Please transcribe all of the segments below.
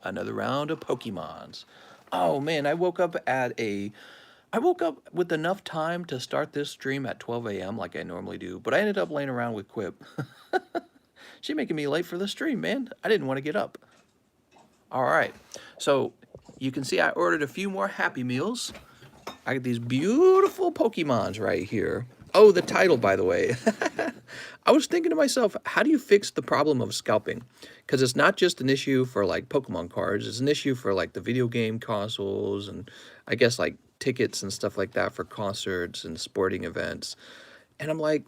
Another round of Pokemons. Oh man, I woke up with enough time to start this stream at 12 a.m. like I normally do, but I ended up laying around with Quip. She's making me late for the stream, man. I didn't want to get up. All right, so you can see I ordered a few more Happy Meals. I got these beautiful Pokemons right here. Oh, the title, by the way. I was thinking to myself, how do you fix the problem of scalping? Because it's not just an issue for like Pokemon cards, it's an issue for like the video game consoles and I guess like tickets and stuff like that for concerts and sporting events. And I'm like,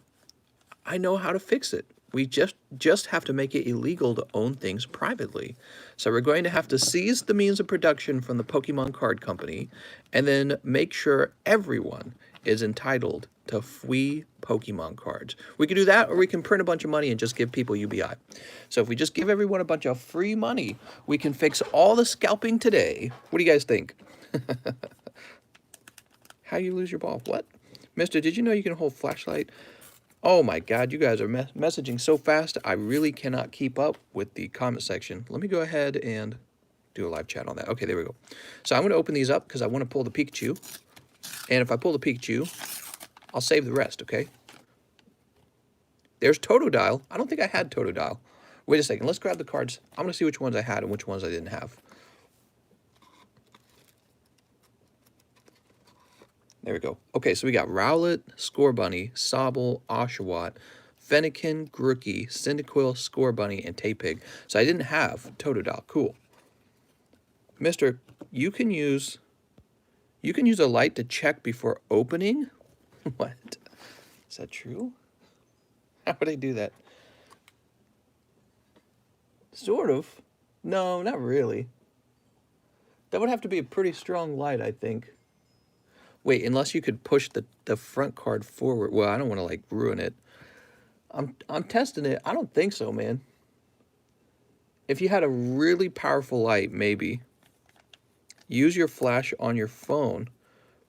I know how to fix it. We just have to make it illegal to own things privately. So we're going to have to seize the means of production from the Pokemon card company and then make sure everyone is entitled to free Pokemon cards. We can do that, or we can print a bunch of money and just give people UBI. So if we just give everyone a bunch of free money, we can fix all the scalping today. What do you guys think? How you lose your ball? What? Mister, did you know you can hold flashlight? Oh my God, you guys are messaging so fast, I really cannot keep up with the comment section. Let me go ahead and do a live chat on that. Okay, there we go. So I'm going to open these up because I want to pull the Pikachu. And if I pull the Pikachu, I'll save the rest, okay? There's Totodile. I don't think I had Totodile. Wait a second, let's grab the cards. I'm going to see which ones I had and which ones I didn't have. There we go. Okay, so we got Rowlet, Scorbunny, Sobble, Oshawott, Fennekin, Grookey, Cyndaquil, Scorbunny, and Tapig. So I didn't have Totodile. Cool. Mister, you can use a light to check before opening? What? Is that true? How would I do that? Sort of. No, not really. That would have to be a pretty strong light, I think. Wait, unless you could push the front card forward. Well, I don't want to, like, ruin it. I'm testing it. I don't think so, man. If you had a really powerful light, maybe. Use your flash on your phone.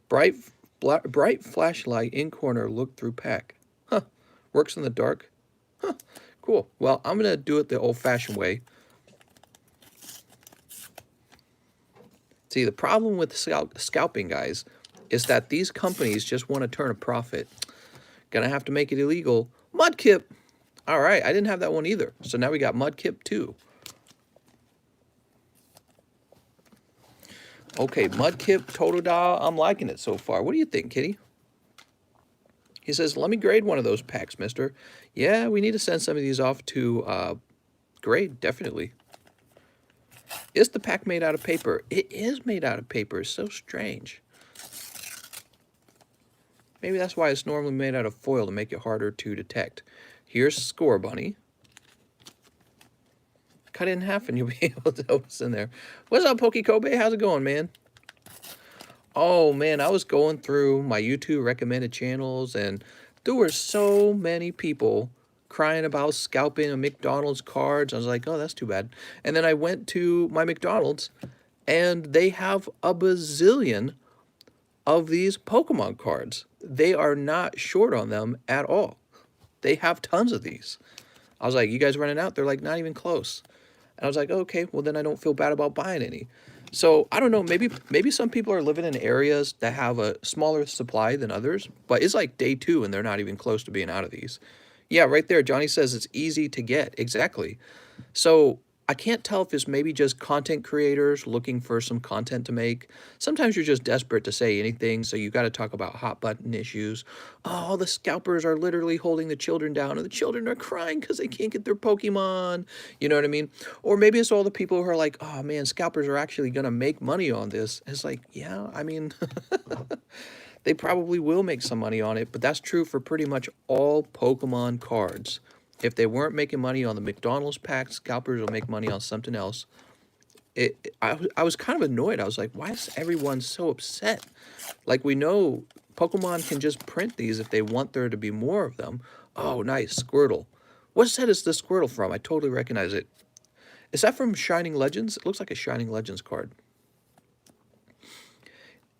Bright flashlight in corner, look through pack. Huh. Works in the dark. Huh. Cool. Well, I'm going to do it the old-fashioned way. See, the problem with scalping, guys, is that these companies just want to turn a profit. Gonna have to make it illegal. Mudkip! All right, I didn't have that one either. So now we got Mudkip too. Okay, Mudkip, Totodile, I'm liking it so far. What do you think, Kitty? He says, let me grade one of those packs, mister. Yeah, we need to send some of these off to grade, definitely. Is the pack made out of paper? It is made out of paper. It's so strange. Maybe that's why it's normally made out of foil to make it harder to detect. Here's Scorbunny. Cut it in half and you'll be able to know what's in there. What's up, Poke Kobe? How's it going, man? Oh, man, I was going through my YouTube recommended channels, and there were so many people crying about scalping a McDonald's cards. I was like, oh, that's too bad. And then I went to my McDonald's, and they have a bazillion of these Pokemon cards. They are not short on them at all. They have tons of these. I was like, you guys running out? They're like, not even close. And I was like, okay, well then I don't feel bad about buying any. So I don't know, maybe some people are living in areas that have a smaller supply than others, but it's like day 2 and they're not even close to being out of these. Yeah, right there, Johnny says it's easy to get. Exactly. So I can't tell if it's maybe just content creators looking for some content to make. Sometimes you're just desperate to say anything, so you got to talk about hot button issues. Oh, the scalpers are literally holding the children down, and the children are crying because they can't get their Pokemon. You know what I mean? Or maybe it's all the people who are like, oh man, scalpers are actually going to make money on this. It's like, yeah, I mean, they probably will make some money on it, but that's true for pretty much all Pokemon cards. If they weren't making money on the McDonald's pack, scalpers will make money on something else. I was kind of annoyed. I was like, why is everyone so upset? Like, we know Pokemon can just print these if they want there to be more of them. Oh, nice, Squirtle. What set is this Squirtle from? I totally recognize it. Is that from Shining Legends? It looks like a Shining Legends card.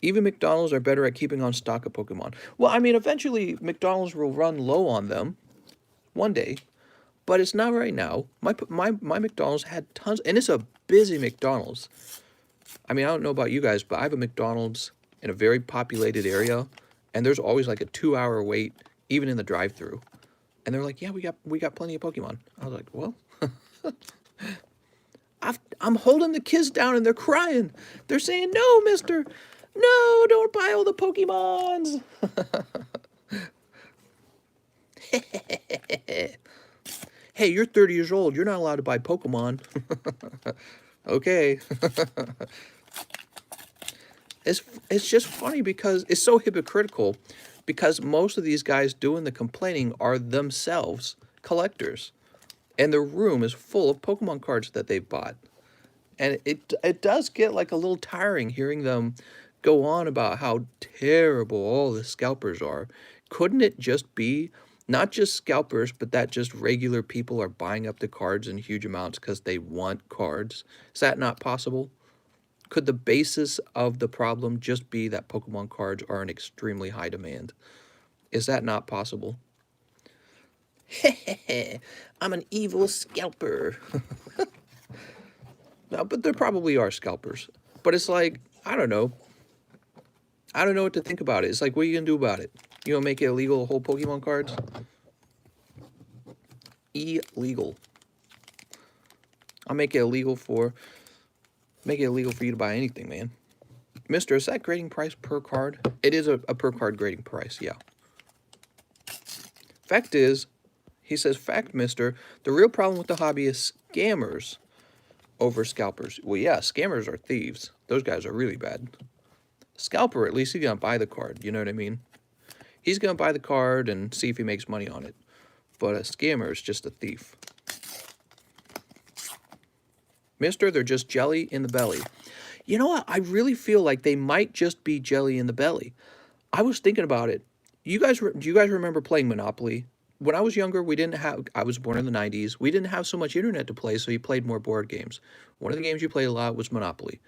Even McDonald's are better at keeping on stock of Pokemon. Well, I mean, eventually McDonald's will run low on them one day, but it's not right now. My McDonald's had tons, and it's a busy McDonald's. I mean, I don't know about you guys, but I have a McDonald's in a very populated area, and there's always like a 2-hour wait, even in the drive-thru. And they're like, "Yeah, we got plenty of Pokemon." I was like, "Well, I'm holding the kids down, and they're crying. They're saying, 'No, Mister, no, don't buy all the Pokemons.'" Hey, you're 30 years old. You're not allowed to buy Pokemon. Okay. It's just funny because it's so hypocritical, because most of these guys doing the complaining are themselves collectors, and their room is full of Pokemon cards that they've bought. And it does get like a little tiring hearing them go on about how terrible all the scalpers are. Couldn't it just be not just scalpers, but that just regular people are buying up the cards in huge amounts because they want cards? Is that not possible? Could the basis of the problem just be that Pokemon cards are in extremely high demand? Is that not possible? I'm an evil scalper. No, but there probably are scalpers. But it's like, I don't know. I don't know what to think about it. It's like, what are you going to do about it? You gonna make it illegal to hold Pokemon cards? Illegal. I'll make it illegal for you to buy anything, man. Mister, is that grading price per card? It is a per card grading price, yeah. Fact is, he says, fact, mister, the real problem with the hobby is scammers over scalpers. Well, yeah, scammers are thieves. Those guys are really bad. Scalper, at least he's going to buy the card, you know what I mean? He's going to buy the card and see if he makes money on it. But a scammer is just a thief. Mister, they're just jelly in the belly. You know what? I really feel like they might just be jelly in the belly. I was thinking about it. Do you guys remember playing Monopoly? When I was younger, I was born in the 90s. We didn't have so much internet to play, so you played more board games. One of the games you played a lot was Monopoly.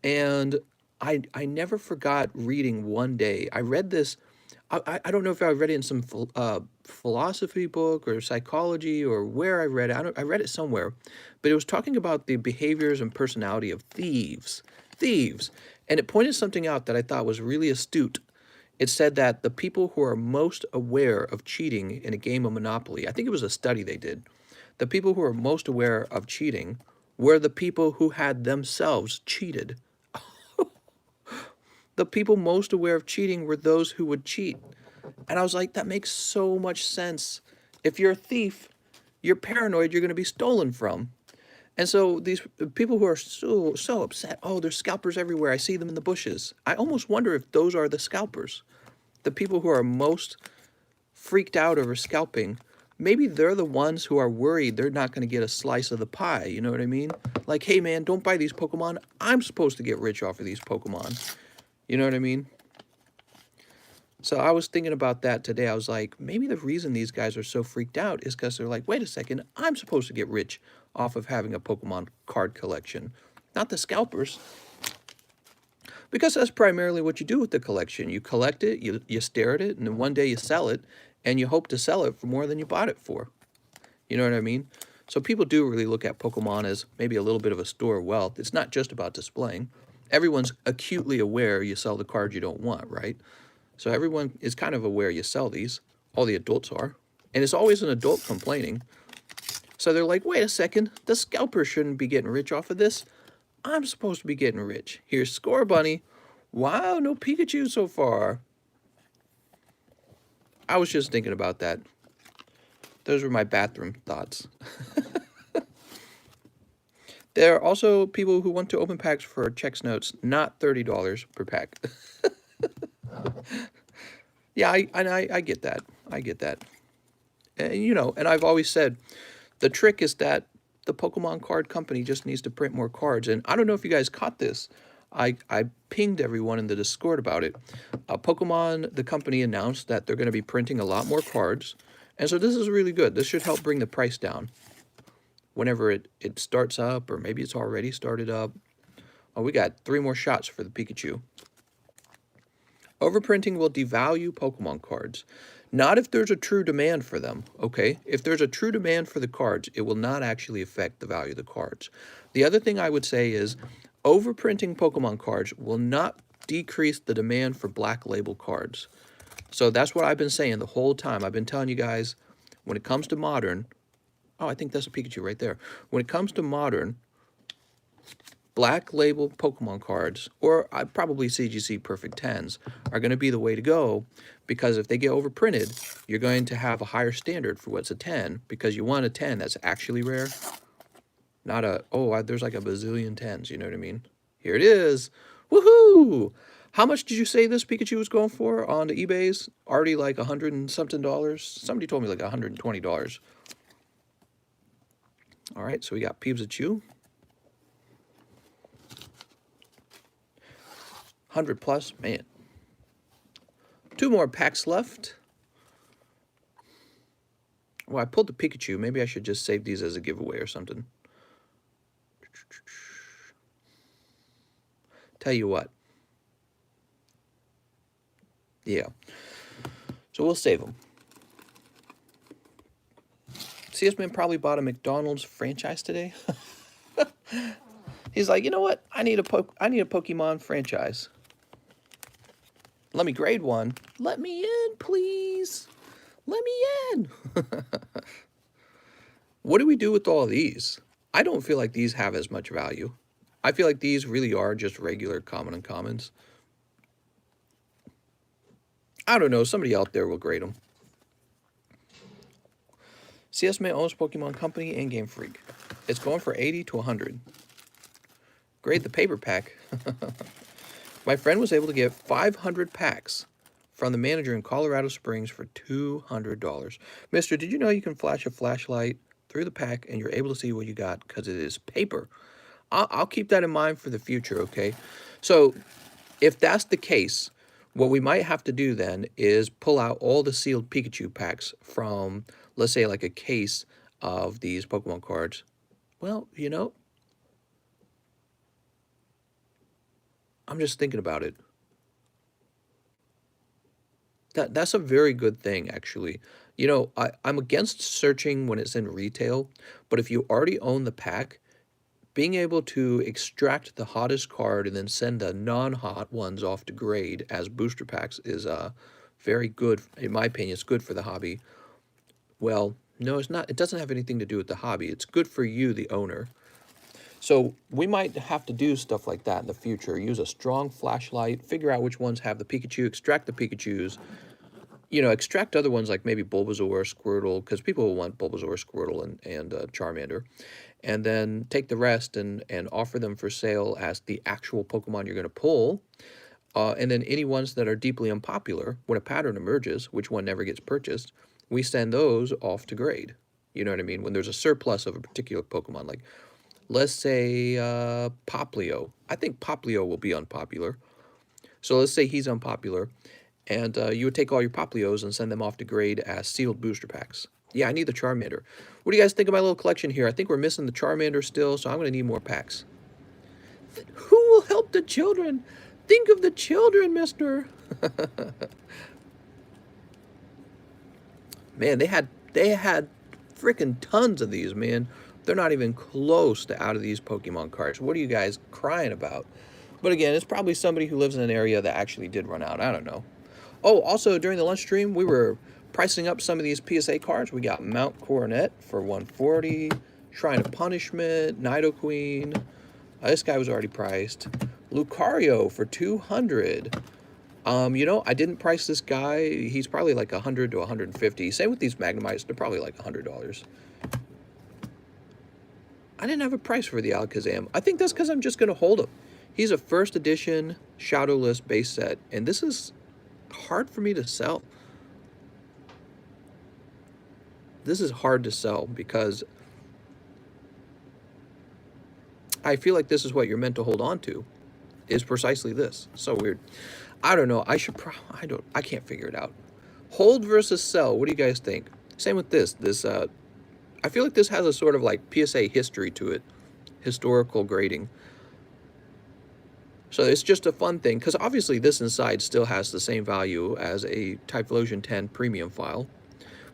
And I never forgot reading one day. I read this, I don't know if I read it in some philosophy book or psychology or where I read it. I read it somewhere, but it was talking about the behaviors and personality of thieves. Thieves. And it pointed something out that I thought was really astute. It said that the people who are most aware of cheating in a game of Monopoly, I think it was a study they did, the people who are most aware of cheating were the people who had themselves cheated. The people most aware of cheating were those who would cheat. And I was like, that makes so much sense. If you're a thief, you're paranoid you're going to be stolen from. And so these people who are so upset, oh, there's scalpers everywhere. I see them in the bushes. I almost wonder if those are the scalpers. The people who are most freaked out over scalping, maybe they're the ones who are worried they're not going to get a slice of the pie. You know what I mean? Like, hey, man, don't buy these Pokemon. I'm supposed to get rich off of these Pokemon. You know what I mean? So I was thinking about that today. I was like, maybe the reason these guys are so freaked out is because they're like, wait a second, I'm supposed to get rich off of having a Pokemon card collection, not the scalpers. Because that's primarily what you do with the collection. You collect it, you stare at it, and then one day you sell it, and you hope to sell it for more than you bought it for. You know what I mean? So people do really look at Pokemon as maybe a little bit of a store of wealth. It's not just about displaying. Everyone's acutely aware you sell the cards you don't want, right? So everyone is kind of aware you sell these. All the adults are. And it's always an adult complaining. So they're like, wait a second, the scalper shouldn't be getting rich off of this. I'm supposed to be getting rich. Here's Score Bunny. Wow, no Pikachu so far. I was just thinking about that. Those were my bathroom thoughts. There are also people who want to open packs for checks notes, not $30 per pack. Yeah, I get that. I get that. And, you know, and I've always said, the trick is that the Pokemon card company just needs to print more cards. And I don't know if you guys caught this. I pinged everyone in the Discord about it. Pokemon, the company, announced that they're going to be printing a lot more cards. And so this is really good. This should help bring the price down whenever it starts up, or maybe it's already started up. Oh, we got 3 more shots for the Pikachu. Overprinting will devalue Pokemon cards. Not if there's a true demand for them, okay? If there's a true demand for the cards, it will not actually affect the value of the cards. The other thing I would say is overprinting Pokemon cards will not decrease the demand for black label cards. So that's what I've been saying the whole time. I've been telling you guys, when it comes to modern, oh, I think that's a Pikachu right there. When it comes to modern, black label Pokemon cards, or probably CGC Perfect 10s, are going to be the way to go, because if they get overprinted, you're going to have a higher standard for what's a 10, because you want a 10 that's actually rare, not a, oh, there's like a bazillion 10s, you know what I mean? Here it is. Woohoo! How much did you say this Pikachu was going for on the eBays? Already like $100 and something. Somebody told me like $120. All right, so we got Pikachu. 100 plus, man. 2 more packs left. Well, I pulled the Pikachu. Maybe I should just save these as a giveaway or something. Tell you what. Yeah. So we'll save them. CS Man probably bought a McDonald's franchise today. He's like, you know what? I need a Pokemon franchise. Let me grade one. Let me in, please. Let me in. What do we do with all of these? I don't feel like these have as much value. I feel like these really are just regular common and commons. I don't know. Somebody out there will grade them. CS Man owns Pokemon Company and Game Freak. It's going for 80 to 100. Grade the paper pack. My friend was able to get 500 packs from the manager in Colorado Springs for $200. Mister, did you know you can flash a flashlight through the pack and you're able to see what you got because it is paper? I'll keep that in mind for the future, okay? So if that's the case, what we might have to do then is pull out all the sealed Pikachu packs from, let's say, like a case of these Pokemon cards. Well, you know, I'm just thinking about it. That's a very good thing, actually. You know, I'm against searching when it's in retail, but if you already own the pack, being able to extract the hottest card and then send the non-hot ones off to grade as booster packs is very good. In my opinion, it's good for the hobby. Well, no, it's not. It doesn't have anything to do with the hobby. It's good for you, the owner. So we might have to do stuff like that in the future. Use a strong flashlight, figure out which ones have the Pikachu, extract the Pikachus, you know, extract other ones like maybe Bulbasaur, Squirtle, because people will want Bulbasaur, Squirtle, and Charmander. And then take the rest and offer them for sale as the actual Pokemon you're going to pull. And then any ones that are deeply unpopular, when a pattern emerges, which one never gets purchased, we send those off to grade. You know what I mean? When there's a surplus of a particular Pokemon, like let's say Poplio. I think Poplio will be unpopular. So let's say he's unpopular. And you would take all your Poplios and send them off to grade as sealed booster packs. Yeah, I need the Charmander. What do you guys think of my little collection here? I think we're missing the Charmander still, so I'm going to need more packs. Who will help the children? Think of the children, mister. Man, they had freaking tons of these, man. They're not even close to out of these Pokemon cards. What are you guys crying about? But again, it's probably somebody who lives in an area that actually did run out. I don't know. Oh, also during the lunch stream, we were pricing up some of these PSA cards. We got Mount Coronet for 140, Shrine of Punishment, Nidoqueen. This guy was already priced. Lucario for 200. You know, I didn't price this guy. He's probably like 100 to 150. Same with these Magnemites. They're probably like $100. I didn't have a price for the Alakazam. I think that's because I'm just going to hold him. He's a first edition Shadowless base set, and this is hard for me to sell. This is hard to sell because I feel like this is what you're meant to hold on to, is precisely this. So weird. I don't know. I can't figure it out. Hold versus sell. What do you guys think? Same with this. I feel like this has a sort of like PSA history to it, historical grading. So it's just a fun thing, because obviously this inside still has the same value as a Typhlosion 10 premium file.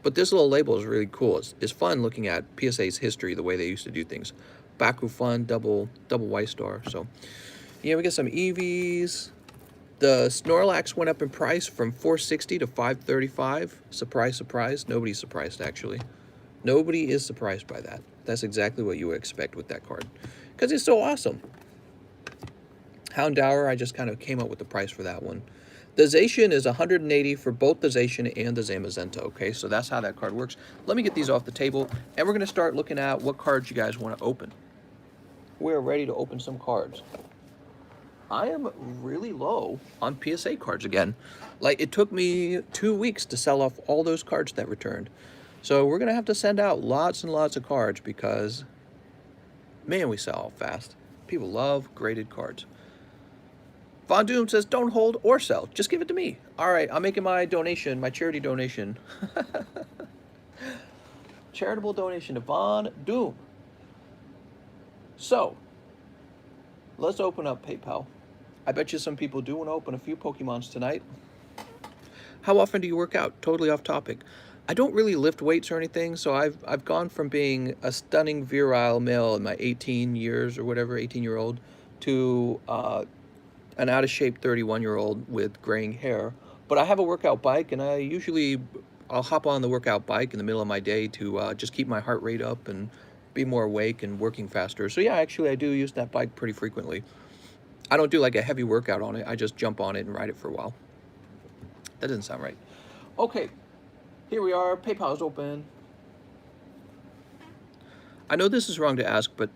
But this little label is really cool. It's fun looking at PSA's history, the way they used to do things. Baku Fun, double white star. So yeah, we got some EVs. The Snorlax went up in price from 460 to 535. Surprise, surprise. Nobody's surprised, actually. Nobody is surprised by that. That's exactly what you would expect with that card, because it's so awesome. Houndour, I just kind of came up with the price for that one. The Zacian is 180 for both the Zacian and the Zamazenta, okay? So that's how that card works. Let me get these off the table, and we're going to start looking at what cards you guys want to open. We're ready to open some cards. I am really low on PSA cards again. Like, it took me 2 weeks to sell off all those cards that returned. So we're going to have to send out lots and lots of cards because, man, we sell fast. People love graded cards. Von Doom says, don't hold or sell. Just give it to me. All right, I'm making my donation, my charity donation. Charitable donation to Von Doom. So, let's open up PayPal. I bet you some people do want to open a few Pokemons tonight. How often do you work out? Totally off topic. I don't really lift weights or anything, so I've gone from being a stunning virile male in my 18 years or whatever, 18-year-old, to an out-of-shape 31-year-old with graying hair. But I have a workout bike, and I'll hop on the workout bike in the middle of my day to just keep my heart rate up and be more awake and working faster. So yeah, actually I do use that bike pretty frequently. I don't do like a heavy workout on it. I just jump on it and ride it for a while. That doesn't sound right. Okay, here we are. PayPal is open. I know this is wrong to ask, but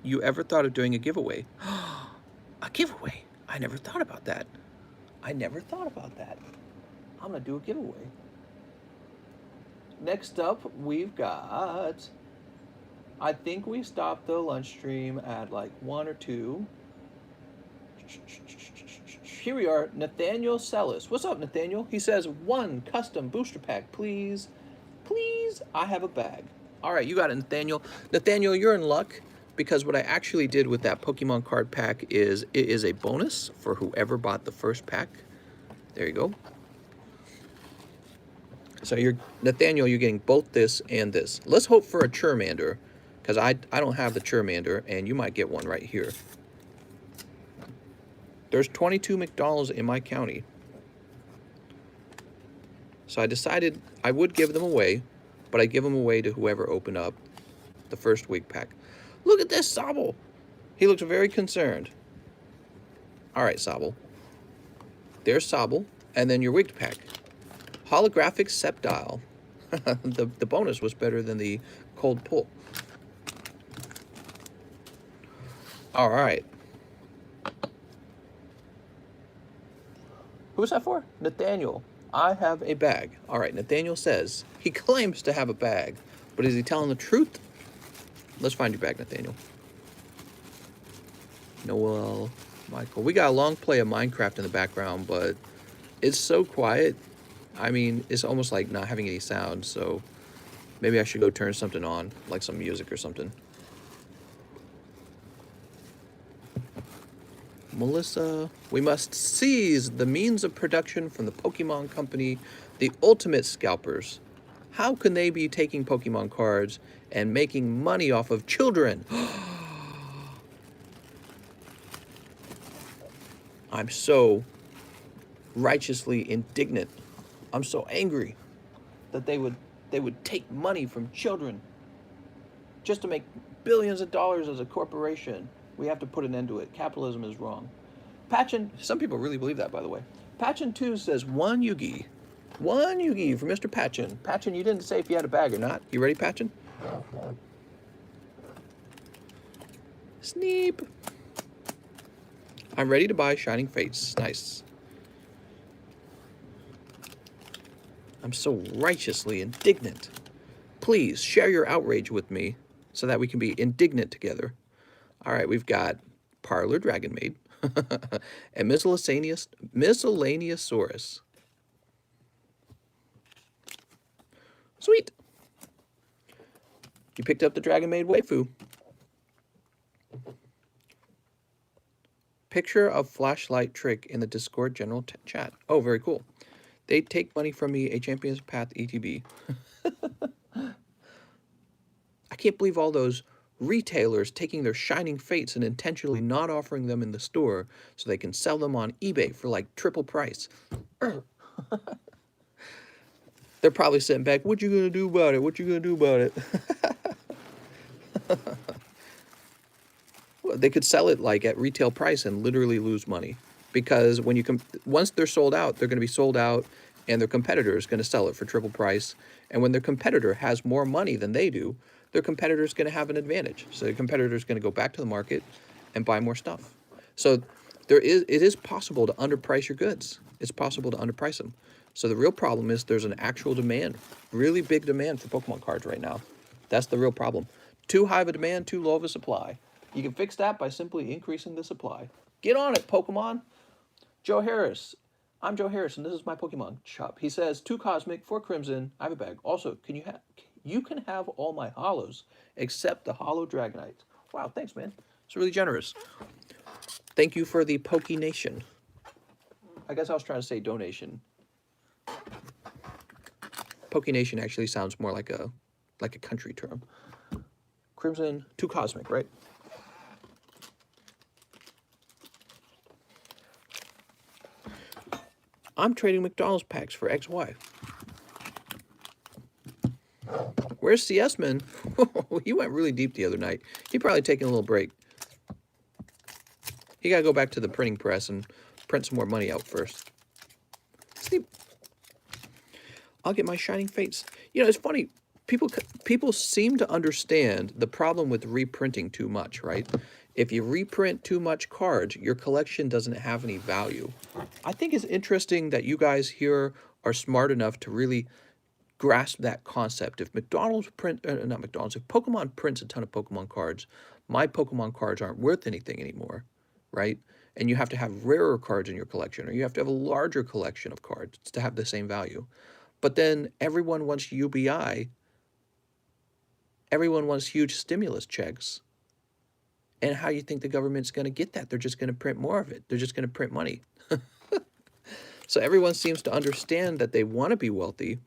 you ever thought of doing a giveaway? A giveaway? I never thought about that. I'm gonna do a giveaway. Next up, we've got, I think we stopped the lunch stream at like 1 or 2. Here we are, Nathaniel Sellis. What's up, Nathaniel? He says, 1 custom booster pack, please. Please, I have a bag. All right, you got it, Nathaniel. Nathaniel, you're in luck, because what I actually did with that Pokemon card pack is it is a bonus for whoever bought the first pack. There you go. So Nathaniel, you're getting both this and this. Let's hope for a Charmander, because I don't have the Charmander, and you might get one right here. There's 22 McDonald's in my county. So I decided I would give them away, but I give them away to whoever opened up the first week pack. Look at this, Sobble. He looks very concerned. All right, Sobble. There's Sobble, and then your wigged pack. Holographic Sceptile. The bonus was better than the cold pull. All right. Who's that for? Nathaniel. I have a bag. All right, Nathaniel says he claims to have a bag, but is he telling the truth? Let's find your bag, Nathaniel. Noel, Michael. We got a long play of Minecraft in the background, but it's so quiet. I mean, it's almost like not having any sound, so maybe I should go turn something on, like some music or something. Melissa, we must seize the means of production from the Pokemon Company, the ultimate scalpers. How can they be taking Pokemon cards and making money off of children? I'm so righteously indignant. I'm so angry that they would take money from children just to make billions of dollars as a corporation. We have to put an end to it. Capitalism is wrong. Patchen, some people really believe that, by the way. Patchen2 says 1 Yugi. 1 Yugi for Mr. Patchen. Patchen, you didn't say if you had a bag or not. You ready, Patchen? Sneep. I'm ready to buy Shining Fates. Nice. I'm so righteously indignant. Please share your outrage with me so that we can be indignant together. All right, we've got Parlor Dragon Maid and Miscellaneousaurus. Sweet. You picked up the Dragon Maid waifu. Picture of flashlight trick in the Discord general chat. Oh, very cool. They take money from me, a Champion's Path ETB. I can't believe all those retailers taking their shining fates and intentionally not offering them in the store so they can sell them on eBay for like triple price. They're probably sitting back, what you gonna do about it? What you gonna do about it? Well, they could sell it like at retail price and literally lose money, because when you once they're sold out, they're going to be sold out, and their competitor is going to sell it for triple price. And when their competitor has more money than they do, their competitor is going to have an advantage. So the competitor is going to go back to the market and buy more stuff. So it is possible to underprice your goods. It's possible to underprice them. So the real problem is there's an actual demand, really big demand for Pokemon cards right now. That's the real problem. Too high of a demand, too low of a supply. You can fix that by simply increasing the supply. Get on it, Pokemon. Joe Harris. I'm Joe Harris, and this is my Pokemon shop. He says, 2 Cosmic, 4 Crimson. I have a bag. Also, you can have all my hollows except the Hollow Dragonite. Wow, thanks, man. It's really generous. Thank you for the Poke Nation. I guess I was trying to say donation. Poke Nation actually sounds more like a country term. Crimson, 2 Cosmic, right? I'm trading McDonald's packs for XY. Where's CS-Man? He went really deep the other night. He probably taking a little break. He got to go back to the printing press and print some more money out first. Sleep. I'll get my shining fates. You know, it's funny. People seem to understand the problem with reprinting too much, right? If you reprint too much cards, your collection doesn't have any value. I think it's interesting that you guys here are smart enough to really grasp that concept. If McDonald's not McDonald's, if Pokemon prints a ton of Pokemon cards, my Pokemon cards aren't worth anything anymore, right? And you have to have rarer cards in your collection, or you have to have a larger collection of cards to have the same value. But then everyone wants UBI. Everyone wants huge stimulus checks. And how do you think the government's going to get that? They're just going to print more of it. They're just going to print money. So everyone seems to understand that they want to be wealthy,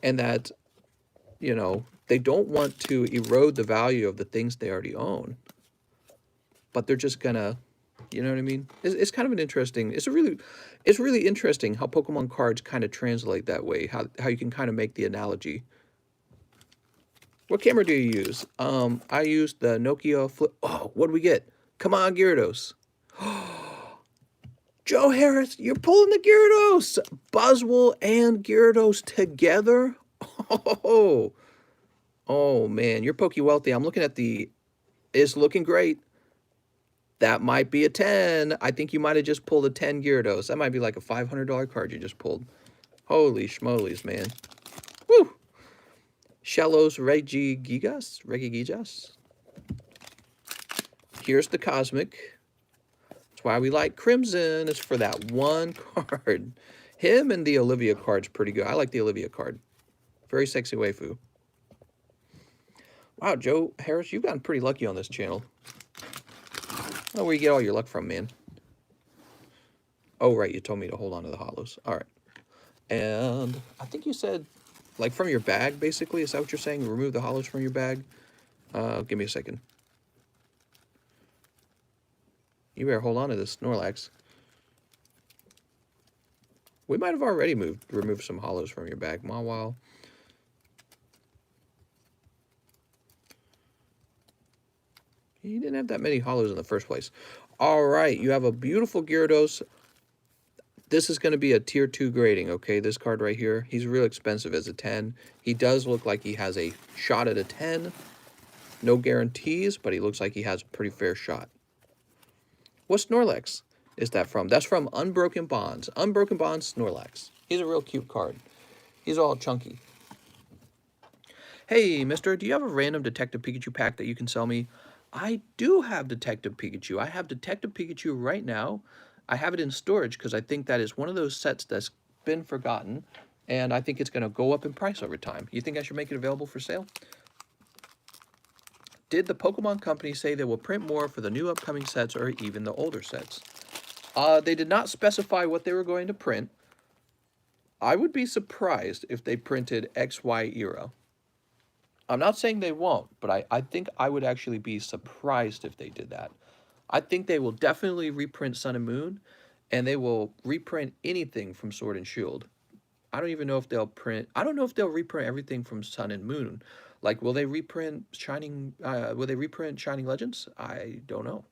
and that, you know, they don't want to erode the value of the things they already own. But they're just going to, you know what I mean? It's kind of an interesting, it's really interesting how Pokemon cards kind of translate that way, how you can kind of make the analogy. What camera do you use? I use the Nokia Flip. Oh, what do we get? Come on, Gyarados. Joe Harris, you're pulling the Gyarados. Buzzwole and Gyarados together? Oh man, you're Poke Wealthy. I'm looking at it's looking great. That might be a 10. I think you might have just pulled a 10 Gyarados. That might be like a $500 card you just pulled. Holy schmolies, man. Woo! Shellos Regigigas. Here's the Cosmic. That's why we like Crimson. It's for that one card. Him and the Olivia card's pretty good. I like the Olivia card. Very sexy waifu. Wow, Joe Harris, you've gotten pretty lucky on this channel. I don't know where you get all your luck from, man. Oh, right, you told me to hold on to the hollows. All right. And I think you said, like, from your bag, basically? Is that what you're saying? Remove the hollows from your bag? Give me a second. You better hold on to this Snorlax. We might have already removed some hollows from your bag. Mawile. You didn't have that many hollows in the first place. All right, you have a beautiful Gyarados. This is going to be a tier 2 grading, okay? This card right here. He's real expensive as a 10. He does look like he has a shot at a 10. No guarantees, but he looks like he has a pretty fair shot. What Snorlax is that from? That's from Unbroken Bonds. Unbroken Bonds Snorlax. He's a real cute card. He's all chunky. Hey, mister, do you have a random Detective Pikachu pack that you can sell me? I do have Detective Pikachu. I have Detective Pikachu right now. I have it in storage because I think that is one of those sets that's been forgotten, and I think it's going to go up in price over time. You think I should make it available for sale? Did the Pokemon Company say they will print more for the new upcoming sets or even the older sets? They did not specify what they were going to print. I would be surprised if they printed XY era. I'm not saying they won't, but I think I would actually be surprised if they did that. I think they will definitely reprint Sun and Moon, and they will reprint anything from Sword and Shield. I don't even know if they'll print. I don't know if they'll reprint everything from Sun and Moon. Like, will they reprint Shining? Will they reprint Shining Legends? I don't know.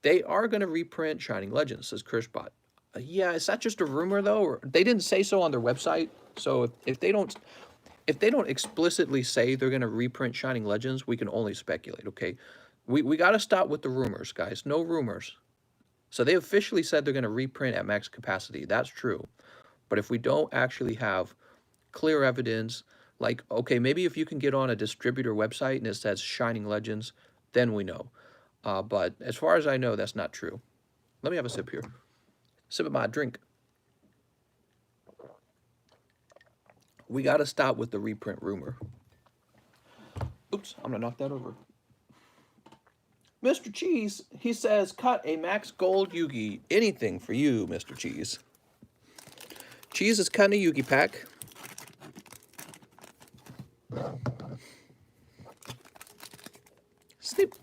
They are going to reprint Shining Legends, says Kirschbot. Yeah, is that just a rumor though? Or they didn't say so on their website. So if they don't explicitly say they're going to reprint Shining Legends, we can only speculate. Okay, we got to stop with the rumors, guys. No rumors. So they officially said they're going to reprint at max capacity. That's true. But if we don't actually have clear evidence, like, okay, maybe if you can get on a distributor website and it says Shining Legends, then we know. But as far as I know, that's not true. Let me have a sip here. Sip of my drink. We got to stop with the reprint rumor. Oops, I'm going to knock that over. Mr. Cheese, he says, cut a max gold Yugi. Anything for you, Mr. Cheese. Cheese is cutting a Yugi pack. Snip.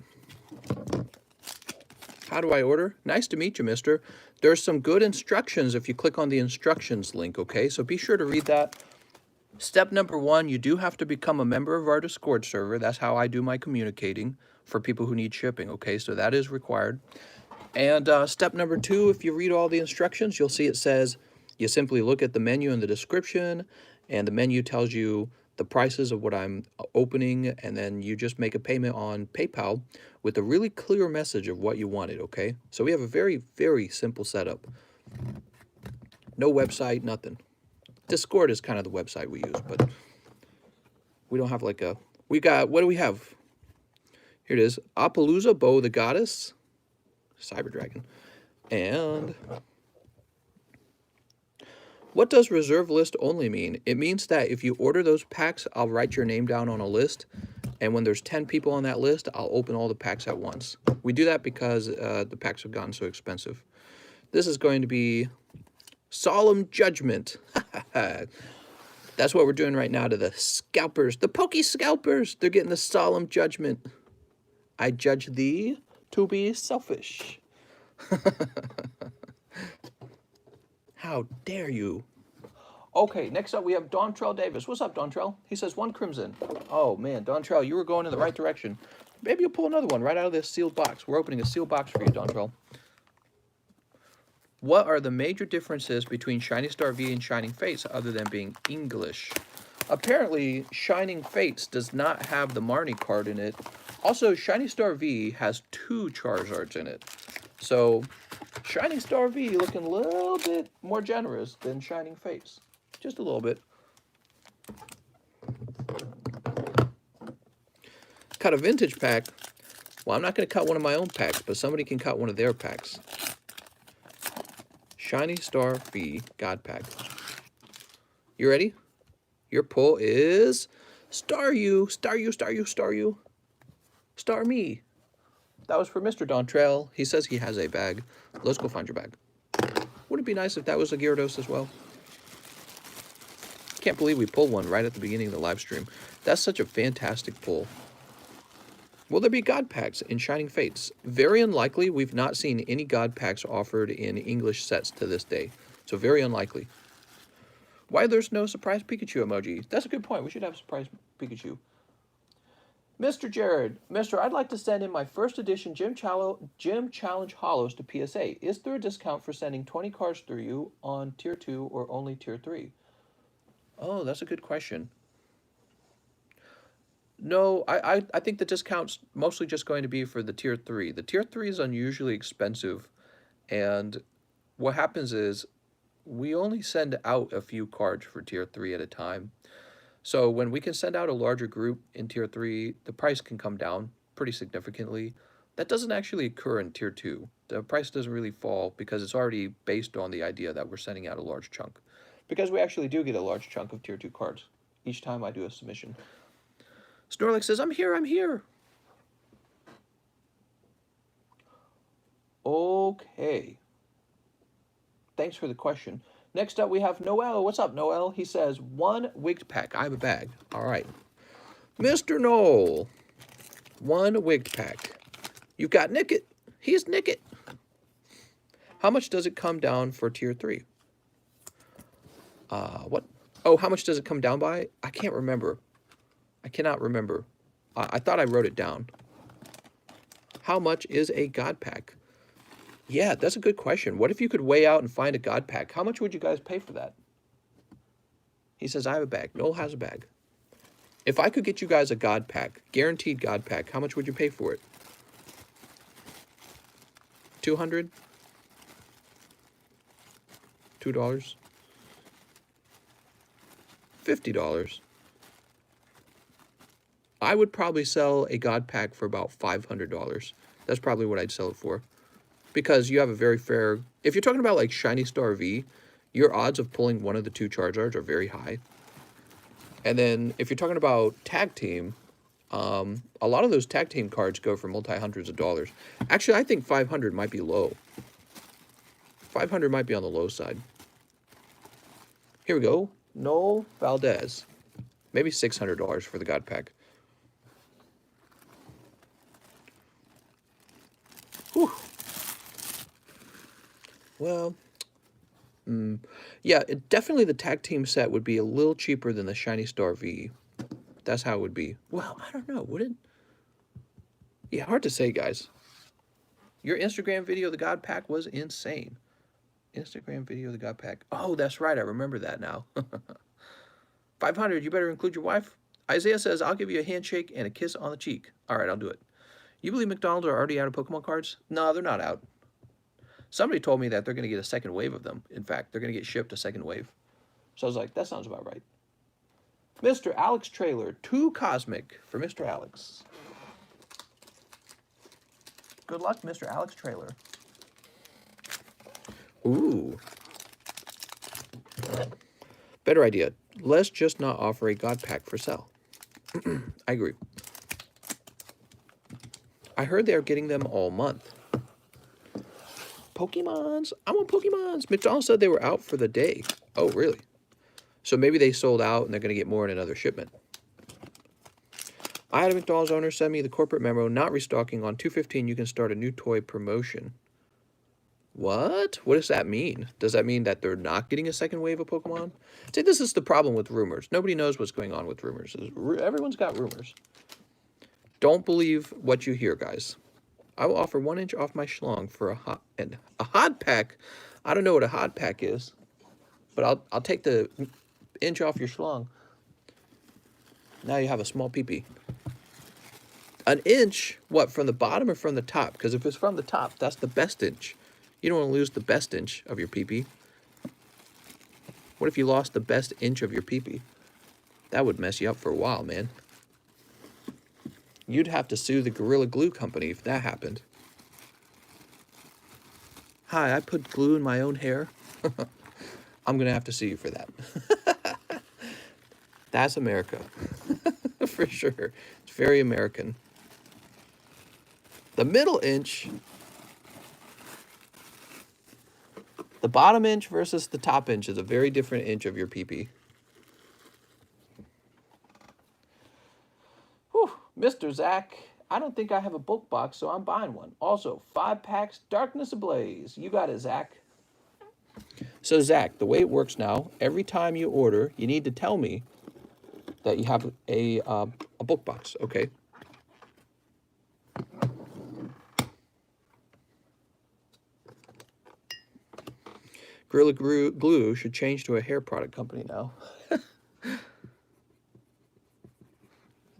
How do I order? Nice to meet you, mister. There's some good instructions if you click on the instructions link, okay? So be sure to read that. Step number 1, you do have to become a member of our Discord server. That's how I do my communicating for people who need shipping, okay? So that is required. And step number 2, if you read all the instructions, you'll see it says you simply look at the menu in the description, and the menu tells you the prices of what I'm opening, and then you just make a payment on PayPal with a really clear message of what you wanted, okay? So we have a very, very simple setup. No website, nothing. Discord is kind of the website we use, but we don't have like a... We got... What do we have? Here it is. Appaloosa, Bow the Goddess, Cyber Dragon, and... What does reserve list only mean? It means that if you order those packs, I'll write your name down on a list, and when there's 10 people on that list, I'll open all the packs at once. We do that because the packs have gotten so expensive. This is going to be Solemn Judgment. That's what we're doing right now to the scalpers, the pokey scalpers. They're getting the Solemn Judgment. I judge thee to be selfish. How dare you? Okay, next up we have Dontrell Davis. What's up, Dontrell? He says 1 crimson. Oh man, Dontrell, you were going in the right direction. Maybe you'll pull another one right out of this sealed box. We're opening a sealed box for you, Dontrell. What are the major differences between Shining Star V and Shining Fates other than being English? Apparently, Shining Fates does not have the Marnie card in it. Also, Shining Star V has 2 Charizards in it. So, Shining Star V looking a little bit more generous than Shining Fates. Just a little bit. Cut a vintage pack. Well, I'm not going to cut one of my own packs, but somebody can cut one of their packs. Shining Star V God Pack. You ready? Your pull is Star You, Star You, Star You, Star You, Star Me. That was for Mr. Dontrell. He says he has a bag. Let's go find your bag. Wouldn't it be nice if that was a Gyarados as well? Can't believe we pulled one right at the beginning of the live stream. That's such a fantastic pull. Will there be God Packs in Shining Fates? Very unlikely. We've not seen any God Packs offered in English sets to this day. So very unlikely. Why there's no surprise Pikachu emoji? That's a good point. We should have surprise Pikachu. Mr. Jared, I'd like to send in my first edition Gym Challenge Hollows to PSA. Is there a discount for sending 20 cards through you on Tier 2 or only Tier 3? Oh, that's a good question. No, I think the discount's mostly just going to be for the Tier 3. The Tier 3 is unusually expensive, and what happens is we only send out a few cards for Tier 3 at a time. So when we can send out a larger group in Tier 3, the price can come down pretty significantly. That doesn't actually occur in Tier 2. The price doesn't really fall because it's already based on the idea that we're sending out a large chunk. Because we actually do get a large chunk of Tier 2 cards each time I do a submission. Snorlax says, I'm here, I'm here. Okay. Thanks for the question. Next up, we have Noel. What's up, Noel? He says, 1 wigged pack. I have a bag. All right. Mr. Noel, 1 wigged pack. You've got Nickit. He's Nickit. How much does it come down for tier 3? What? Oh, how much does it come down by? I can't remember. I cannot remember. I thought I wrote it down. How much is a God pack? Yeah, that's a good question. What if you could weigh out and find a God pack? How much would you guys pay for that? He says, I have a bag. Noel has a bag. If I could get you guys a God pack, guaranteed God pack, how much would you pay for it? 200? $2? $50? I would probably sell a God pack for about $500. That's probably what I'd sell it for. Because you have a very fair... If you're talking about like Shiny Star V, your odds of pulling one of the 2 Charizards are very high. And then if you're talking about Tag Team, a lot of those Tag Team cards go for multi-hundreds of dollars. Actually, I think 500 might be low. 500 might be on the low side. Here we go. Noel Valdez. Maybe $600 for the God pack. Whew. Well, yeah, definitely the Tag Team set would be a little cheaper than the Shiny Star V. That's how it would be. Well, I don't know. Would it? Yeah, hard to say, guys. Your Instagram video of the God pack was insane. Instagram video of the God pack. Oh, that's right. I remember that now. 500, you better include your wife. Isaiah says, I'll give you a handshake and a kiss on the cheek. All right, I'll do it. You believe McDonald's are already out of Pokemon cards? No, they're not out. Somebody told me that they're going to get a second wave of them. In fact, they're going to get shipped a second wave. So I was like, that sounds about right. Mr. Alex Trailer, 2 Cosmic for Mr. Alex. Good luck, Mr. Alex Trailer. Ooh. Better idea. Let's just not offer a God pack for sale. I agree. I heard they're getting them all month. Pokemons. I want Pokemons. McDonald's said they were out for the day. Oh, really? So maybe they sold out and they're going to get more in another shipment. I had a McDonald's owner send me the corporate memo, not restocking. On 2/15, you can start a new toy promotion. What? What does that mean? Does that mean that they're not getting a second wave of Pokemon? See, this is the problem with rumors. Nobody knows what's going on with rumors. Everyone's got rumors. Don't believe what you hear, guys. I will offer 1 inch off my schlong for a hot pack. I don't know what a hot pack is, but I'll take the inch off your schlong. Now you have a small peepee. An inch, what, from the bottom or from the top? Because if it's from the top, that's the best inch. You don't want to lose the best inch of your peepee. What if you lost the best inch of your peepee? That would mess you up for a while, man. You'd have to sue the Gorilla Glue Company if that happened. Hi, I put glue in my own hair. I'm going to have to sue you for that. That's America. For sure. It's very American. The middle inch... The bottom inch versus the top inch is a very different inch of your peepee. Whew, Mr. Zach, I don't think I have a bulk box, so I'm buying one. Also, 5 packs, Darkness Ablaze. You got it, Zach. So, Zach, the way it works now, every time you order, you need to tell me that you have a bulk box, okay? Gorilla Glue should change to a hair product company now.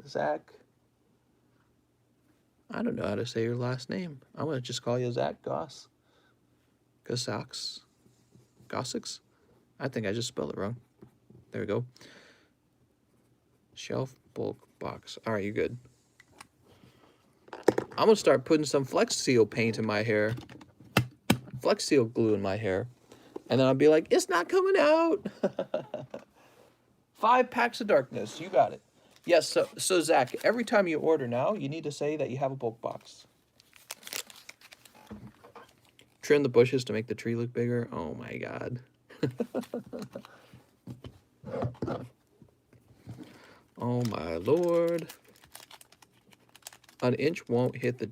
Zach. I don't know how to say your last name. I'm going to just call you Zach Goss. Gossix. Gossix? I think I just spelled it wrong. There we go. Shelf bulk box. All right, you're good. I'm going to start putting some Flex Seal paint in my hair. Flex Seal glue in my hair. And then I'll be like, it's not coming out. 5 packs of darkness. You got it. Yes, so Zach, every time you order now, you need to say that you have a bulk box. Trim the bushes to make the tree look bigger. Oh, my God. Oh my lord. An inch won't hit the...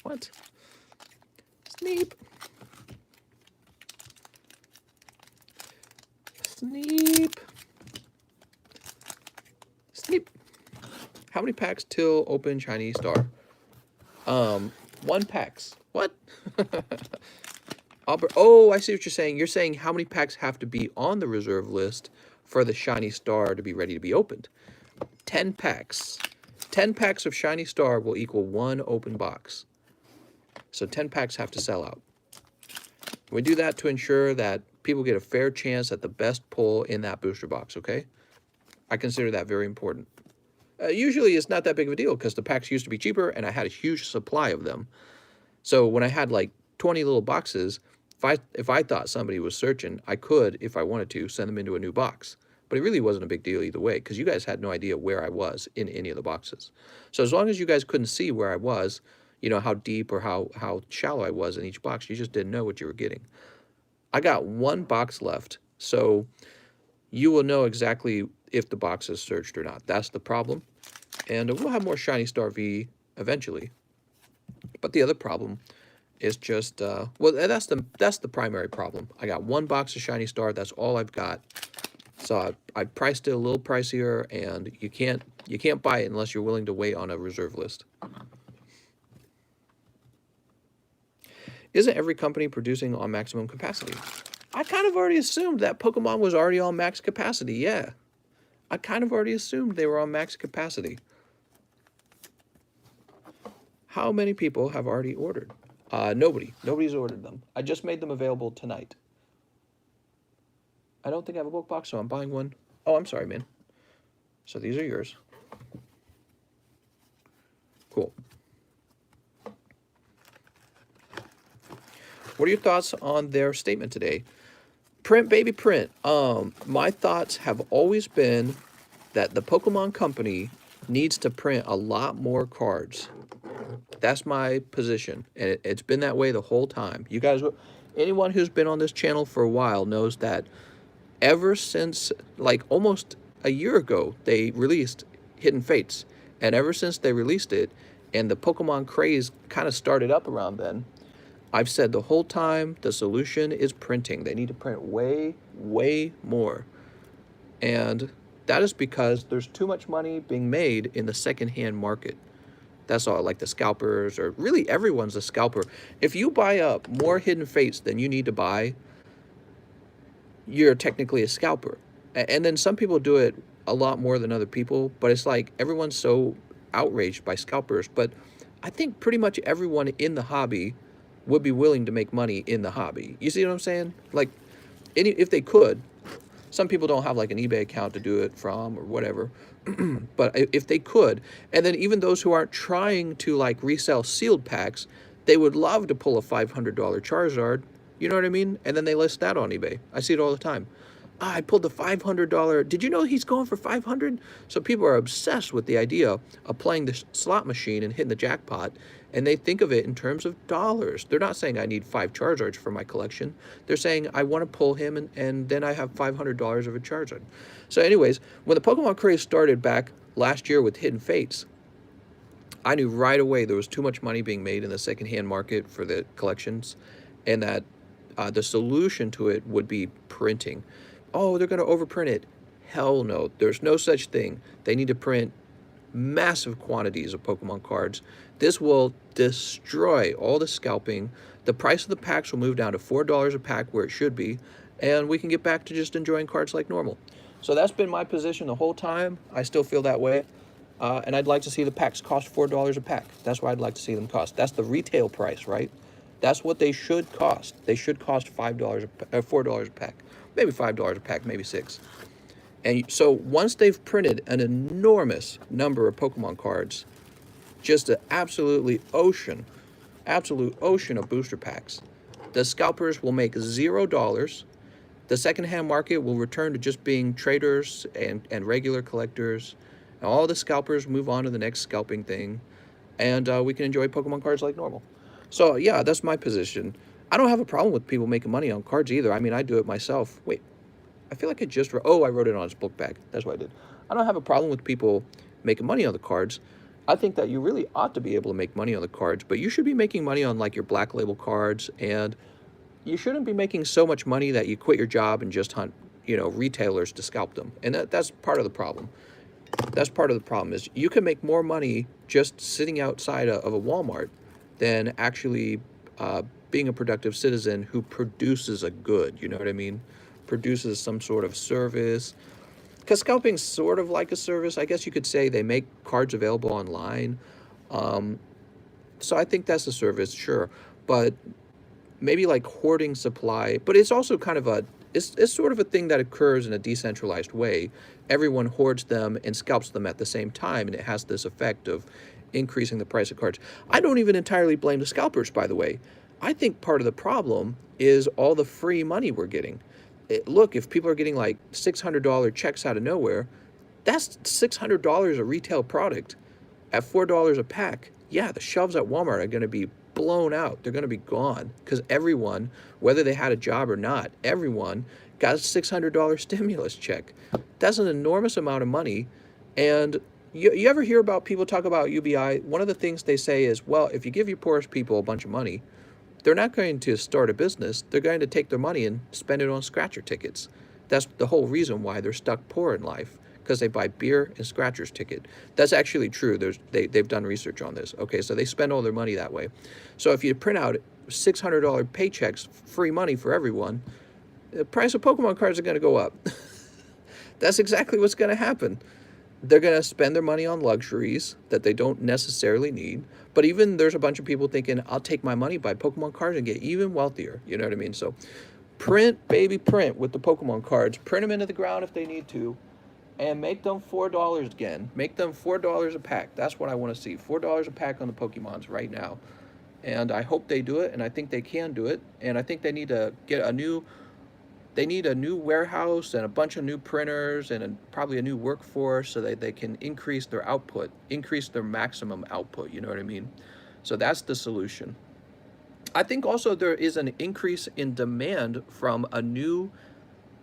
What? Sneep. Sneep. Sneep. How many packs till open Chinese star? 1 packs. What? Albert, oh, I see what you're saying. You're saying how many packs have to be on the reserve list for the shiny star to be ready to be opened. 10 packs. 10 packs of shiny star will equal 1 open box. So 10 packs have to sell out. We do that to ensure that people get a fair chance at the best pull in that booster box, okay? I consider that very important. Usually it's not that big of a deal because the packs used to be cheaper and I had a huge supply of them. So when I had like 20 little boxes, if I thought somebody was searching, I could, if I wanted to, send them into a new box. But it really wasn't a big deal either way because you guys had no idea where I was in any of the boxes. So as long as you guys couldn't see where I was, you know, how deep or how shallow I was in each box, you just didn't know what you were getting. I got 1 box left, so you will know exactly if the box is searched or not. That's the problem. And we'll have more Shiny Star V eventually. But the other problem is just, well, that's the primary problem. I got 1 box of Shiny Star. That's all I've got. So I priced it a little pricier, and you can't buy it unless you're willing to wait on a reserve list. Isn't every company producing on maximum capacity? I kind of already assumed that Pokemon was already on max capacity, yeah. I kind of already assumed they were on max capacity. How many people have already ordered? Nobody. Nobody's ordered them. I just made them available tonight. I don't think I have a book box, so I'm buying one. Oh, I'm sorry, man. So these are yours. Cool. What are your thoughts on their statement today? Print, baby, print. My thoughts have always been that the Pokemon Company needs to print a lot more cards. That's my position, and it's been that way the whole time. You guys, anyone who's been on this channel for a while knows that ever since, like, almost a year ago, they released Hidden Fates, and ever since they released it, and the Pokemon craze kind of started up around then, I've said the whole time the solution is printing. They need to print way, way more. And that is because there's too much money being made in the secondhand market. That's all, like the scalpers, or really everyone's a scalper. If you buy up more Hidden Fates than you need to buy, you're technically a scalper. And then some people do it a lot more than other people, but it's like everyone's so outraged by scalpers. But I think pretty much everyone in the hobby would be willing to make money in the hobby. You see what I'm saying? Like, if they could. Some people don't have like an eBay account to do it from or whatever. But if they could, and then even those who aren't trying to like resell sealed packs, they would love to pull a $500 Charizard. You know what I mean? And then they list that on eBay. I see it all the time. I pulled the $500. Did you know he's going for 500? So people are obsessed with the idea of playing the slot machine and hitting the jackpot, and they think of it in terms of dollars. They're not saying I need 5 Charizards for my collection. They're saying I want to pull him, and then I have $500 of a Charizard. So anyways, when the Pokemon craze started back last year with Hidden Fates, I knew right away there was too much money being made in the secondhand market for the collections, and that the solution to it would be printing. Oh, they're going to overprint it. Hell no. There's no such thing. They need to print massive quantities of Pokemon cards. This will destroy all the scalping. The price of the packs will move down to $4 a pack where it should be, and we can get back to just enjoying cards like normal. So that's been my position the whole time. I still feel that way. And I'd like to see the packs cost $4 a pack. That's what I'd like to see them cost. That's the retail price, right? That's what they should cost. They should cost $4 a pack. Maybe $5 a pack, maybe $6. And so once they've printed an enormous number of Pokemon cards, just an absolute ocean of booster packs, the scalpers will make $0. The secondhand market will return to just being traders and regular collectors. And all the scalpers move on to the next scalping thing, and we can enjoy Pokemon cards like normal. So yeah, that's my position. I don't have a problem with people making money on cards either. I mean, I do it myself. Wait, I feel like I just oh, I wrote it on his book bag. That's what I did. I don't have a problem with people making money on the cards. I think that you really ought to be able to make money on the cards, but you should be making money on like your black label cards, and you shouldn't be making so much money that you quit your job and just hunt, retailers to scalp them. And that's part of the problem. That's part of the problem is you can make more money just sitting outside of a Walmart than actually being a productive citizen who produces a good, you know what I mean? Produces some sort of service. Because scalping's sort of like a service. I guess you could say they make cards available online. So I think that's a service, sure. But maybe like hoarding supply, but it's also kind of it's sort of a thing that occurs in a decentralized way. Everyone hoards them and scalps them at the same time, and it has this effect of increasing the price of cards. I don't even entirely blame the scalpers, by the way. I think part of the problem is all the free money we're getting. Look, if people are getting like $600 checks out of nowhere, that's $600 a retail product at $4 a pack. Yeah, the shelves at Walmart are going to be blown out. They're going to be gone because everyone, whether they had a job or not, everyone got a $600 stimulus check. That's an enormous amount of money. And you ever hear about people talk about UBI? One of the things they say is, well, if you give your poorest people a bunch of money, they're not going to start a business. They're going to take their money and spend it on scratcher tickets. That's the whole reason why they're stuck poor in life, because they buy beer and scratcher's ticket. That's actually true. They've done research on this. Okay, so they spend all their money that way. So if you print out $600 paychecks, free money for everyone, the price of Pokemon cards are going to go up. That's exactly what's going to happen. They're going to spend their money on luxuries that they don't necessarily need. But even there's a bunch of people thinking, I'll take my money, buy Pokemon cards, and get even wealthier. You know what I mean? So print, baby, print with the Pokemon cards. Print them into the ground if they need to. And make them $4 again. Make them $4 a pack. That's what I want to see. $4 a pack on the Pokemons right now. And I hope they do it, and I think they can do it. And I think they need to get a new warehouse and a bunch of new printers and probably a new workforce so that they can increase their output, increase their maximum output, you know what I mean? So that's the solution. I think also there is an increase in demand from a new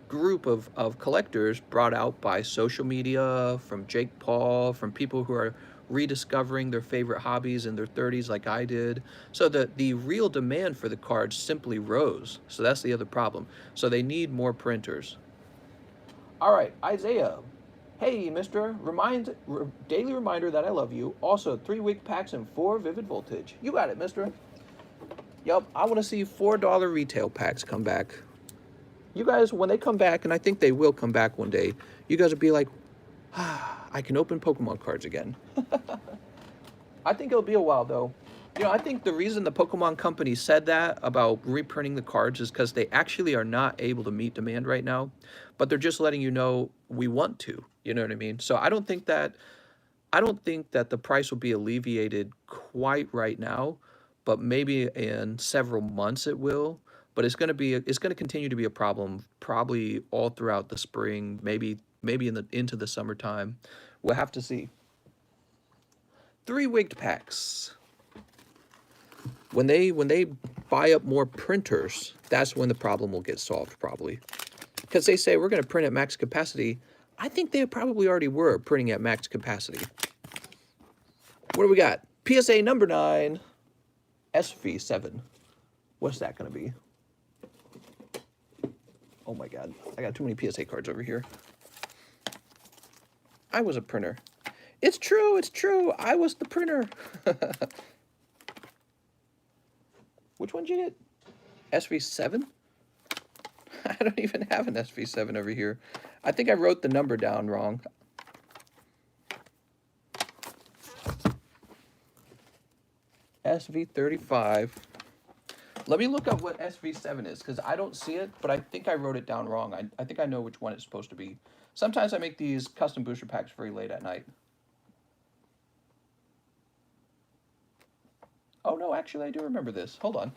group of collectors brought out by social media, from Jake Paul, from people who are rediscovering their favorite hobbies in their 30s like I did. So the real demand for the cards simply rose. So that's the other problem. So they need more printers. All right, Isaiah. Hey, mister, daily reminder that I love you. Also, 3-week packs and 4 vivid voltage. You got it, mister. Yup, I want to see $4 retail packs come back. You guys, when they come back, and I think they will come back one day, you guys will be like, I can open Pokemon cards again. I think it'll be a while, though. I think the reason the Pokemon company said that about reprinting the cards is because they actually are not able to meet demand right now, but they're just letting you know we want to. You know what I mean? So I don't think that the price will be alleviated quite right now, but maybe in several months it will. But it's going to continue to be a problem probably all throughout the spring, maybe into the summertime. We'll have to see. 3-week packs. When they buy up more printers, that's when the problem will get solved probably. Because they say we're going to print at max capacity. I think they probably already were printing at max capacity. What do we got? PSA number 9, SV7. What's that going to be? Oh my God, I got too many PSA cards over here. I was a printer. It's true, I was the printer. Which one did you get? SV7? I don't even have an SV7 over here. I think I wrote the number down wrong. SV35. Let me look up what SV7 is, because I don't see it, but I think I wrote it down wrong. I think I know which one it's supposed to be. Sometimes I make these custom booster packs very late at night. Oh, no, actually, I do remember this. Hold on.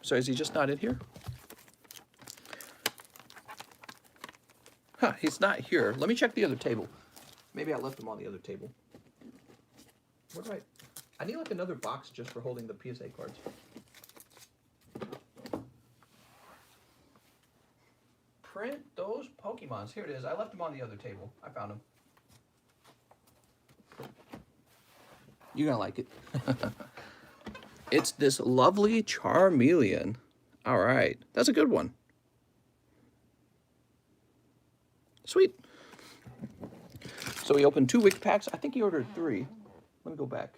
So is he just not in here? Huh, he's not here. Let me check the other table. Maybe I left him on the other table. What do I need like another box just for holding the PSA cards. reprint those Pokemons. Here it is. I left them on the other table. I found them. You're going to like it. It's this lovely Charmeleon. All right. That's a good one. Sweet. So we opened 2 wig packs. I think he ordered 3. Let me go back.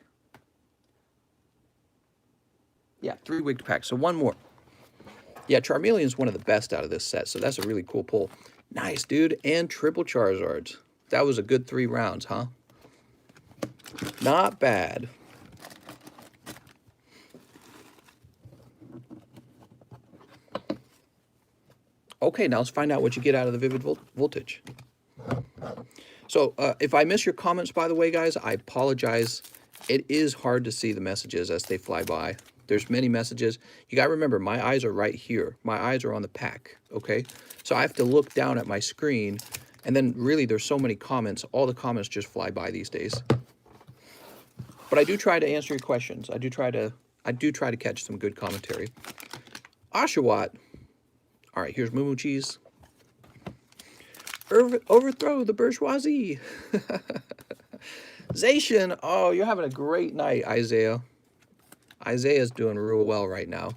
Yeah, 3 wigged packs. So 1 more. Yeah, Charmeleon is one of the best out of this set. So that's a really cool pull. Nice, dude. And triple Charizards. That was a good 3 rounds, huh? Not bad. Okay, now let's find out what you get out of the Vivid Voltage. So if I miss your comments, by the way, guys, I apologize. It is hard to see the messages as they fly by. There's many messages. You got to remember, my eyes are right here. My eyes are on the pack, okay? So I have to look down at my screen, and then really there's so many comments. All the comments just fly by these days. But I do try to answer your questions. I do try to catch some good commentary. Oshawott. All right, here's Moo Moo Cheese. Overthrow the bourgeoisie. Zacian. Oh, you're having a great night, Isaiah. Isaiah's doing real well right now.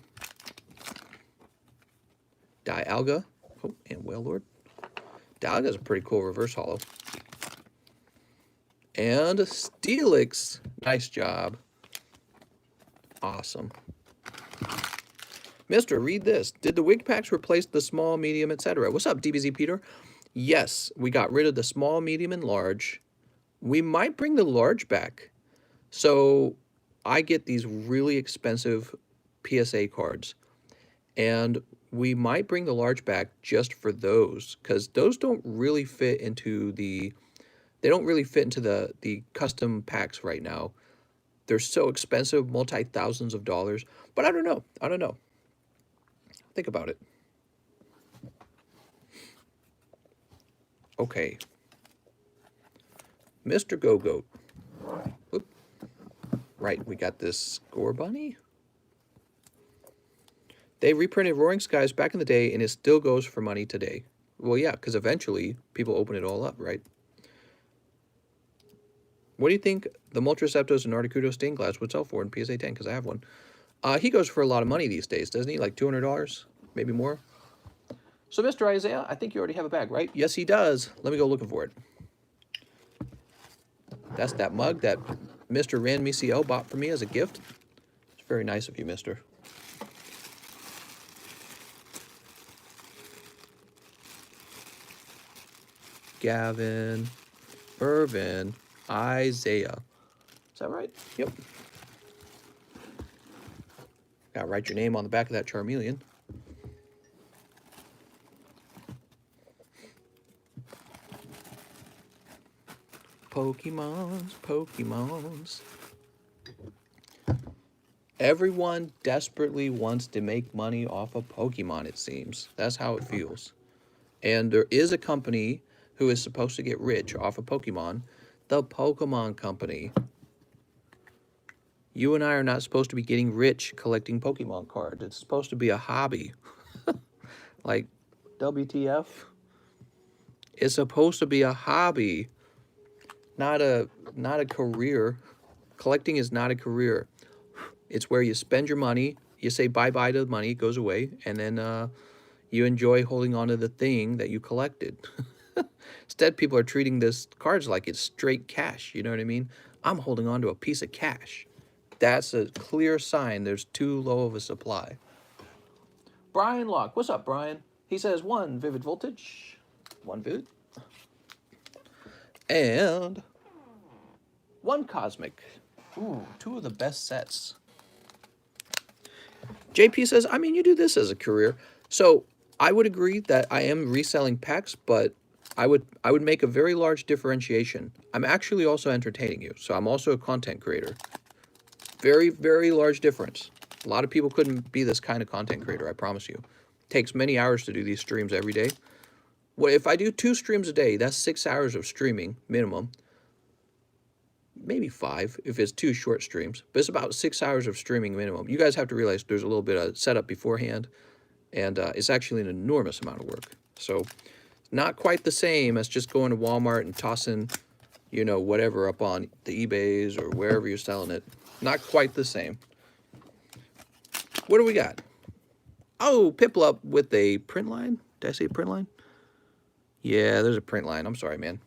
Dialga. Oh, and Wailord. Dialga's a pretty cool reverse holo. And Steelix. Nice job. Awesome. Mister, read this. Did the wig packs replace the small, medium, etc.? What's up, DBZ Peter? Yes, we got rid of the small, medium, and large. We might bring the large back. So I get these really expensive PSA cards. And we might bring the large back just for those. Because those don't really fit into the... They don't really fit into the custom packs right now. They're so expensive, multi-thousands of dollars. But I don't know. I don't know. Think about it. Okay. Mr. Go-Goat. Oop. Right, we got this Score Bunny. They reprinted Roaring Skies back in the day, and it still goes for money today. Well, yeah, because eventually people open it all up, right? What do you think the Moltres and Articuno Stained Glass would sell for in PSA 10? Because I have one. He goes for a lot of money these days, doesn't he? Like $200, maybe more. So, Mr. Isaiah, I think you already have a bag, right? Yes, he does. Let me go looking for it. That's that mug that Mr. Ranmi CO bought for me as a gift. It's very nice of you, mister. Gavin, Irvin, Isaiah. Is that right? Yep. Gotta write your name on the back of that Charmeleon. Pokemons. Everyone desperately wants to make money off of Pokemon, it seems. That's how it feels. And there is a company who is supposed to get rich off of Pokemon, the Pokemon Company. You and I are not supposed to be getting rich collecting Pokemon cards. It's supposed to be a hobby. Like, WTF? It's supposed to be a hobby, not a career. Collecting is not a career. It's where you spend your money, you say bye-bye to the money, it goes away, and then you enjoy holding on to the thing that you collected. Instead, people are treating this cards like it's straight cash. You know what I mean? I'm holding on to a piece of cash. That's a clear sign there's too low of a supply. Brian Locke. What's up, Brian? He says 1 Vivid Voltage. 1 Vivid. And 1 Cosmic. Ooh, 2 of the best sets. JP says, I mean, you do this as a career. So I would agree that I am reselling packs, but I would make a very large differentiation. I'm actually also entertaining you, so I'm also a content creator. Very, very large difference. A lot of people couldn't be this kind of content creator, I promise you. It takes many hours to do these streams every day. Well, if I do 2 streams a day, that's 6 hours of streaming, minimum. Maybe 5 if it's 2 short streams, but it's about 6 hours of streaming minimum. You guys have to realize there's a little bit of setup beforehand, and it's actually an enormous amount of work. So not quite the same as just going to Walmart and tossing, you know, whatever up on the eBays or wherever you're selling it. Not quite the same. What do we got? Oh, Piplup with a print line. Did I say print line? Yeah, there's a print line. I'm sorry, man.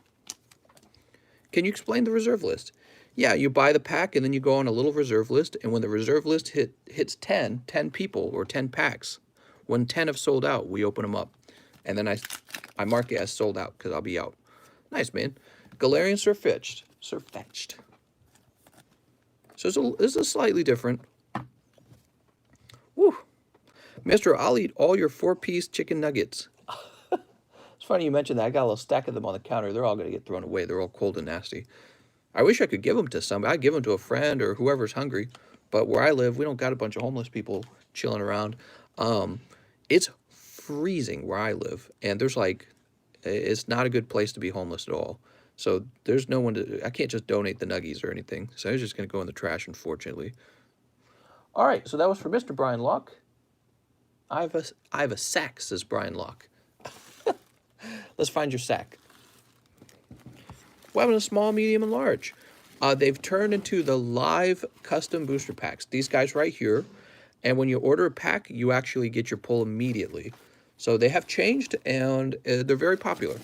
Can you explain the reserve list? Yeah, you buy the pack and then you go on a little reserve list. And when the reserve list hits 10 people or 10 packs, when 10 have sold out, we open them up. And then I mark it as sold out because I'll be out. Nice, man. Galarian Surfetched. So this is slightly different. Woo. Mister, I'll eat all your 4-piece chicken nuggets. It's funny you mentioned that. I got a little stack of them on the counter. They're all going to get thrown away. They're all cold and nasty. I wish I could give them to somebody. I'd give them to a friend or whoever's hungry. But where I live, we don't got a bunch of homeless people chilling around. It's freezing where I live. And there's like, it's not a good place to be homeless at all. So there's no one to, I can't just donate the nuggies or anything. So I was just going to go in the trash, unfortunately. All right, so that was for Mr. Brian Locke. I have a sack, says Brian Locke. Let's find your sack. We're having a small, medium, and large. They've turned into the live custom booster packs. These guys right here. And when you order a pack, you actually get your pull immediately. So they have changed, and they're very popular.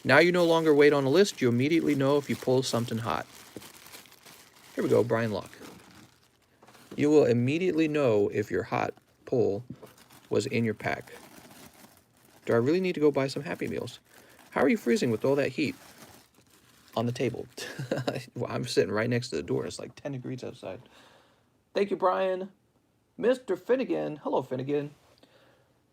Now you no longer wait on a list. You immediately know if you pull something hot. Here we go, Brian Locke. You will immediately know if your hot pull was in your pack. Do I really need to go buy some Happy Meals? How are you freezing with all that heat on the table? Well, I'm sitting right next to the door. It's like 10 degrees outside. Thank you, Brian. Mr. Finnegan. Hello, Finnegan.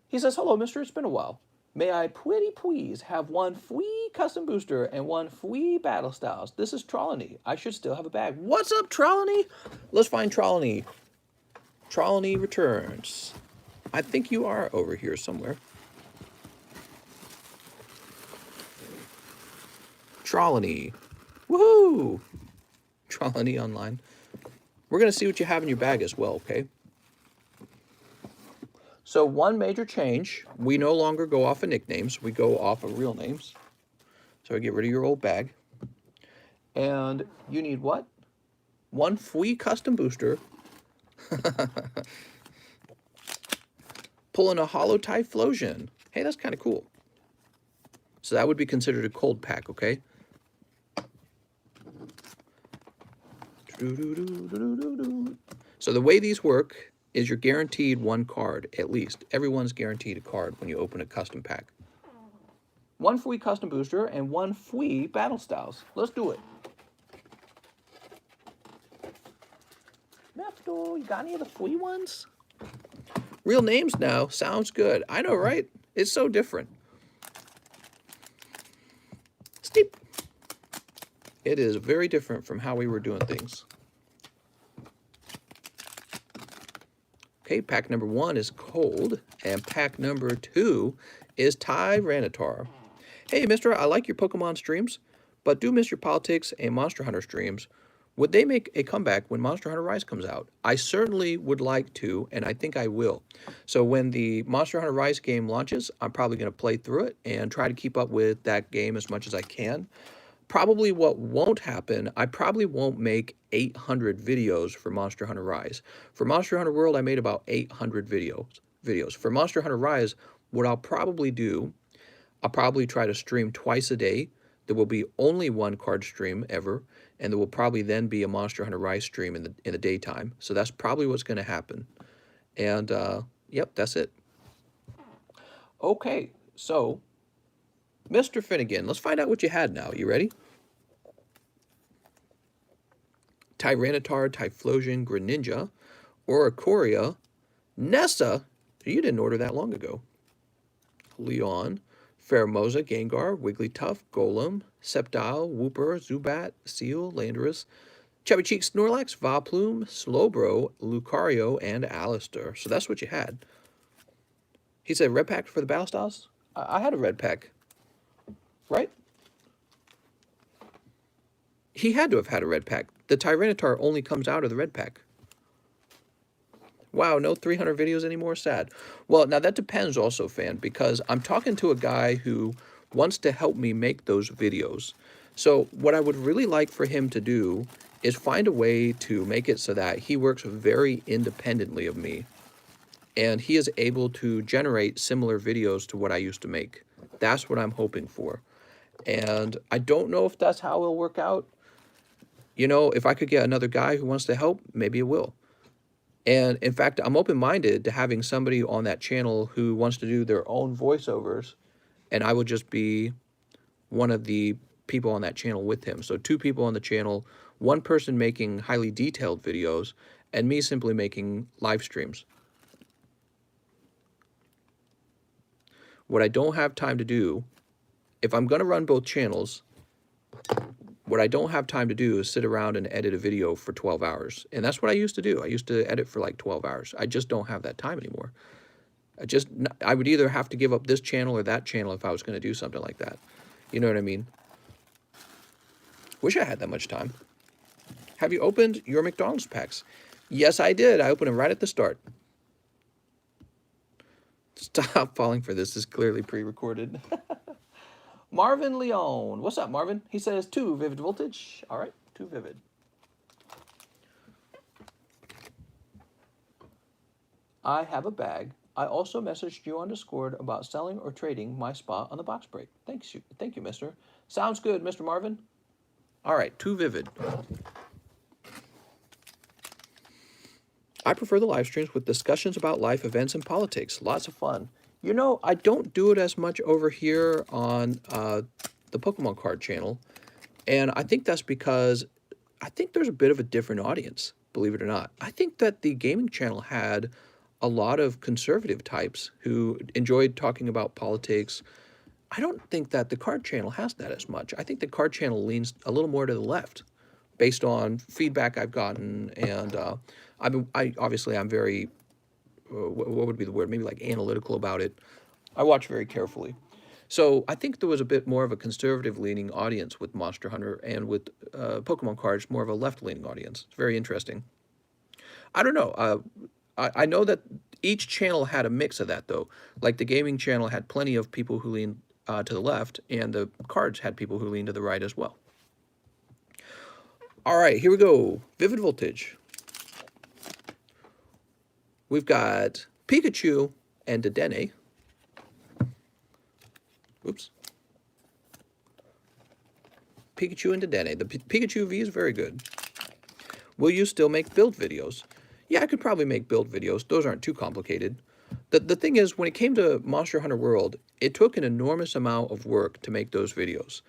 He says, hello, mister. It's been a while. May I pretty please have one free custom booster and one free battle styles? This is Trelawney. I should still have a bag. What's up, Trelawney? Let's find Trelawney. Trelawney returns. I think you are over here somewhere. Trelawney. Woohoo! Trelawney online. We're going to see what you have in your bag as well, okay? So one major change, we no longer go off of nicknames. We go off of real names. So I get rid of your old bag. And you need what? One free custom booster. Pulling a Holo Typhlosion. Hey, that's kind of cool. So that would be considered a cold pack, okay? So the way these work is you're guaranteed one card, at least. Everyone's guaranteed a card when you open a custom pack. One free custom booster and one free battle styles. Let's do it. Mefto, you got any of the free ones? Real names now. Sounds good. I know, right? It's so different. Steep. It is very different from how we were doing things. Okay, pack number 1 is cold, and pack number 2 is Tyranitar. Hey, mister, I like your Pokemon streams, but do miss your politics and Monster Hunter streams. Would they make a comeback when Monster Hunter Rise comes out? I certainly would like to, and I think I will. So when the Monster Hunter Rise game launches, I'm probably going to play through it and try to keep up with that game as much as I can. Probably what won't happen, I probably won't make 800 videos for Monster Hunter Rise. For Monster Hunter World, I made about 800 videos. For Monster Hunter Rise, what I'll probably do, I'll probably try to stream twice a day. There will be only one card stream ever, and there will probably then be a Monster Hunter Rise stream in the daytime. So that's probably what's going to happen. And, yep, that's it. Okay, so, Mr. Finnegan, let's find out what you had now. You ready? Tyranitar, Typhlosion, Greninja, Oricoria, Nessa. You didn't order that long ago. Leon, Pheromosa, Gengar, Wigglytuff, Golem, Sceptile, Wooper, Zubat, Seal, Landorus, Chubby Cheek, Snorlax, Vileplume, Slowbro, Lucario, and Alistair. So that's what you had. He said red pack for the Battle Styles? I had a red pack. Right? He had to have had a red pack. The Tyranitar only comes out of the red pack. Wow, no 300 videos anymore? Sad. Well, now that depends also, fan, because I'm talking to a guy who wants to help me make those videos. So what I would really like for him to do is find a way to make it so that he works very independently of me and he is able to generate similar videos to what I used to make. That's what I'm hoping for. And I don't know if that's how it'll work out. You know, if I could get another guy who wants to help, maybe it will. And in fact, I'm open-minded to having somebody on that channel who wants to do their own voiceovers, and I would just be one of the people on that channel with him. So 2 people on the channel, 1 person making highly detailed videos, and me simply making live streams. What I don't have time to do, if I'm going to run both channels, what I don't have time to do is sit around and edit a video for 12 hours. And that's what I used to do. I used to edit for like 12 hours. I just don't have that time anymore. I would either have to give up this channel or that channel if I was going to do something like that. You know what I mean? Wish I had that much time. Have you opened your McDonald's packs? Yes, I did. I opened them right at the start. Stop falling for this. This is clearly pre-recorded. Marvin Leone. What's up, Marvin? He says 2 vivid voltage. All right, 2 vivid. I have a bag. I also messaged you on Discord about selling or trading my spot on the box break. Thank you, mister. Sounds good, Mr. Marvin. All right, 2 vivid. I prefer the live streams with discussions about life, events, and politics. Lots of fun. You know, I don't do it as much over here on the Pokemon card channel. And I think that's because I think there's a bit of a different audience, believe it or not. I think that the gaming channel had a lot of conservative types who enjoyed talking about politics. I don't think that the card channel has that as much. I think the card channel leans a little more to the left based on feedback I've gotten. And obviously I'm very, what would be the word? Maybe like analytical about it. I watch very carefully. So I think there was a bit more of a conservative-leaning audience with Monster Hunter, and with Pokemon cards, more of a left-leaning audience. It's very interesting. I don't know. I know that each channel had a mix of that, though. Like the gaming channel had plenty of people who leaned to the left, and the cards had people who leaned to the right as well. All right, here we go. Vivid Voltage. We've got Pikachu and Dedenne. Oops. Pikachu and Dedenne. The Pikachu V is very good. Will you still make build videos? Yeah, I could probably make build videos. Those aren't too complicated. The thing is, when it came to Monster Hunter World, it took an enormous amount of work to make those videos.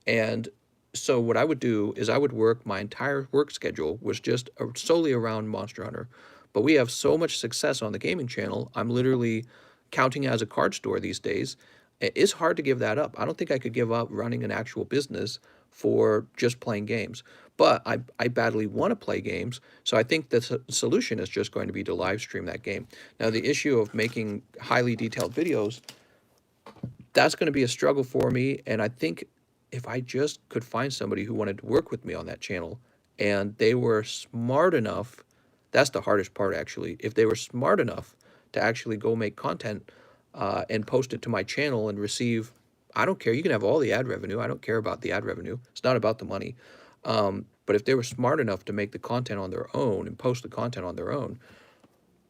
And so what I would do is I would work, my entire work schedule was just solely around Monster Hunter. But we have so much success on the gaming channel, I'm literally counting as a card store these days. It's hard to give that up. I don't think I could give up running an actual business for just playing games. But I badly want to play games, so I think the solution is just going to be to live stream that game. Now, the issue of making highly detailed videos, that's going to be a struggle for me, and I think if I just could find somebody who wanted to work with me on that channel, and they were smart enough, that's the hardest part, actually. If they were smart enough to actually go make content and post it to my channel and receive, I don't care, you can have all the ad revenue. I don't care about the ad revenue. It's not about the money. But if they were smart enough to make the content on their own and post the content on their own,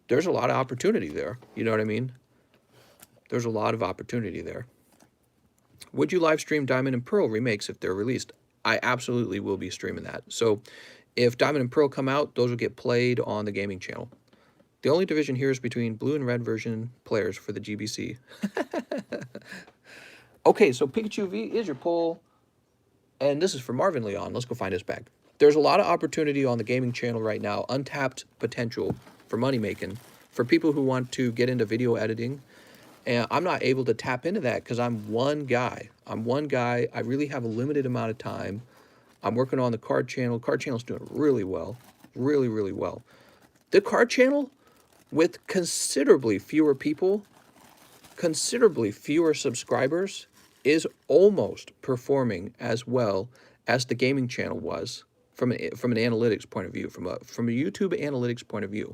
there's a lot of opportunity there. You know what I mean? There's a lot of opportunity there. Would you live stream Diamond and Pearl remakes if they're released? I absolutely will be streaming that. So if Diamond and Pearl come out, those will get played on the gaming channel. The only division here is between blue and red version players for the GBC. Okay, so Pikachu V is your poll. And this is for Marvin Leon. Let's go find his bag. There's a lot of opportunity on the gaming channel right now, untapped potential for money making, for people who want to get into video editing. And I'm not able to tap into that because I'm one guy. I really have a limited amount of time. I'm working on the card channel. Card channel's doing really well. Really, really well. The card channel, with considerably fewer people, considerably fewer subscribers, is almost performing as well as the gaming channel was from an analytics point of view, from a YouTube analytics point of view.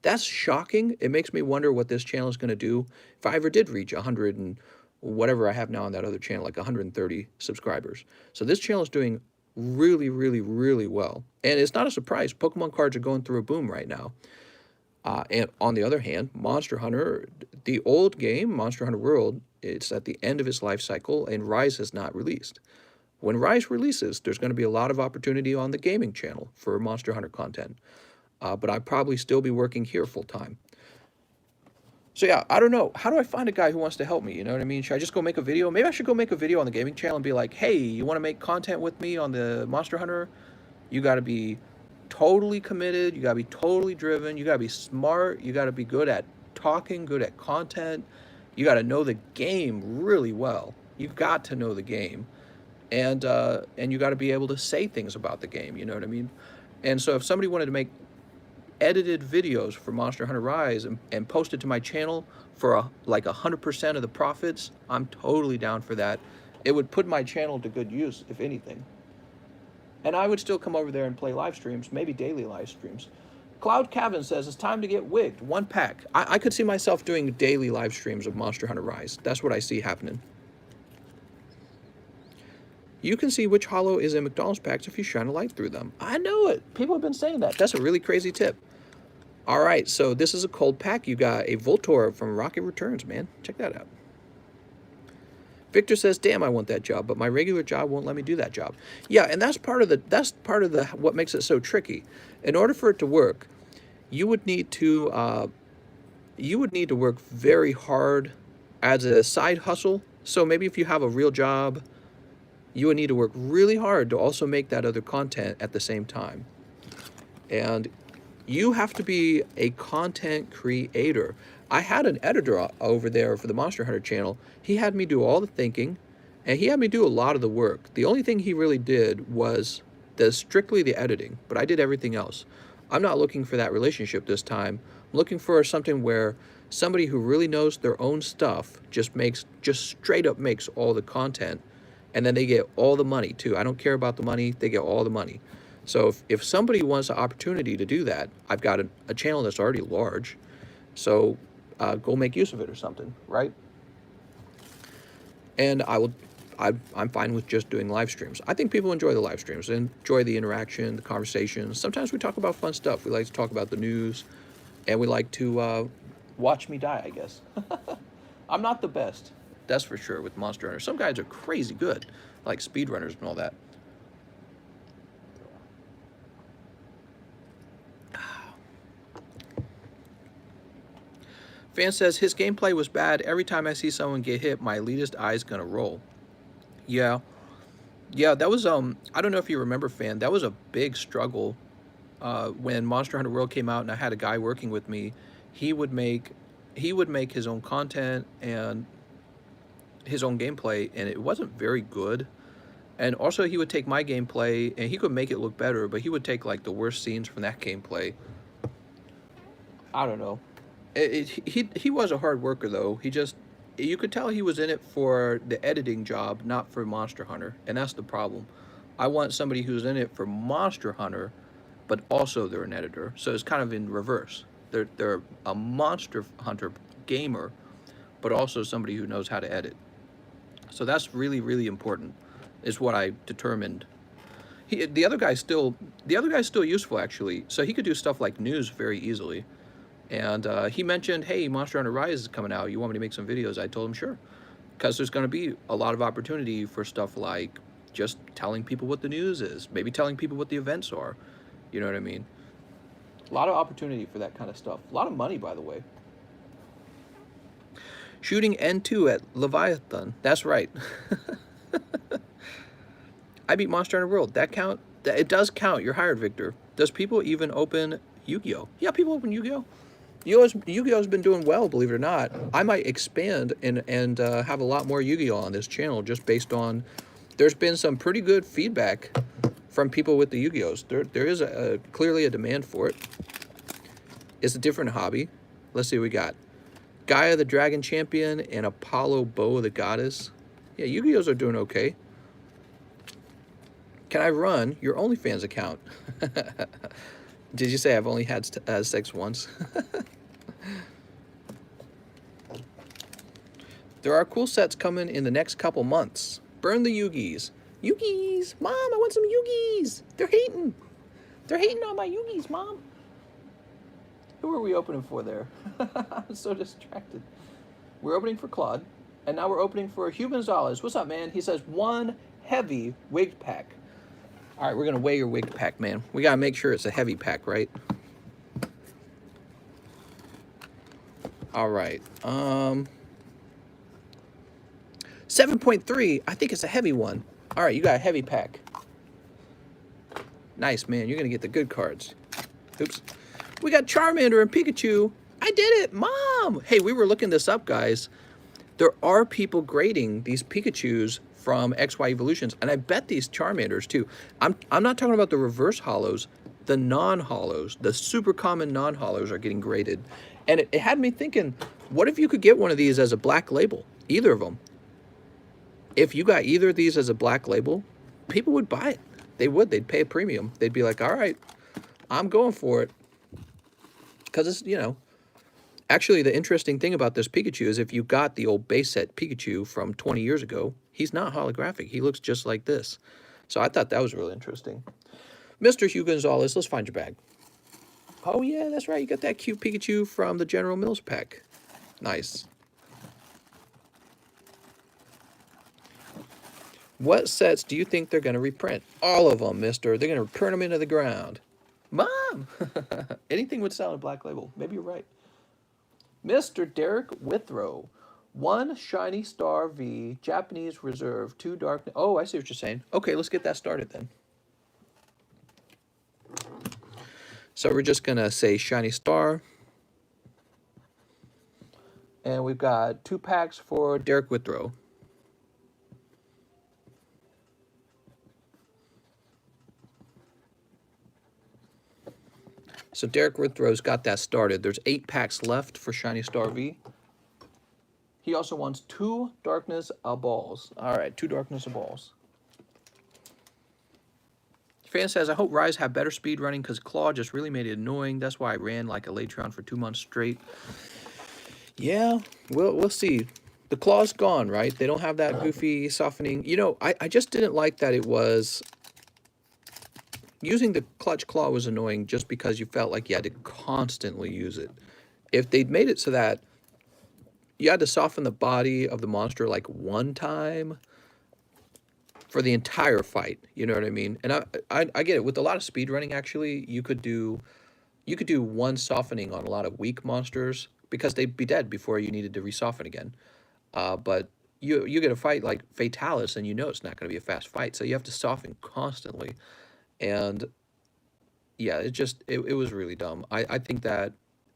That's shocking. It makes me wonder what this channel is going to do if I ever did reach 100 and whatever I have now on that other channel, like 130 subscribers. So this channel is doing really, really, really well. And it's not a surprise. Pokemon cards are going through a boom right now. And on the other hand, Monster Hunter, the old game, Monster Hunter World, it's at the end of its life cycle, and Rise has not released. When Rise releases, there's going to be a lot of opportunity on the gaming channel for Monster Hunter content. But I'd probably still be working here full time. So yeah, I don't know. How do I find a guy who wants to help me? You know what I mean? Should I just go make a video? Maybe I should go make a video on the gaming channel and be like, hey, you want to make content with me on the Monster Hunter? You got to be totally committed. You got to be totally driven. You got to be smart. You got to be good at talking, good at content. You got to know the game really well. You've got to know the game. And you got to be able to say things about the game. You know what I mean? And so if somebody wanted to make edited videos for Monster Hunter Rise and post it to my channel for like 100% of the profits, I'm totally down for that. It would put my channel to good use, if anything. And I would still come over there and play live streams, maybe daily live streams. Cloud Cavan says it's time to get wigged. 1 pack. I could see myself doing daily live streams of Monster Hunter Rise. That's what I see happening. You can see which holo is in McDonald's packs if you shine a light through them. I know it. People have been saying that. That's a really crazy tip. All right, so this is a cold pack. You got a Voltorb from Rocket Returns, man. Check that out. Victor says, "Damn, I want that job, but my regular job won't let me do that job." Yeah, and that's part of the what makes it so tricky. In order for it to work, you would need to work very hard as a side hustle. So maybe if you have a real job, you would need to work really hard to also make that other content at the same time. And you have to be a content creator. I had an editor over there for the Monster Hunter channel. He had me do all the thinking, and he had me do a lot of the work. The only thing he really did was strictly the editing, but I did everything else. I'm not looking for that relationship this time. I'm looking for something where somebody who really knows their own stuff just straight up makes all the content, and then they get all the money too. I don't care about the money, they get all the money. So if somebody wants an opportunity to do that, I've got a channel that's already large, so go make use of it or something, right? And I'm fine with just doing live streams. I think people enjoy the live streams, enjoy the interaction, the conversations. Sometimes we talk about fun stuff. We like to talk about the news, and we like to watch me die, I guess. I'm not the best, that's for sure, with Monster Hunter. Some guys are crazy good, like speedrunners and all that. Fan says, his gameplay was bad. Every time I see someone get hit, my elitist eye's gonna roll. Yeah, that was, I don't know if you remember, Fan, that was a big struggle when Monster Hunter World came out and I had a guy working with me. He would make his own content and his own gameplay, and it wasn't very good. And also he would take my gameplay and he could make it look better, but he would take like the worst scenes from that gameplay. I don't know. He was a hard worker though. You could tell he was in it for the editing job, not for Monster Hunter, and that's the problem. I want somebody who's in it for Monster Hunter, but also they're an editor. So it's kind of in reverse. They're a Monster Hunter gamer, but also somebody who knows how to edit. So that's really, really important, is what I determined. The other guy's still useful actually. So he could do stuff like news very easily. And he mentioned, hey, Monster Hunter Rise is coming out. You want me to make some videos? I told him, sure. Because there's going to be a lot of opportunity for stuff like just telling people what the news is. Maybe telling people what the events are. You know what I mean? A lot of opportunity for that kind of stuff. A lot of money, by the way. Shooting N2 at Leviathan. That's right. I beat Monster Hunter World. That count? It does count. You're hired, Victor. Does people even open Yu-Gi-Oh? Yeah, people open Yu-Gi-Oh. Yu-Gi-Oh's been doing well, believe it or not. I might expand and have a lot more Yu-Gi-Oh on this channel just based on, there's been some pretty good feedback from people with the Yu-Gi-Ohs. There is clearly a demand for it. It's a different hobby. Let's see what we got. Gaia the Dragon Champion and Apollo Bow the Goddess. Yeah, Yu-Gi-Ohs are doing okay. Can I run your OnlyFans account? Did you say I've only had sex once? There are cool sets coming in the next couple months. Burn the Yugis. Yugis! Mom, I want some Yugis! They're hating! They're hating on my Yugis, Mom! Who are we opening for there? I'm so distracted. We're opening for Claude, and now we're opening for Hugh Gonzalez. What's up, man? He says, one heavy wig pack. All right, we're going to weigh your wig pack, man. We got to make sure it's a heavy pack, right? All right. 7.3. I think it's a heavy one. All right, you got a heavy pack. Nice, man. You're going to get the good cards. Oops. We got Charmander and Pikachu. I did it, Mom. Hey, we were looking this up, guys. There are people grading these Pikachus from XY Evolutions, and I bet these Charmanders too. I'm not talking about the reverse hollows, the non-hollows, the super common non-hollows are getting graded. And it had me thinking, what if you could get one of these as a black label? Either of them. If you got either of these as a black label, people would buy it. They would. They'd pay a premium. They'd be like, all right, I'm going for it. Because it's, you know, actually the interesting thing about this Pikachu is if you got the old base set Pikachu from 20 years ago, he's not holographic. He looks just like this. So I thought that was really interesting. Mr. Hugh Gonzalez, let's find your bag. Oh, yeah, that's right. You got that cute Pikachu from the General Mills pack. Nice. What sets do you think they're going to reprint? All of them, mister. They're going to print them into the ground. Mom! Anything would sell in Black Label. Maybe you're right. Mr. Derek Withrow. 1 Shiny Star V, Japanese Reserve, 2 Dark... Oh, I see what you're saying. Okay, let's get that started then. So we're just going to say Shiny Star. And we've got 2 packs for Derek Withrow. So Derek Withrow's got that started. There's 8 packs left for Shiny Star V. He also wants 2 Darkness of Balls. All right, 2 Darkness of Balls. Fan says, I hope Rise have better speed running because Claw just really made it annoying. That's why I ran like a Latron for 2 months straight. Yeah, we'll see. The Claw's gone, right? They don't have that goofy softening. You know, I just didn't like that it was... Using the Clutch Claw was annoying just because you felt like you had to constantly use it. If they'd made it so that you had to soften the body of the monster like 1 time for the entire fight, you know what I mean? And I get it. With a lot of speed running, actually, you could do 1 softening on a lot of weak monsters because they'd be dead before you needed to resoften again. But you get a fight like Fatalis, and you know it's not going to be a fast fight, so you have to soften constantly. And yeah, it was really dumb. I think that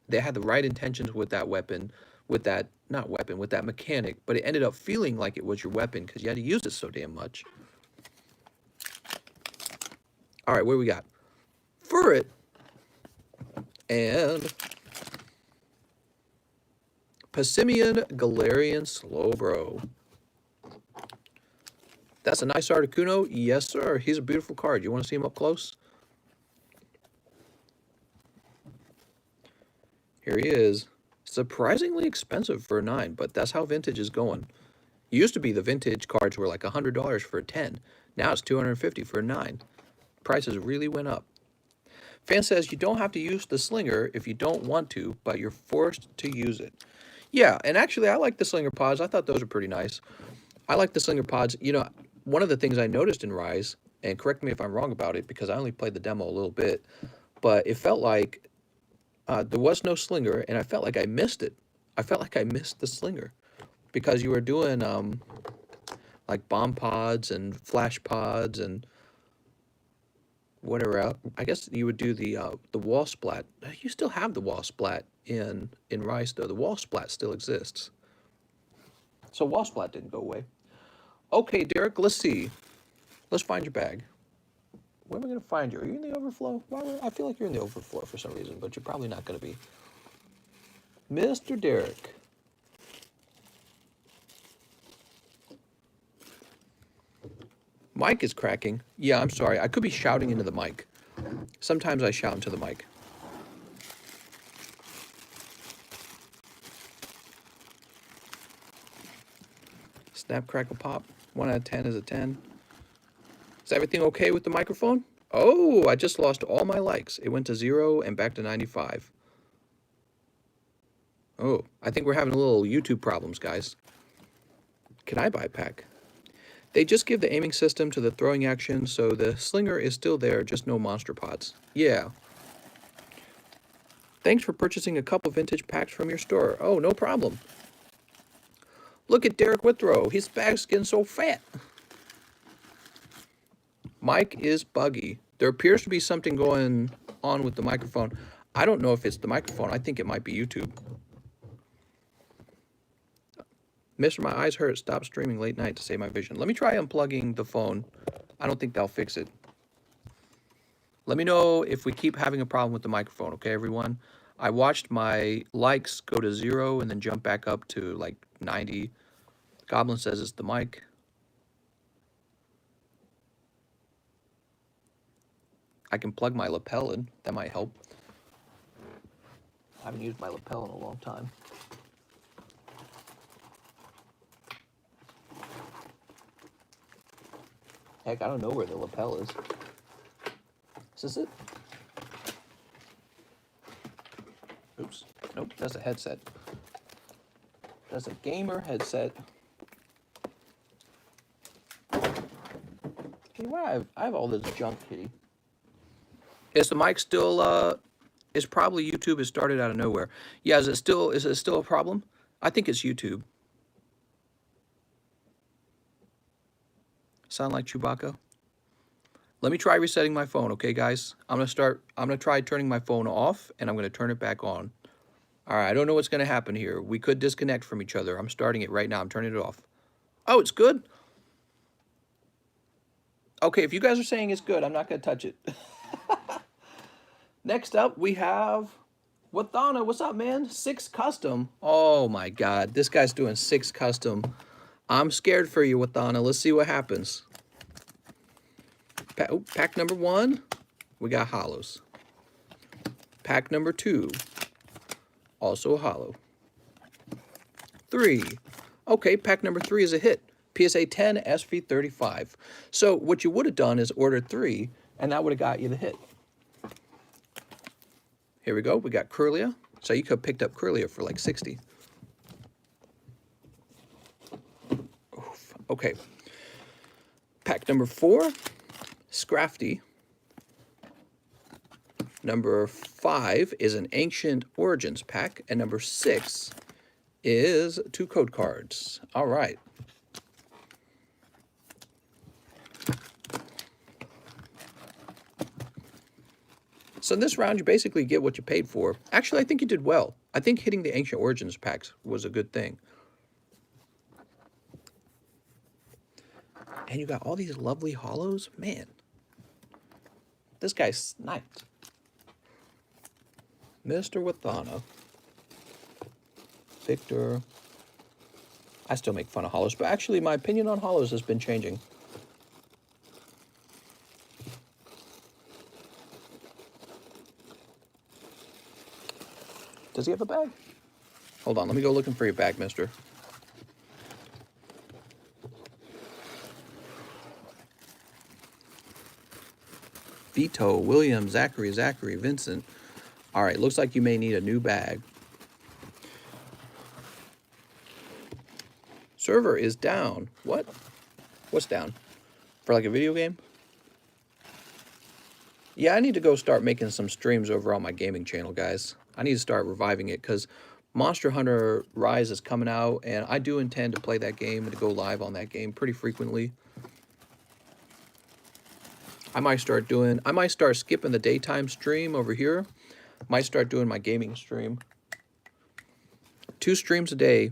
they had the right intentions with that weapon, with that, not weapon, with that mechanic, but it ended up feeling like it was your weapon because you had to use it so damn much. All right, what do we got? Furret and Passimian Galarian Slowbro. That's a nice Articuno. Yes, sir. He's a beautiful card. You want to see him up close? Here he is. Surprisingly expensive for a 9, but that's how vintage is going. It used to be the vintage cards were like $100 for a 10. Now it's $250 for a 9. Prices really went up. Fan says you don't have to use the slinger if you don't want to, but you're forced to use it. Yeah, and actually I like the slinger pods. I thought those were pretty nice. I like the slinger pods. You know, one of the things I noticed in Rise, and correct me if I'm wrong about it because I only played the demo a little bit, but it felt like there was no slinger, and I felt like I missed it. I felt like I missed the slinger because you were doing like bomb pods and flash pods and whatever else. I guess you would do the wall splat. You still have the wall splat in Rise, though. The wall splat still exists. So wall splat didn't go away. Okay, Derek, let's see. Let's find your bag. Where am I going to find you? Are you in the overflow? I feel like you're in the overflow for some reason, but you're probably not going to be. Mr. Derek. Mic is cracking. Yeah, I'm sorry. I could be shouting into the mic. Sometimes I shout into the mic. Snap, crackle, pop. 1 out of 10 is a 10. Is everything okay with the microphone? Oh, I just lost all my likes. It went to 0 and back to 95. Oh, I think we're having a little YouTube problems, guys. Can I buy a pack? They just give the aiming system to the throwing action, so the slinger is still there, just no monster pots. Yeah. Thanks for purchasing a couple vintage packs from your store. Oh, no problem. Look at Derek Withrow. His bag's getting so fat. Mic is buggy. There appears to be something going on with the microphone. I don't know if it's the microphone. I think it might be YouTube. Mister, my eyes hurt. Stop streaming late night to save my vision. Let me try unplugging the phone. I don't think they'll fix it. Let me know if we keep having a problem with the microphone, okay, everyone? I watched my likes go to 0 and then jump back up to like 90. Goblin says it's the mic. I can plug my lapel in. That might help. I haven't used my lapel in a long time. Heck, I don't know where the lapel is. Is this it? Oops. Nope, that's a headset. That's a gamer headset. Hey, why I have all this junk, Kitty. Is the mic still, it's probably YouTube. It started out of nowhere. Yeah, is it still a problem? I think it's YouTube. Sound like Chewbacca? Let me try resetting my phone, okay, guys? I'm gonna try turning my phone off, and I'm gonna turn it back on. All right, I don't know what's gonna happen here. We could disconnect from each other. I'm starting it right now. I'm turning it off. Oh, it's good? Okay, if you guys are saying it's good, I'm not gonna touch it. Next up, we have Wathana. What's up, man? 6 custom. Oh my God, this guy's doing 6 custom. I'm scared for you, Wathana. Let's see what happens. Pack number 1, we got hollows. Pack number 2, also hollow. 3, okay, pack number 3 is a hit. PSA 10, SV 35. So what you would have done is ordered 3, and that would have got you the hit. Here we go, we got Curlia. So you could have picked up Curlia for like 60. Oof. Okay. Pack number 4, Scrafty. Number 5 is an Ancient Origins pack, and number 6 is 2 code cards. All right. So in this round, you basically get what you paid for. Actually, I think you did well. I think hitting the Ancient Origins packs was a good thing. And you got all these lovely hollows. Man, this guy's sniped. Mr. Wathana. Victor. I still make fun of hollows, but actually my opinion on hollows has been changing. Does he have a bag? Hold on, let me go looking for your bag, mister. Vito, William, Zachary, Vincent. All right, looks like you may need a new bag. Server is down. What? What's down? For like a video game? Yeah, I need to go start making some streams over on my gaming channel, guys. I need to start reviving it because Monster Hunter Rise is coming out, and I do intend to play that game and to go live on that game pretty frequently. I might start skipping the daytime stream over here. Might start doing my gaming stream. 2 streams a day.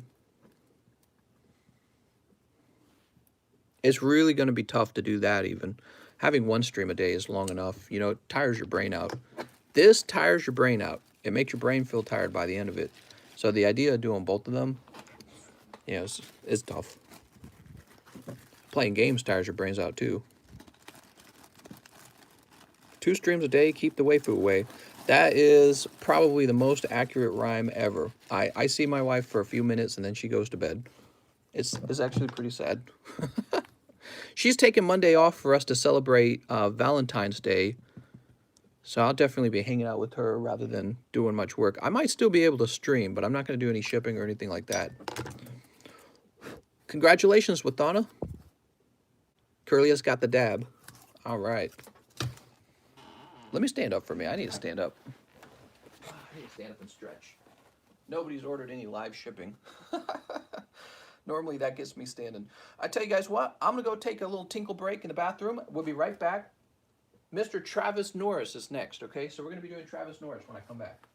It's really going to be tough to do that even. Having 1 stream a day is long enough. You know, it tires your brain out. This tires your brain out. It makes your brain feel tired by the end of it. So the idea of doing both of them, you know, is tough. Playing games tires your brains out too. 2 streams a day, keep the waifu away. That is probably the most accurate rhyme ever. I see my wife for a few minutes and then she goes to bed. It's actually pretty sad. She's taking Monday off for us to celebrate Valentine's Day. So I'll definitely be hanging out with her rather than doing much work. I might still be able to stream, but I'm not going to do any shipping or anything like that. Congratulations, Wathana. Curly has got the dab. All right. Let me stand up for me. I need to stand up. I need to stand up and stretch. Nobody's ordered any live shipping. Normally that gets me standing. I tell you guys what, I'm going to go take a little tinkle break in the bathroom. We'll be right back. Mr. Travis Norris is next, okay? So we're going to be doing Travis Norris when I come back.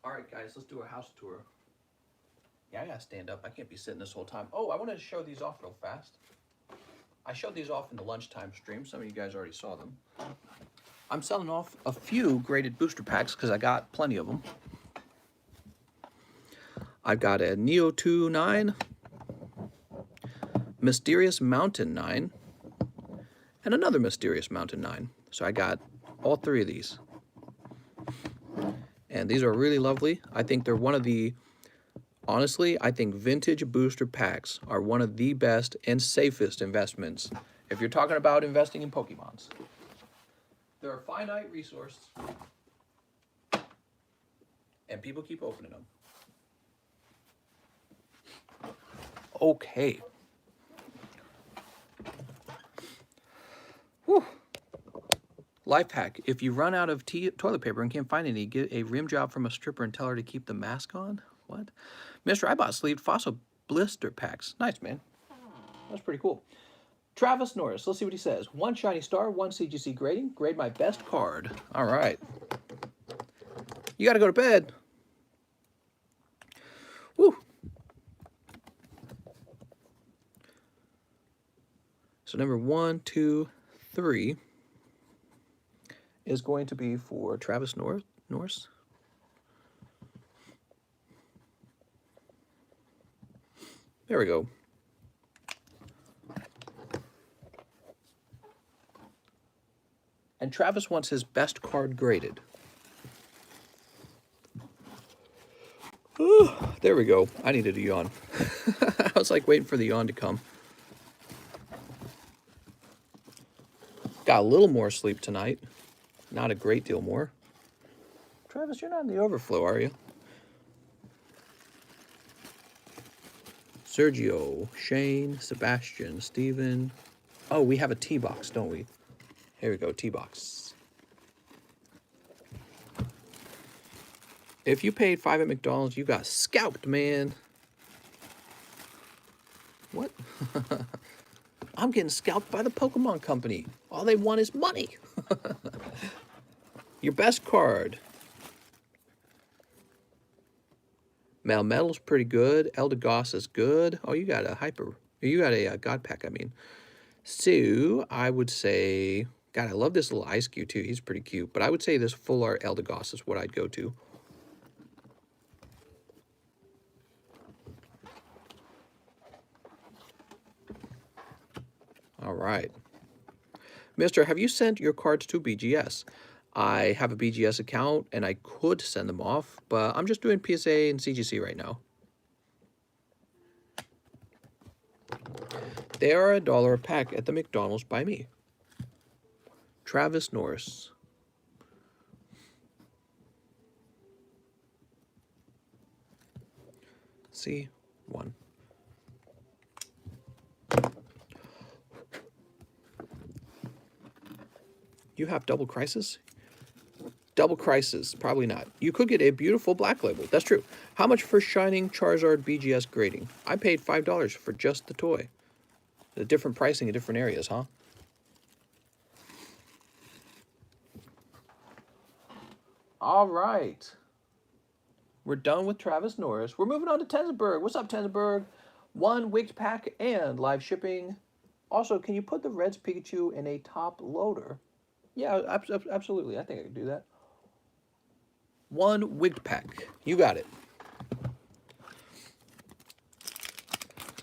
All right, guys, let's do a house tour. Yeah, I gotta stand up. I can't be sitting this whole time. Oh, I wanted to show these off real fast. I showed these off in the lunchtime stream. Some of you guys already saw them. I'm selling off a few graded booster packs because I got plenty of them. I've got a Neo 2 9, Mysterious Mountain 9, and another Mysterious Mountain 9. So I got all 3 of these. And these are really lovely. I think they're one of the, honestly, I think vintage booster packs are one of the best and safest investments if you're talking about investing in Pokemons. They're a finite resource, and people keep opening them. Okay. Whew. Life hack. If you run out of toilet paper and can't find any, get a rim job from a stripper and tell her to keep the mask on. What? Mr. I bought sleeved fossil blister packs. Nice, man. That's pretty cool. Travis Norris. Let's see what he says. 1 shiny star, 1 CGC grading. Grade my best card. All right. You got to go to bed. Woo. So number 1, 2, 3 is going to be for Travis Norris. There we go. And Travis wants his best card graded. Ooh, there we go. I needed a yawn. I was like waiting for the yawn to come. Got a little more sleep tonight. Not a great deal more. Travis, you're not in the overflow, are you? Sergio, Shane, Sebastian, Steven. Oh, we have a T-box, don't we? Here we go, T-box. If you paid $5 at McDonald's, you got scalped, man. What? I'm getting scalped by the Pokemon Company. All they want is money. Your best card. Melmetal's pretty good. Eldegoss is good. Oh, you got a God pack, I mean. So I would say, God, I love this little ice cube too. He's pretty cute. But I would say this full art Eldegoss is what I'd go to. All right. Mister, have you sent your cards to BGS? I have a BGS account and I could send them off, but I'm just doing PSA and CGC right now. They are $1 a pack at the McDonald's by me. Travis Norris. C1. You have double crisis? Double crisis, probably not. You could get a beautiful black label. That's true. How much for Shining Charizard BGS grading? I paid $5 for just the toy. The different pricing in different areas, huh? All right. We're done with Travis Norris. We're moving on to Tensenberg. What's up, Tensenberg? 1 wigged pack and live shipping. Also, can you put the Reds Pikachu in a top loader? Yeah, absolutely. I think I can do that. 1 wigged pack. You got it.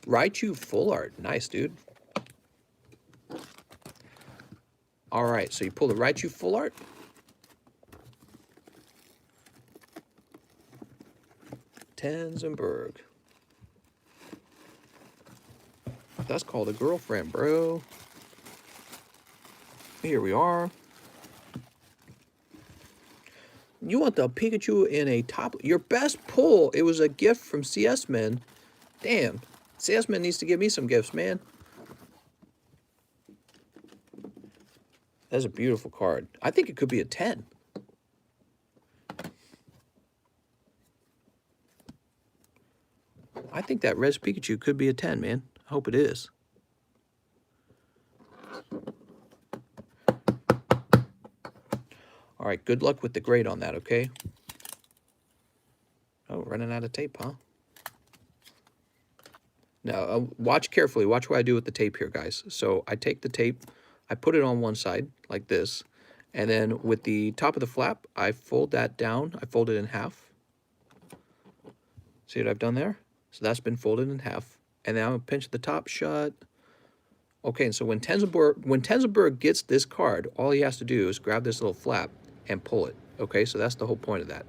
Raichu full art. Nice, dude. All right, so you pull the Raichu full art. Tensenberg. That's called a girlfriend, bro. Here we are. You want the Pikachu in a top... Your best pull. It was a gift from CS Man. Damn. CS Man needs to give me some gifts, man. That's a beautiful card. I think it could be a 10. I think that Res Pikachu could be a 10, man. I hope it is. All right, good luck with the grade on that, okay? Oh, running out of tape, huh? Now, watch carefully. Watch what I do with the tape here, guys. So I take the tape, I put it on one side like this, and then with the top of the flap, I fold that down. I fold it in half. See what I've done there? So that's been folded in half. And then I'm going to pinch the top shut. Okay, and so when Tensenberg gets this card, all he has to do is grab this little flap and pull it. Okay, so that's the whole point of that.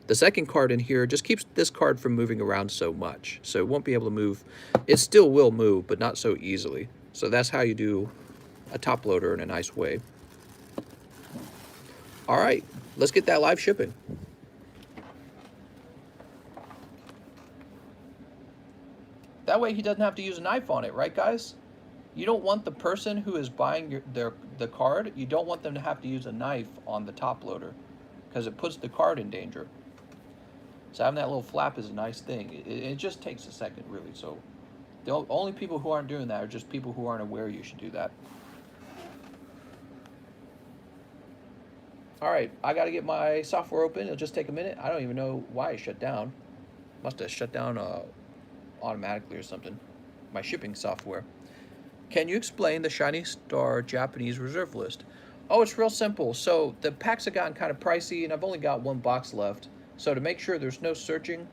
The second card in here just keeps this card from moving around so much. So it won't be able to move. It still will move, but not so easily. So that's how you do a top loader in a nice way. All right, let's get that live shipping. That way he doesn't have to use a knife on it, right, guys? You don't want the person who is buying the card, you don't want them to have to use a knife on the top loader because it puts the card in danger. So having that little flap is a nice thing. It just takes a second, really. So the only people who aren't doing that are just people who aren't aware you should do that. All right, I got to get my software open. It'll just take a minute. I don't even know why it shut down. Must have shut down automatically or something. My shipping software. Can you explain the Shiny Star Japanese reserve list? Oh, it's real simple. So the packs have gotten kind of pricey, and I've only got 1 box left. So to make sure there's no searching,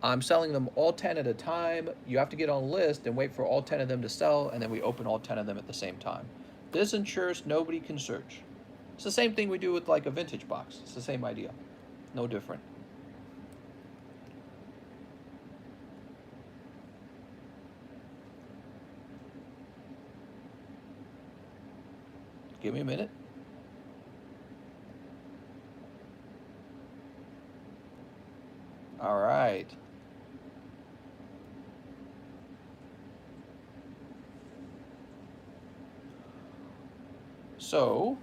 I'm selling them all 10 at a time. You have to get on a list and wait for all 10 of them to sell, and then we open all 10 of them at the same time. This ensures nobody can search. It's the same thing we do with like a vintage box. It's the same idea. No different. Give me a minute. All right. So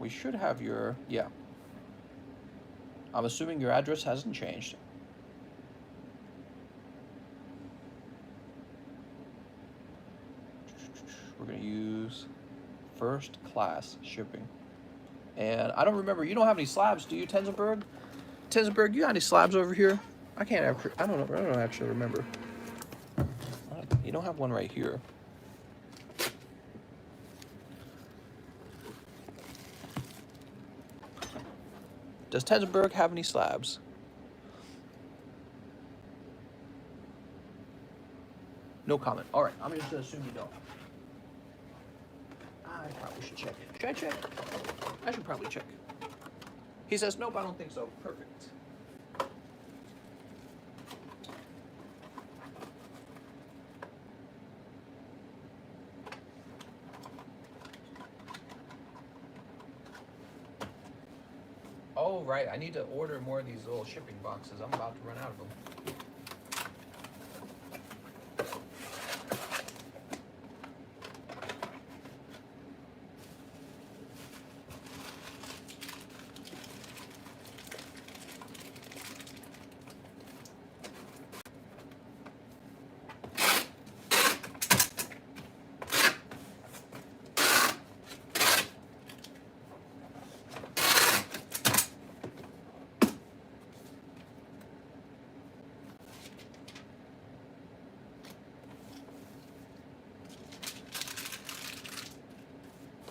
we should have your, yeah. I'm assuming your address hasn't changed. We're going to use first class shipping. And I don't remember, you don't have any slabs, do you, Tensenberg? Tensenberg, you got any slabs over here? I don't actually remember. You don't have one right here. Does Tensenberg have any slabs? No comment. All right, I'm just going to assume you don't. I probably should check. Should I check? I should probably check. He says, nope, I don't think so. Perfect. Oh, right. I need to order more of these little shipping boxes. I'm about to run out of them.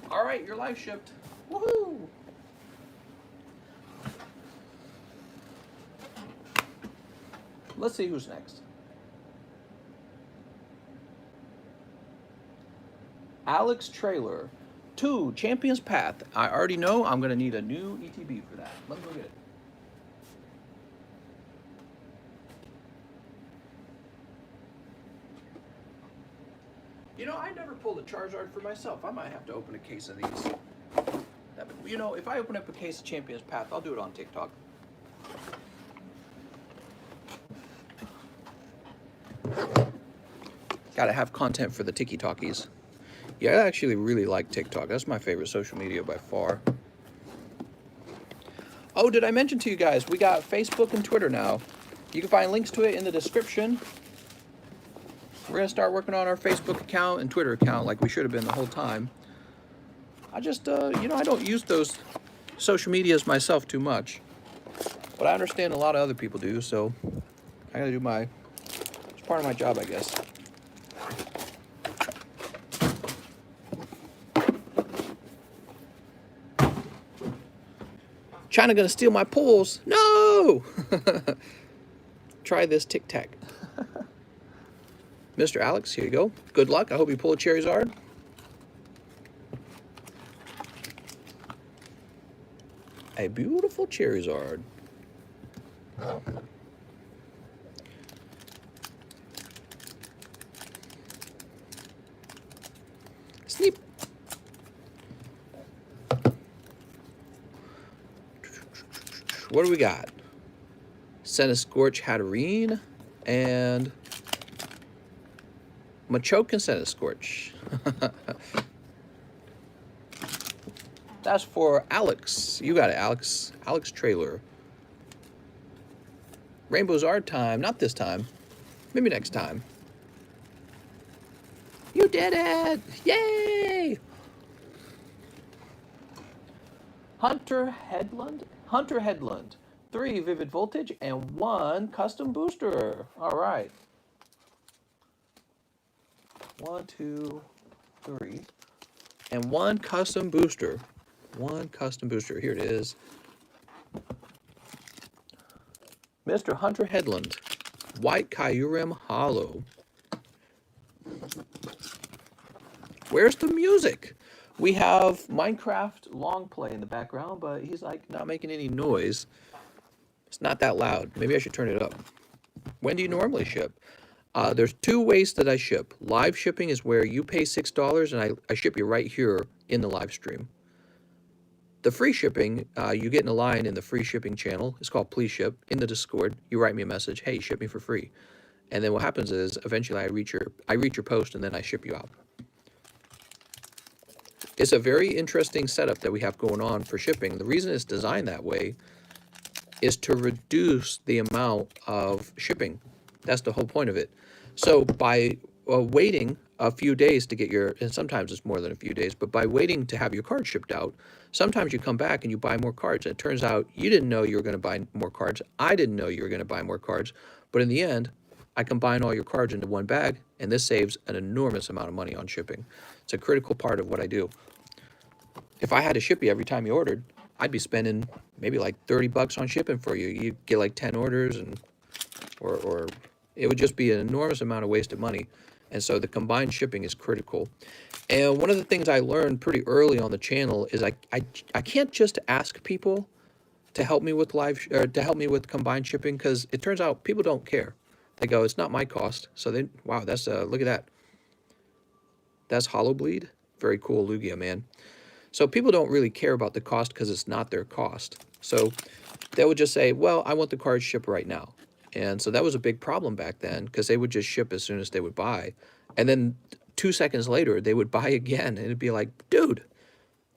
All right, you're live shipped. Woohoo! Let's see who's next. Alex Trailer. 2, Champion's Path. I already know I'm going to need a new ETB for that. Let me go get it. You know, I never pulled a Charizard for myself. I might have to open a case of these. You know, if I open up a case of Champion's Path, I'll do it on TikTok. Gotta have content for the Tiki Talkies. Yeah, I actually really like TikTok. That's my favorite social media by far. Oh, did I mention to you guys, we got Facebook and Twitter now. You can find links to it in the description. We're going to start working on our Facebook account and Twitter account like we should have been the whole time. I just, you know, I don't use those social medias myself too much. But I understand a lot of other people do, so I got to do my, it's part of my job, I guess. China going to steal my pulls. No! Try this Tic Tac. Mr. Alex, here you go. Good luck. I hope you pull a Charizard. A beautiful Charizard. Sneep. What do we got? Scorch Hatterene and Machoke and Scorch. That's for Alex. You got it, Alex. Alex Trailer. Rainbow's our time. Not this time. Maybe next time. You did it! Yay! Hunter Headland. 3 Vivid Voltage and 1 Custom Booster. All right. 1, 2, 3. And 1 Custom Booster. 1 Custom Booster. Here it is. Mr. Hunter Headland. White Kyurem Hollow. Where's the music? We have Minecraft long play in the background, but he's like not making any noise. It's not that loud. Maybe I should turn it up. When do you normally ship? There's 2 ways that I ship. Live shipping is where you pay $6 and I ship you right here in the live stream. The free shipping, you get in a line in the free shipping channel. It's called Please Ship. In the Discord, you write me a message. Hey, ship me for free. And then what happens is eventually I reach your post and then I ship you out. It's a very interesting setup that we have going on for shipping. The reason it's designed that way is to reduce the amount of shipping. That's the whole point of it. So by waiting a few days to get your, and sometimes it's more than a few days, but by waiting to have your card shipped out, sometimes you come back and you buy more cards. And it turns out you didn't know you were going to buy more cards. I didn't know you were going to buy more cards. But in the end, I combine all your cards into one bag, and this saves an enormous amount of money on shipping. It's a critical part of what I do. If I had to ship you every time you ordered, I'd be spending maybe like 30 bucks on shipping for you. You get like 10 orders, and or it would just be an enormous amount of wasted money. And so the combined shipping is critical. And one of the things I learned pretty early on the channel is I can't just ask people to help me with or to help me with combined shipping, because it turns out people don't care. They go, it's not my cost. So they, wow, that's look at that. That's hollow bleed. Very cool Lugia, man. So people don't really care about the cost because it's not their cost. So they would just say, well, I want the card shipped right now. And so that was a big problem back then, because they would just ship as soon as they would buy. And then 2 seconds later, they would buy again. And it'd be like, dude,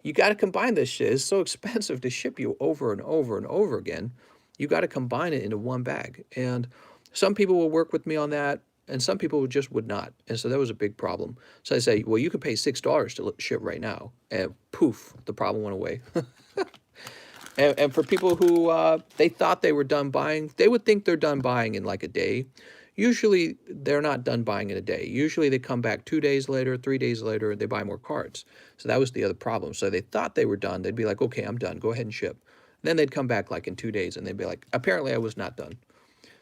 you got to combine this shit. It's so expensive to ship you over and over and over again. You got to combine it into one bag. And some people will work with me on that, and some people just would not. And so that was a big problem. So I say, well, you could pay $6 to ship right now. And poof, the problem went away. And for people who they thought they were done buying, they would think they're done buying in like a day. Usually, they're not done buying in a day. Usually, they come back 2 days later, 3 days later, and they buy more cards. So that was the other problem. So they thought they were done. They'd be like, okay, I'm done. Go ahead and ship. Then they'd come back like in 2 days, and they'd be like, apparently I was not done.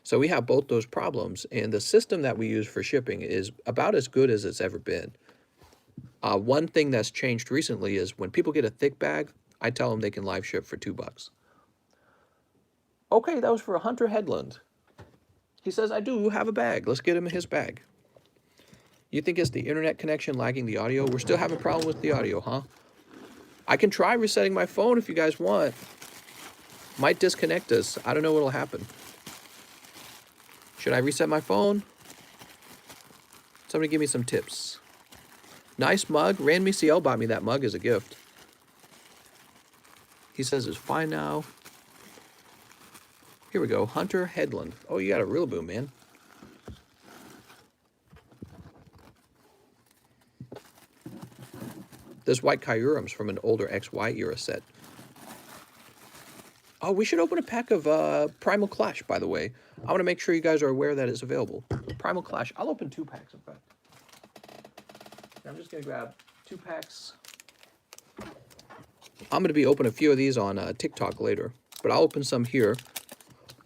So we have both those problems. And the system that we use for shipping is about as good as it's ever been. One thing that's changed recently is when people get a thick bag, I tell them they can live ship for $2. Okay, that was for Hunter Headland. He says, I do have a bag. Let's get him his bag. You think it's the internet connection lagging the audio? We're still having a problem with the audio, huh? I can try resetting my phone if you guys want. Might disconnect us. I don't know what'll happen. Should I reset my phone? Somebody give me some tips. Nice mug. Rand CL bought me that mug as a gift. He says it's fine now. Here we go. Hunter Headland. Oh, you got a real boom, man. This white Kyurem's from an older XY era set. Oh, we should open a pack of Primal Clash, by the way. I want to make sure you guys are aware that it's available. Primal Clash. I'll open 2 packs, in fact. I'm just going to grab 2 packs. I'm going to be opening a few of these on TikTok later, but I'll open some here.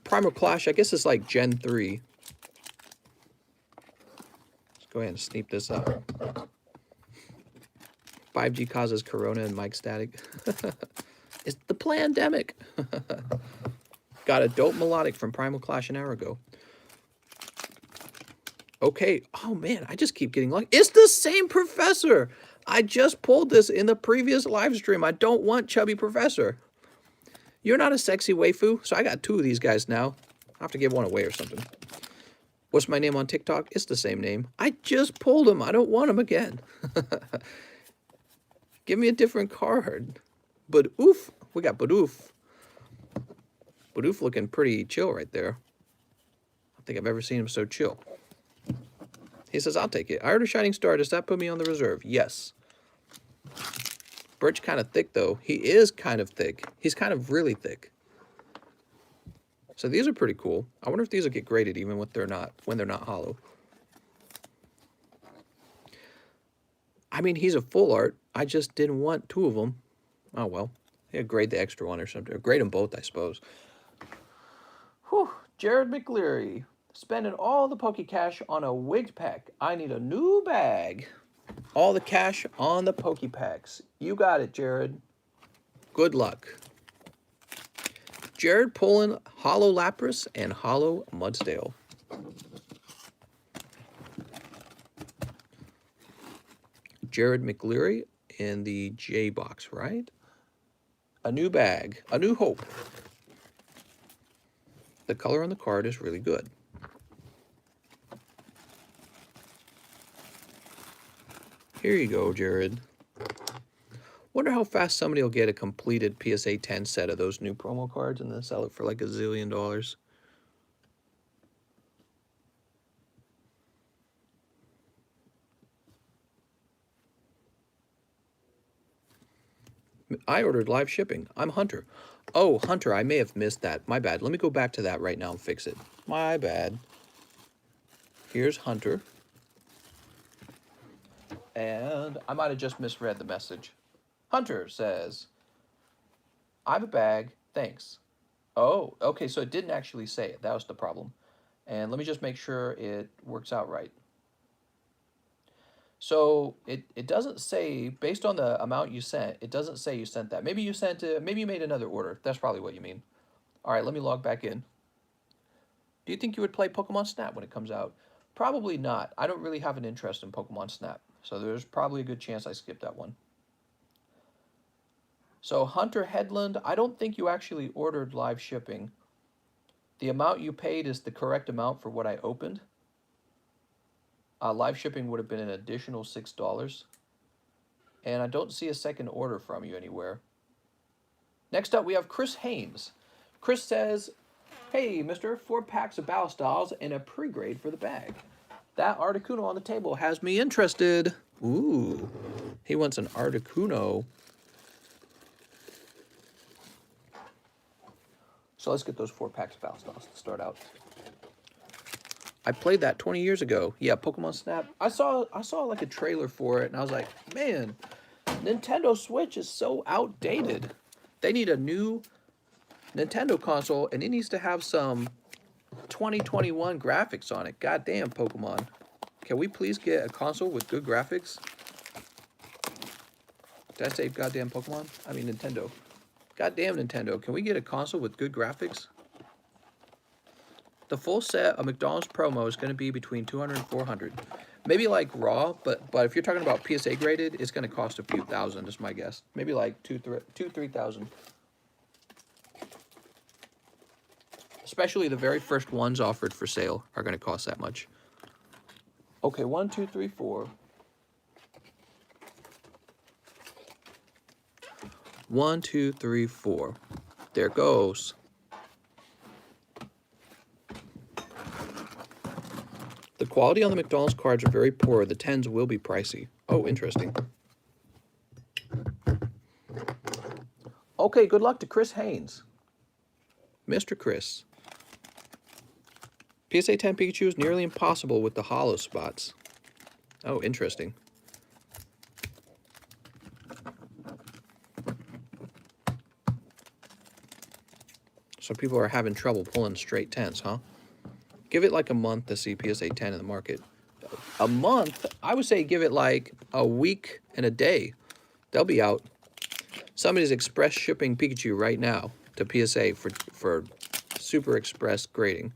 Primal Clash, I guess it's like Gen 3. Let's go ahead and sneak this up. 5G causes Corona and mic static. It's the pandemic. Got a dope melodic from Primal Clash an hour ago. Okay. Oh, man, I just keep getting lucky. It's the same professor. I just pulled this in the previous live stream. I don't want Chubby Professor. You're not a sexy waifu, so I got 2 of these guys now. I'll have to give one away or something. What's my name on TikTok? It's the same name. I just pulled him. I don't want him again. Give me a different card. But oof. We got Badoof. Badoof looking pretty chill right there. I don't think I've ever seen him so chill. He says, I'll take it. I heard a Shining Star. Does that put me on the reserve? Yes. Birch kind of thick, though. He is kind of thick. He's kind of really thick. So these are pretty cool. I wonder if these will get graded even when they're not hollow. I mean, he's a full art. I just didn't want 2 of them. Oh, well. Yeah, grade the extra one or something. Or grade them both, I suppose. Whew. Jared McLeary. Spending all the Poke Cash on a Wigged pack. I need a new bag. All the cash on the Poke Packs. You got it, Jared. Good luck. Jared pulling Hollow Lapras and Hollow Mudsdale. Jared McLeary in the J box, right? A new bag. A new hope. The color on the card is really good. Here you go, Jared. Wonder how fast somebody will get a completed PSA 10 set of those new promo cards and then sell it for like $1 zillion. I ordered live shipping. I'm Hunter. Oh, Hunter, I may have missed that. My bad. Let me go back to that right now and fix it. My bad. Here's Hunter. And I might have just misread the message. Hunter says, I have a bag. Thanks. Oh, okay, so it didn't actually say it. That was the problem. And let me just make sure it works out right. So it doesn't say, based on the amount you sent, it doesn't say you sent that. Maybe you sent it, maybe you made another order. That's probably what you mean. All right, let me log back in. Do you think you would play Pokemon Snap when it comes out? Probably not. I don't really have an interest in Pokemon Snap, so there's probably a good chance I skipped that one. So Hunter Headland, I don't think you actually ordered live shipping. The amount you paid is the correct amount for what I opened. Live shipping would have been an additional $6. And I don't see a second order from you anywhere. Next up, we have Chris Haynes. Chris says, hey, mister, 4 packs of Battle Styles and a pre-grade for the bag. That Articuno on the table has me interested. Ooh, he wants an Articuno. So let's get those 4 packs of Battle Styles to start out. I played that 20 years ago. Yeah, Pokemon Snap. I saw like a trailer for it, and I was like, man, Nintendo Switch is so outdated. They need a new Nintendo console, and it needs to have some 2021 graphics on it. Goddamn, Pokemon. Can we please get a console with good graphics? Did I say goddamn Pokemon? I mean Nintendo. Goddamn Nintendo. Can we get a console with good graphics? The full set of McDonald's promo is going to be between $200 and $400. Maybe like raw, but if you're talking about PSA graded, it's going to cost a few thousand, is my guess. Maybe like $3,000. Especially the very first ones offered for sale are going to cost that much. Okay, 1, 2, 3, 4. 1, 2, 3, 4. There goes. The quality on the McDonald's cards are very poor. The 10s will be pricey. Oh, interesting. Okay, good luck to Chris Haynes. Mr. Chris. PSA 10 Pikachu is nearly impossible with the hollow spots. Oh, interesting. So people are having trouble pulling straight 10s, huh? Give it like a month to see PSA 10 in the market. A month? I would say give it like a week and a day. They'll be out. Somebody's express shipping Pikachu right now to PSA for super express grading.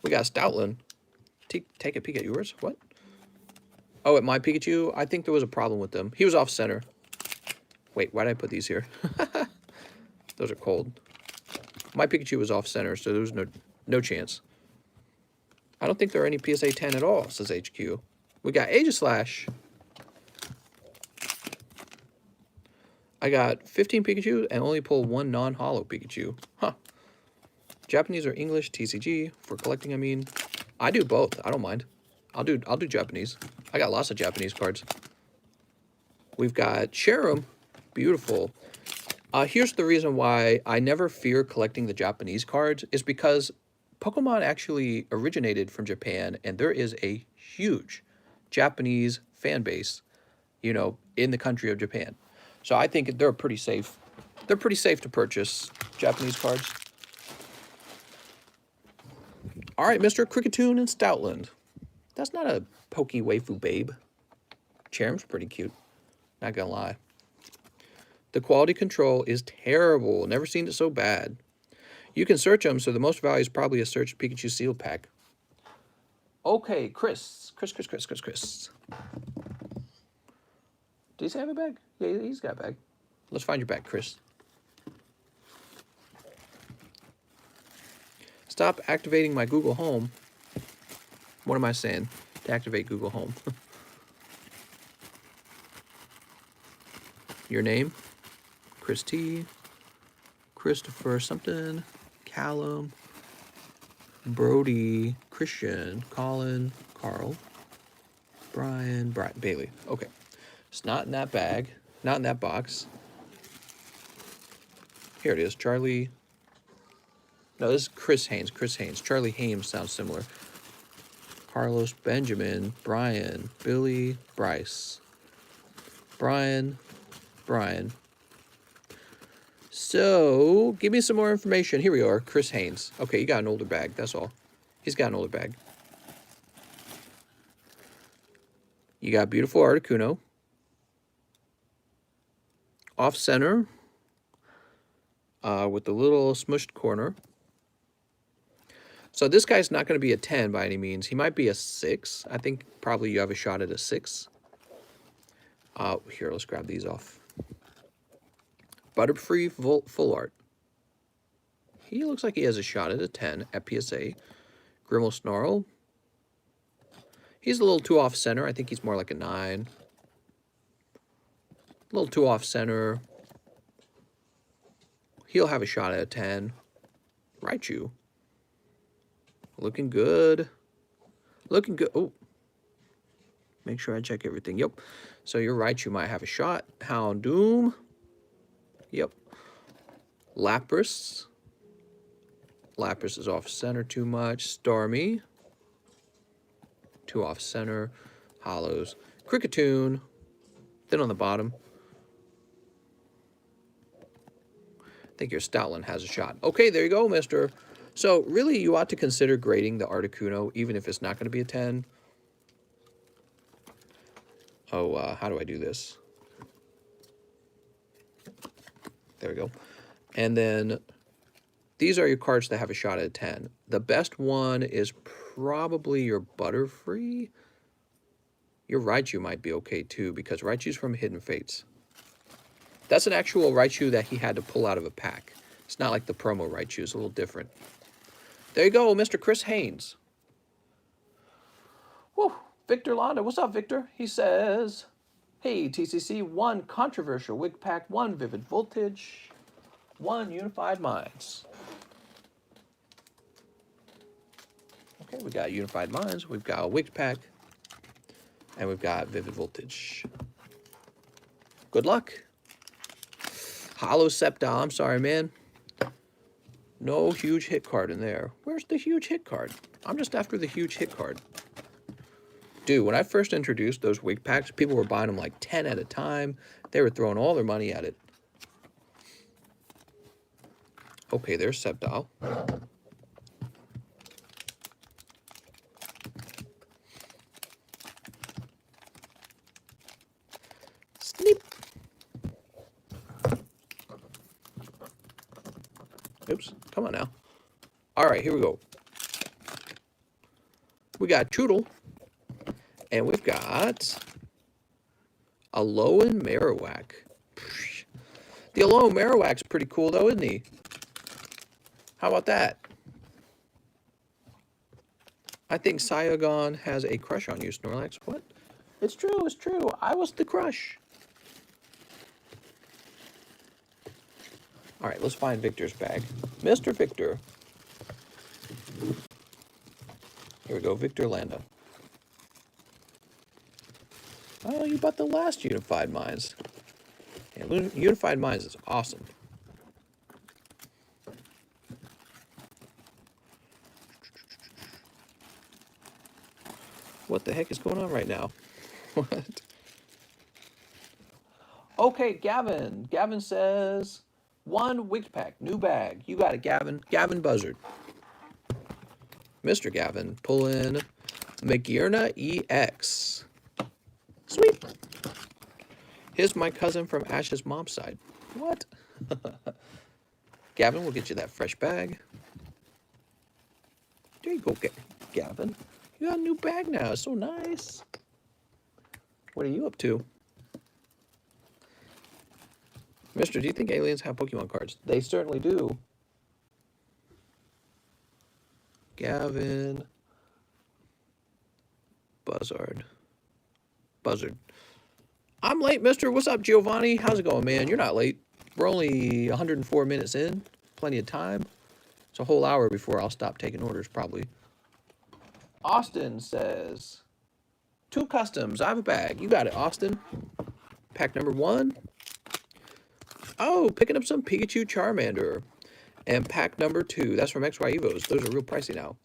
We got Stoutland. Take a peek at yours? What? Oh, at my Pikachu? I think there was a problem with them. He was off center. Wait, why did I put these here? Those are cold. My Pikachu was off center, so there was no chance. I don't think there are any PSA 10 at all, says HQ. We got Aegislash. I got 15 Pikachu and only pulled 1 non-hollow Pikachu. Huh. Japanese or English, TCG. For collecting, I mean. I do both. I don't mind. I'll do Japanese. I got lots of Japanese cards. We've got Cherum. Beautiful. Here's the reason why I never fear collecting the Japanese cards is because Pokemon actually originated from Japan, and there is a huge Japanese fan base, you know, in the country of Japan. So I think they're pretty safe. They're pretty safe to purchase, Japanese cards. All right, Mr. Cricketoon and Stoutland. That's not a pokey waifu babe. Charm's pretty cute. Not gonna lie. The quality control is terrible. Never seen it so bad. You can search them, so the most value is probably a searched Pikachu sealed pack. Okay, Chris. Chris. Does he have a bag? Yeah, he's got a bag. Let's find your bag, Chris. Stop activating my Google Home. What am I saying? To activate Google Home. Your name? Chris T. Christopher something. Callum. Brody. Christian. Colin. Carl. Brian. Bailey. Okay. It's not in that bag. Not in that box. Here it is. Charlie. No, this is Chris Haynes. Charlie Hames sounds similar. Carlos, Benjamin, Brian, Billy, Bryce. Brian. So, give me some more information. Here we are, Chris Haynes. Okay, you got an older bag, that's all. He's got an older bag. You got beautiful Articuno. Off-center with the little smushed corner. So this guy's not going to be a 10 by any means. He might be a 6. I think probably you have a shot at a 6. Here, let's grab these off. Butterfree Full Art. He looks like he has a shot at a 10 at PSA. Grimmel Snarl. He's a little too off-center. I think he's more like a 9. A little too off-center. He'll have a shot at a 10. Raichu. Looking good. Looking good. Oh. Make sure I check everything. Yep. So you're right. You might have a shot. Houndoom. Yep. Lapras. Lapras is off-center too much. Starmie. Too off-center. Hollows. Cricketune. Then on the bottom. I think your Stoutland has a shot. Okay, there you go, mister. So really, you ought to consider grading the Articuno, even if it's not going to be a 10. Oh, how do I do this? There we go. And then these are your cards that have a shot at a 10. The best one is probably your Butterfree. Your Raichu might be okay too, because Raichu's from Hidden Fates. That's an actual Raichu that he had to pull out of a pack. It's not like the promo Raichu. It's a little different. There you go, Mr. Chris Haynes. Whoa, Victor Londa. What's up, Victor? He says, hey, TCC, 1 controversial wig pack, 1 vivid voltage, 1 unified minds. Okay, we got unified minds, we've got a wig pack, and we've got vivid voltage. Good luck. Hollow Sceptile. I'm sorry, man. No huge hit card in there. Where's the huge hit card? I'm just after the huge hit card. Dude, when I first introduced those wig packs, people were buying them like 10 at a time. They were throwing all their money at it. Okay, there's Sceptile. Sneep. Oops, come on now. All right, here we go. We got Choodle, and we've got Alolan Marowak. The Alolan Marowak's pretty cool, though, isn't he? How about that? I think Saigon has a crush on you, Snorlax. What? It's true, it's true. I was the crush. All right, let's find Victor's bag. Mr. Victor. Here we go, Victor Landa. Oh, you bought the last Unified Minds. Yeah, Unified Minds is awesome. What the heck is going on right now? What? Okay, Gavin. Gavin says, 1 wig pack, new bag. You got it, Gavin. Gavin Buzzard. Mr. Gavin, pull in Magearna EX. Sweet. Here's my cousin from Ash's mom's side. What? Gavin, we'll get you that fresh bag. There you go, Gavin. You got a new bag now. It's so nice. What are you up to? Mister, do you think aliens have Pokemon cards? They certainly do. Gavin. Buzzard. I'm late, mister. What's up, Giovanni? How's it going, man? You're not late. We're only 104 minutes in. Plenty of time. It's a whole hour before I'll stop taking orders, probably. Austin says, 2 customs. I have a bag. You got it, Austin. Pack number 1. Oh, picking up some Pikachu Charmander. And pack number 2. That's from XY Evos. Those are real pricey now.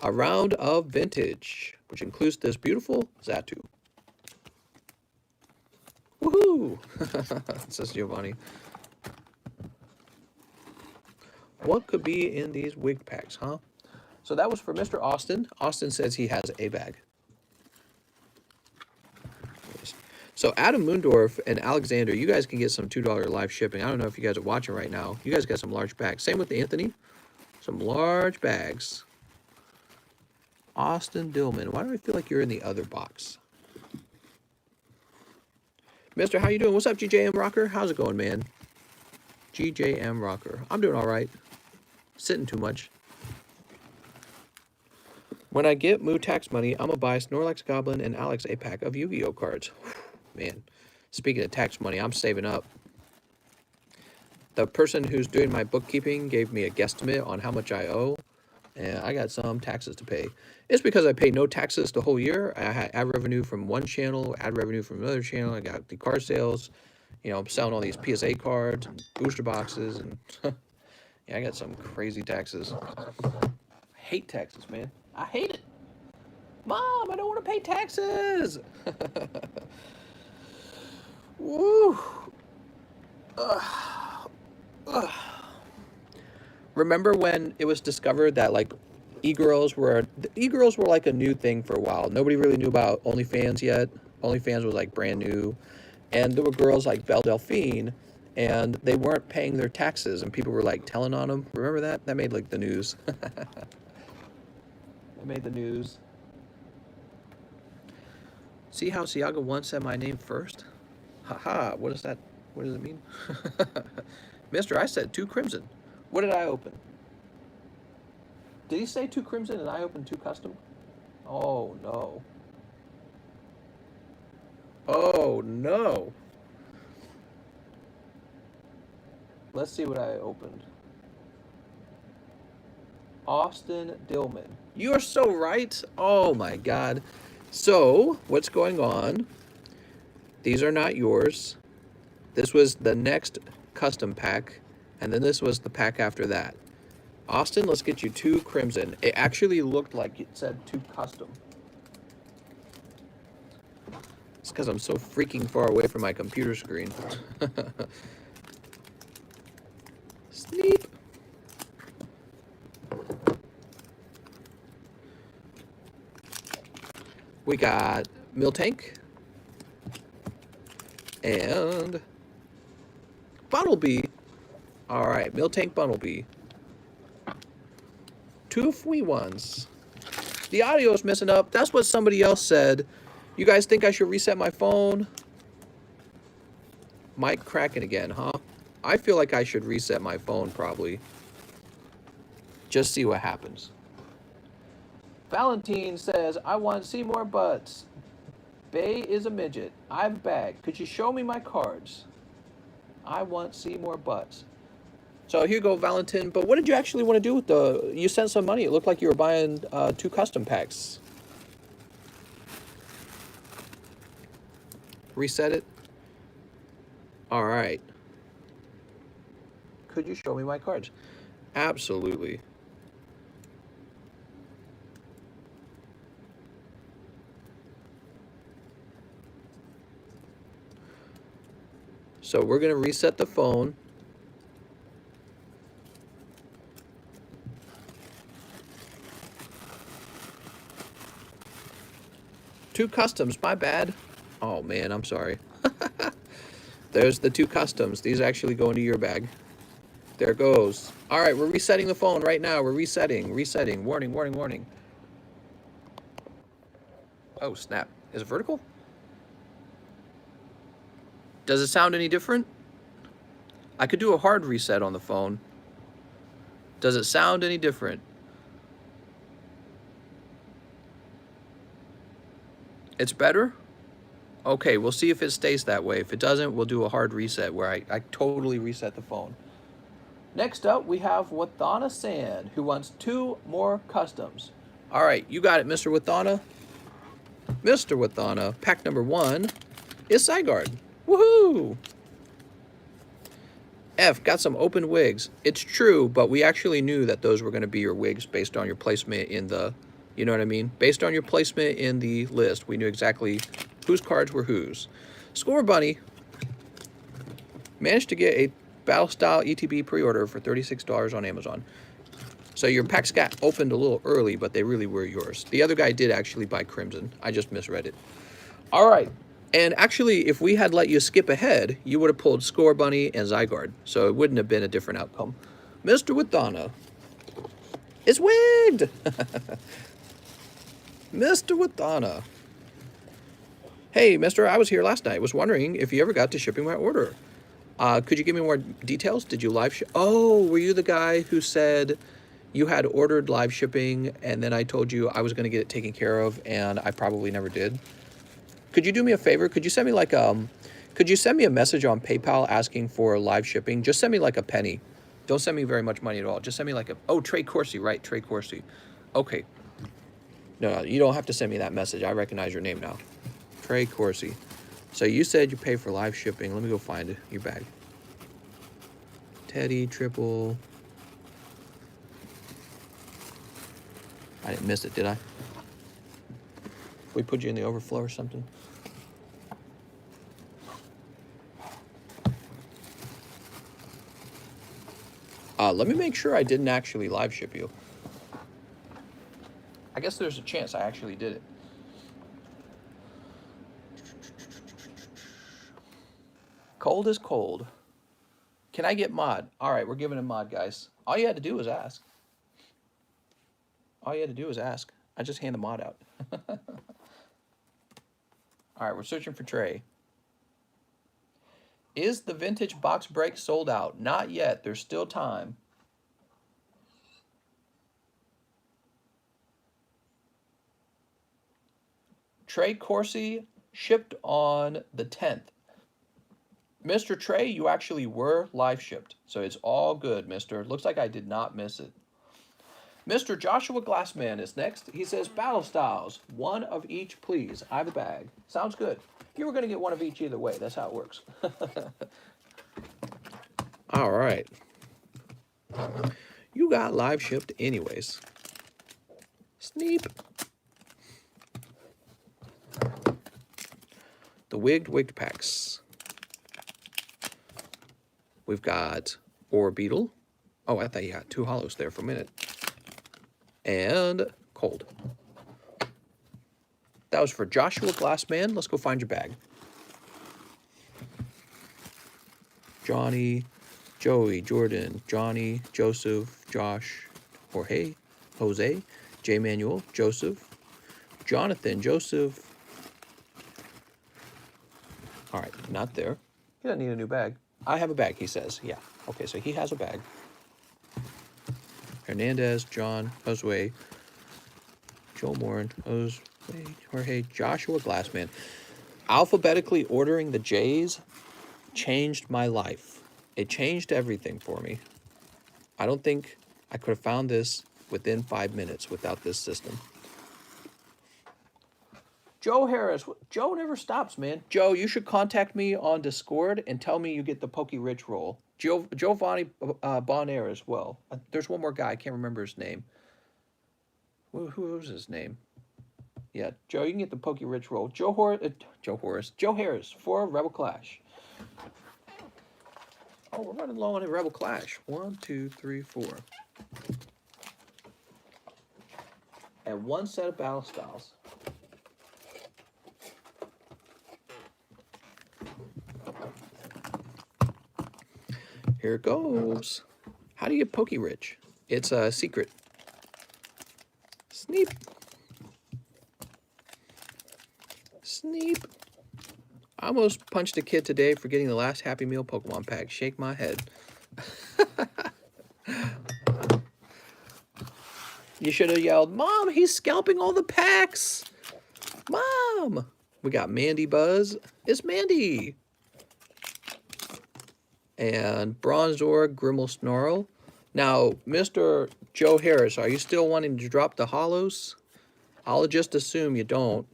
A round of vintage, which includes this beautiful Xatu. Woohoo! Says Giovanni. What could be in these wig packs, huh? So that was for Mr. Austin. Austin says he has a bag. So Adam Moondorf and Alexander, you guys can get some $2 live shipping. I don't know if you guys are watching right now. You guys got some large bags. Same with Anthony. Some large bags. Austin Dillman. Why do I feel like you're in the other box? Mister, how you doing? What's up, GJM Rocker? How's it going, man? GJM Rocker. I'm doing all right. Sitting too much. When I get Moo tax money, I'm going to buy Snorlax Goblin and Alex a pack of Yu-Gi-Oh cards. Man, speaking of tax money, I'm saving up. The person who's doing my bookkeeping gave me a guesstimate on how much I owe, and I got some taxes to pay. It's because I paid no taxes the whole year. I had ad revenue from one channel, ad revenue from another channel. I got the card sales. You know, I'm selling all these PSA cards and booster boxes, and yeah, I got some crazy taxes. I hate taxes, man. I hate it. Mom, I don't want to pay taxes. Woo. Remember when it was discovered that like e-girls were like a new thing for a while. Nobody really knew about OnlyFans yet. OnlyFans was like brand new, and there were girls like Belle Delphine, and they weren't paying their taxes, and people were like telling on them. Remember that? That made like the news. That made the news. See how Siaga 1 said my name first? Haha, what is that? What does it mean? Mister, I said 2 crimson. What did I open? Did he say 2 crimson and I opened 2 custom? Oh no. Oh no. Let's see what I opened. Austin Dillman. You are so right. Oh my God. So, what's going on? These are not yours. This was the next custom pack, and then this was the pack after that. Austin, let's get you 2 crimson. It actually looked like it said 2 custom. It's because I'm so freaking far away from my computer screen. Sneep. We got Miltank and Bumblebee. All right, Miltank Bumblebee. 2 free ones. The audio is messing up. That's what somebody else said. You guys think I should reset my phone? Mic cracking again, huh? I feel like I should reset my phone probably. Just see what happens. Valentine says, I want to see more butts. Bay is a midget. I have a bag. Could you show me my cards? I want to see more butts. So here you go, Valentine. But what did you actually want to do with the... You sent some money. It looked like you were buying 2 custom packs. Reset it. All right. Could you show me my cards? Absolutely. So we're going to reset the phone. Two customs, my bad. Oh man, I'm sorry. There's the 2 customs. These actually go into your bag. There it goes. All right, we're resetting the phone right now. We're resetting. Warning, warning, warning. Oh, snap. Is it vertical? Does it sound any different? I could do a hard reset on the phone. Does it sound any different? It's better? Okay, we'll see if it stays that way. If it doesn't, we'll do a hard reset where I totally reset the phone. Next up, we have Wathana Sand, who wants 2 more customs. All right, you got it, Mr. Wathana. Mr. Wathana, pack number 1 is Zygarde. Woohoo! F, got some open wigs. It's true, but we actually knew that those were going to be your wigs based on your placement in the, you know what I mean? Based on your placement in the list, we knew exactly whose cards were whose. Score Bunny managed to get a Battle Style ETB pre-order for $36 on Amazon. So your packs got opened a little early, but they really were yours. The other guy did actually buy Crimson. I just misread it. All right. And actually, if we had let you skip ahead, you would have pulled Score Bunny and Zygarde. So it wouldn't have been a different outcome. Mr. Wadana is wigged. Mr. Wadana. Hey, mister, I was here last night. Was wondering if you ever got to shipping my order. Could you give me more details? Did you live ship? Oh, were you the guy who said you had ordered live shipping and then I told you I was going to get it taken care of and I probably never did? Could you do me a favor? Could you send me like could you send me a message on PayPal asking for live shipping? Just send me like a penny. Don't send me very much money at all. Just send me like oh, Trey Corsi, right? Trey Corsi. Okay. No, you don't have to send me that message. I recognize your name now. Trey Corsi. So you said you pay for live shipping. Let me go find your bag. Teddy, triple. I didn't miss it, did I? We put you in the overflow or something? Let me make sure I didn't actually live ship you. I guess there's a chance I actually did it. Cold is cold. Can I get mod? All right, we're giving him mod, guys. All you had to do was ask. All you had to do was ask. I just hand the mod out. All right, we're searching for Trey. Is the vintage box break sold out? Not yet. There's still time. Trey Corsi shipped on the 10th. Mr. Trey, you actually were live shipped. So it's all good, mister. Looks like I did not miss it. Mr. Joshua Glassman is next. He says, Battle Styles, one of each, please. I have a bag. Sounds good. You were going to get one of each either way. That's how it works. All right. You got live shipped anyways. Sneep. The wigged packs. We've got Orbeetle. Oh, I thought you had two hollows there for a minute. And cold. That was for Joshua Glassman. Let's go find your bag. Johnny, Joey, Jordan, Johnny, Joseph, Josh, Jorge, Jose, J. Manuel, Joseph, Jonathan, Joseph. All right, not there. He doesn't need a new bag. I have a bag, he says. Yeah. Okay, so he has a bag. Hernandez, John, Josue, Joe Morin, Jose, Jorge, Joshua Glassman. Alphabetically ordering the J's changed my life. It changed everything for me. I don't think I could have found this within 5 minutes without this system. Joe Harris. Joe never stops, man. Joe, you should contact me on Discord and tell me you get the Poke Rich roll. Giovanni Bonaire as well. There's one more guy. I can't remember his name. Who was his name? Yeah, Joe, you can get the Poke Rich roll. Joe Harris for Rebel Clash. Oh, we're running low on a Rebel Clash. 1, 2, 3, 4. And one set of Battle Styles. Here it goes. How do you get Poke Rich? It's a secret. Sneep. Sneep. I almost punched a kid today for getting the last Happy Meal Pokemon pack. Shake my head. You should have yelled, Mom, he's scalping all the packs. Mom. We got Mandy Buzz. It's Mandy. And Bronzor, Grimmel Snarl. Now, Mr. Joe Harris, are you still wanting to drop the hollows? I'll just assume you don't.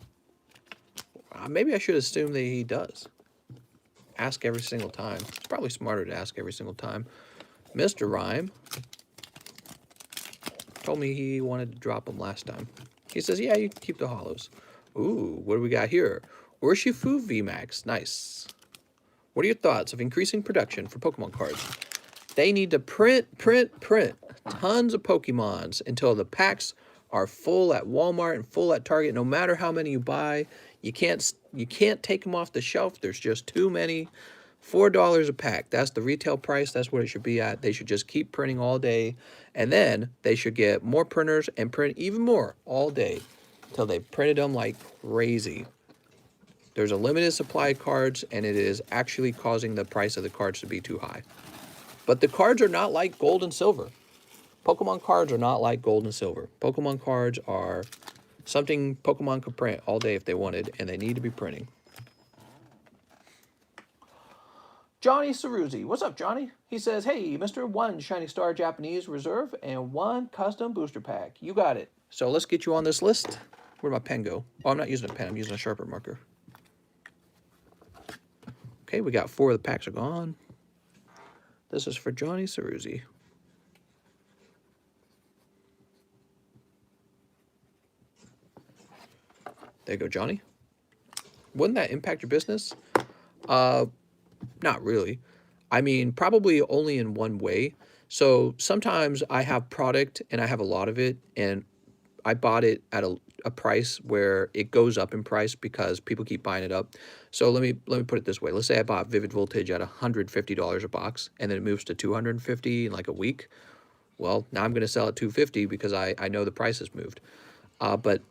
Maybe I should assume that he does. Ask every single time. It's probably smarter to ask every single time. Mr. Rhyme told me he wanted to drop them last time. He says, yeah, you can keep the hollows. Ooh, what do we got here? Urshifu VMAX. Nice. What are your thoughts of increasing production for Pokemon cards? They need to print tons of Pokemons until the packs are full at Walmart and full at Target. No matter how many you buy, you can't take them off the shelf. There's just too many. $4 a pack. That's the retail price. That's what it should be at. They should just keep printing all day, and then they should get more printers and print even more all day until they printed them like crazy. There's a limited supply of cards, and it is actually causing the price of the cards to be too high. But the cards are not like gold and silver. Pokemon cards are not like gold and silver. Pokemon cards are something Pokemon could print all day if they wanted, and they need to be printing. Johnny Ceruzzi. What's up, Johnny? He says, hey, Mr. 1 Shiny Star Japanese Reserve and 1 custom booster pack. You got it. So let's get you on this list. Where'd my pen go? Oh, I'm not using a pen. I'm using a sharper marker. Okay, we got 4 of the packs are gone. This is for Johnny Ceruzzi. There you go, Johnny. Wouldn't that impact your business? Not really. I mean, probably only in one way. So sometimes I have product and I have a lot of it, and I bought it at a price where it goes up in price because people keep buying it up. So let me put it this way. Let's say I bought Vivid Voltage at $150 a box, and then it moves to $250 in like a week. Well, now I'm going to sell at $250 because I know the price has moved. But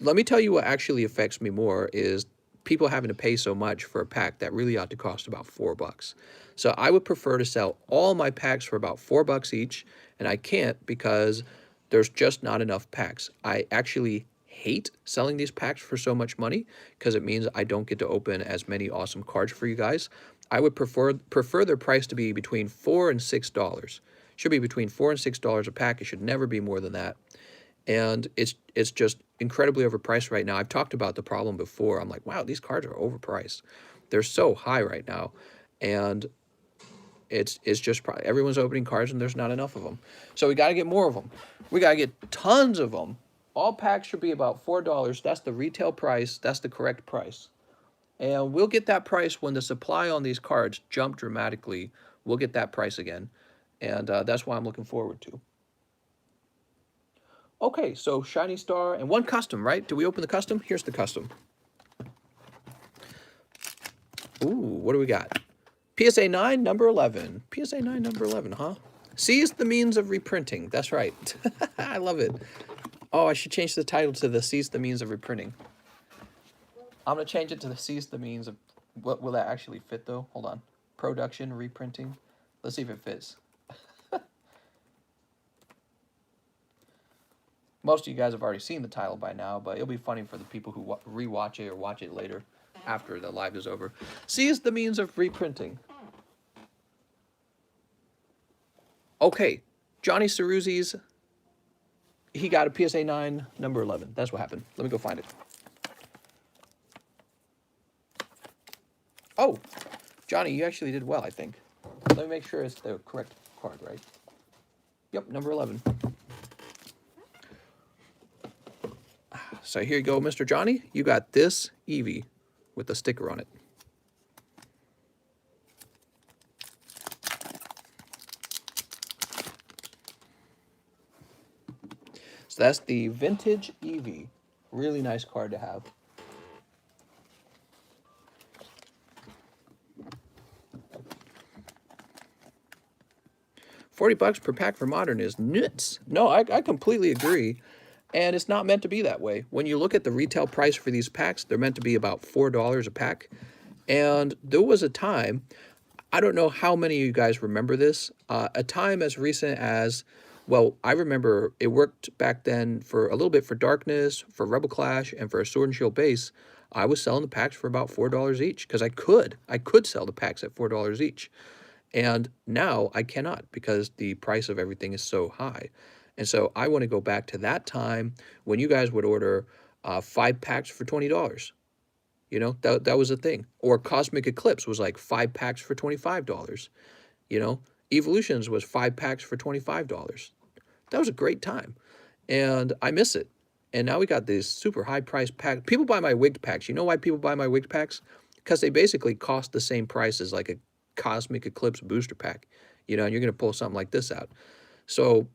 let me tell you what actually affects me more is people having to pay so much for a pack that really ought to cost about $4. So I would prefer to sell all my packs for about $4 each, and I can't because there's just not enough packs. I actually hate selling these packs for so much money because it means I don't get to open as many awesome cards for you guys. I would prefer their price to be between $4 and $6. Should be between $4 and $6 a pack. It should never be more than that. And it's just incredibly overpriced right now. I've talked about the problem before. I'm like, wow, these cards are overpriced. They're so high right now. And it's just everyone's opening cards and there's not enough of them. So we got to get more of them. We got to get tons of them. All packs should be about $4. That's the retail price. That's the correct price. And we'll get that price when the supply on these cards jump dramatically. We'll get that price again. And that's what I'm looking forward to. Okay, so Shiny Star and 1 custom, right? Do we open the custom? Here's the custom. Ooh, what do we got? PSA 9, number 11. PSA 9, number 11, huh? Seize the means of reprinting. That's right. I love it. Oh, I should change the title to the Seize the means of reprinting. I'm going to change it to the Seize the means of... What will that actually fit, though? Hold on. Production, reprinting. Let's see if it fits. Most of you guys have already seen the title by now, but it'll be funny for the people who rewatch it or watch it later after the live is over. Seize the means of reprinting. Okay, Johnny Ceruzzi's, he got a PSA 9, number 11. That's what happened. Let me go find it. Oh, Johnny, you actually did well, I think. Let me make sure it's the correct card, right? Yep, number 11. So here you go, Mr. Johnny. You got this Eevee with the sticker on it. So that's the vintage Eevee. Really nice card to have. $40 per pack for Modern is nuts. No, I completely agree. And it's not meant to be that way. When you look at the retail price for these packs, they're meant to be about $4 a pack. And there was a time, I don't know how many of you guys remember this, a time as recent as, well, I remember it worked back then for a little bit for Darkness, for Rebel Clash, and for a Sword and Shield base. I was selling the packs for about $4 each because I could sell the packs at $4 each. And now I cannot because the price of everything is so high. And so I want to go back to that time when you guys would order 5 packs for $20. You know, that was a thing. Or Cosmic Eclipse was like 5 packs for $25. You know, Evolutions was 5 packs for $25. That was a great time. And I miss it. And now we got these super high price packs. People buy my wigged packs. You know why people buy my wigged packs? because they basically cost the same price as like a Cosmic Eclipse booster pack, you know, and you're going to pull something like this out. So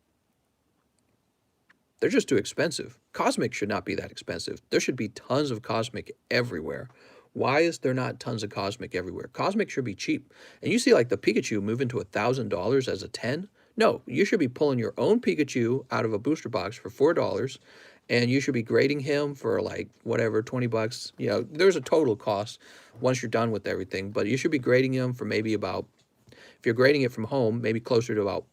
they're just too expensive. Cosmic should not be that expensive. There should be tons of Cosmic everywhere. Why is there not tons of Cosmic everywhere? Cosmic should be cheap. And you see like the Pikachu moving to $1,000 as a 10. No, you should be pulling your own Pikachu out of a booster box for $4, and you should be grading him for like whatever, 20 bucks. You know, there's a total cost once you're done with everything, but you should be grading him for maybe about, if you're grading it from home, maybe closer to about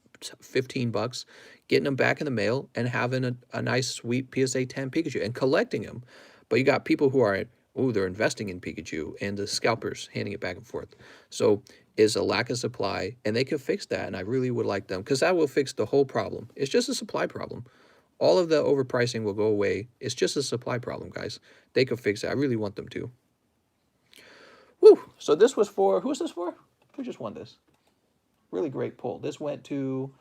15 bucks, getting them back in the mail and having a nice sweet PSA 10 Pikachu and collecting them. But you got people who are, oh, they're investing in Pikachu, and the scalpers handing it back and forth. So is a lack of supply, and they could fix that, and I really would like them, because that will fix the whole problem. It's just a supply problem. All of the overpricing will go away. It's just a supply problem, guys. They could fix it. I really want them to. Woo! So this was for, who's this for? Who just won this? Really great pull. This went to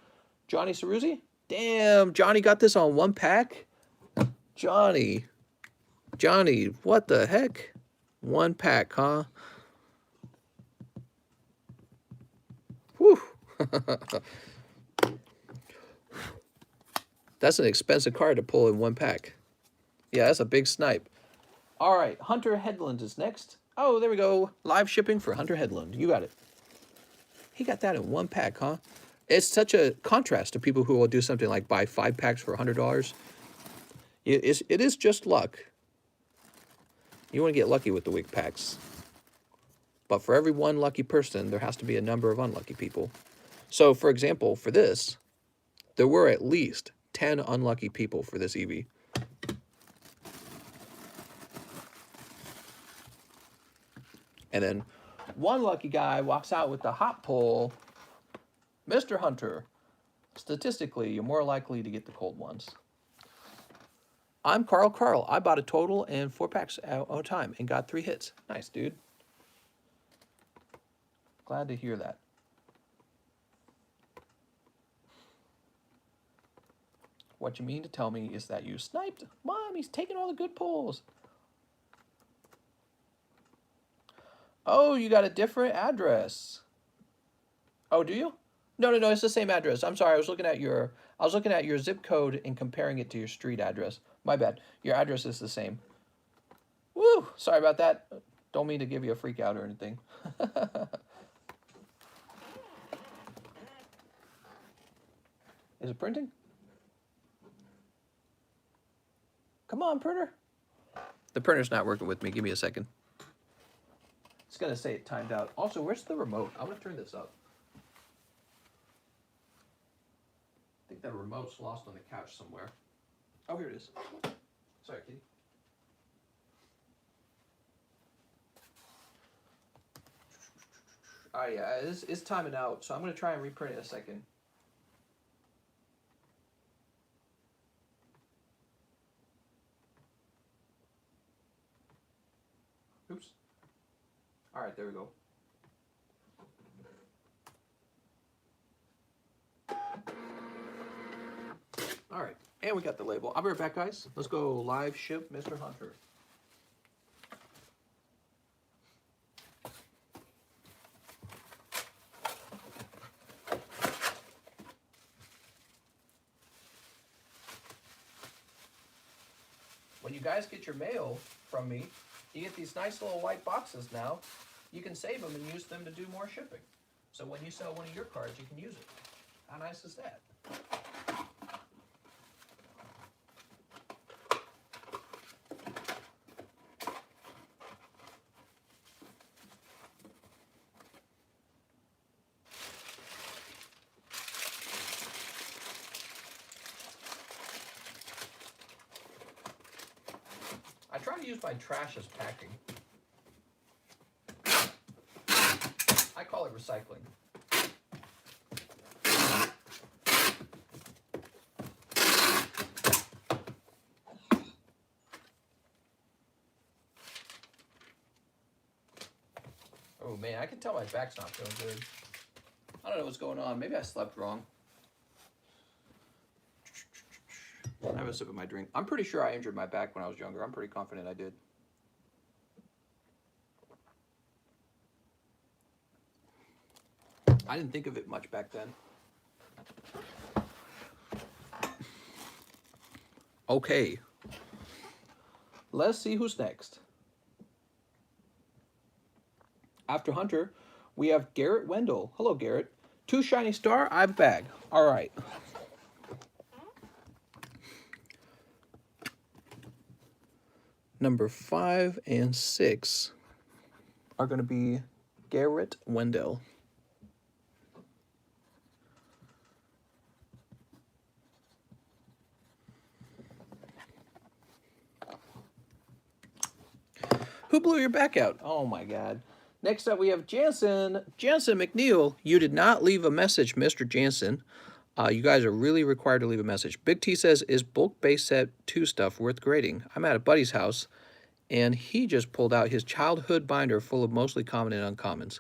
Johnny Ceruzzi. Damn, Johnny got this on one pack. Johnny, what the heck? One pack, huh? Whew. That's an expensive card to pull in one pack. Yeah, that's a big snipe. All right, Hunter Headland is next. Oh, there we go. Live shipping for Hunter Headland. You got it. He got that in one pack, huh? It's such a contrast to people who will do something like buy 5 packs for $100. It is just luck. You want to get lucky with the wig packs. But for every one lucky person, there has to be a number of unlucky people. So, for example, for this, there were at least 10 unlucky people for this EV. And then one lucky guy walks out with the hot pull. Mr. Hunter, statistically, you're more likely to get the cold ones. I'm Carl. I bought a total and 4 packs at a time and got 3 hits. Nice, dude. Glad to hear that. What you mean to tell me is that you sniped? Mom, he's taking all the good pulls. Oh, you got a different address. Oh, do you? No, it's the same address. I'm sorry, I was looking at your zip code and comparing it to your street address. My bad. Your address is the same. Woo! Sorry about that. Don't mean to give you a freak out or anything. Is it printing? Come on, printer. The printer's not working with me. Give me a second. It's going to say it timed out. Also, where's the remote? I'm going to turn this up. I think that remote's lost on the couch somewhere. Oh, here it is. Sorry, kitty. All right, yeah, it's timing out, so I'm going to try and reprint it in a second. Oops. All right, there we go. All right, and we got the label. I'll be right back, guys. Let's go live ship Mr. Hunter. When you guys get your mail from me, you get these nice little white boxes now. You can save them and use them to do more shipping. So when you sell one of your cards, you can use it. How nice is that? I try to use my trash as packing. I call it recycling. Oh man, I can tell my back's not feeling good. I don't know what's going on. Maybe I slept wrong. I have a sip of my drink. I'm pretty sure I injured my back when I was younger. I'm pretty confident I did. I didn't think of it much back then. Okay. Let's see who's next. After Hunter, we have Garrett Wendell. Hello, Garrett. 2 shiny star, I have a bag. All right. Number 5 and 6 are going to be Garrett Wendell. Who blew your back out? Oh my God. Next up we have Jansen. Jansen McNeil. You did not leave a message, Mr. Jansen. You guys are really required to leave a message. Big T says, is bulk base set 2 stuff worth grading? I'm at a buddy's house, and he just pulled out his childhood binder full of mostly common and uncommons.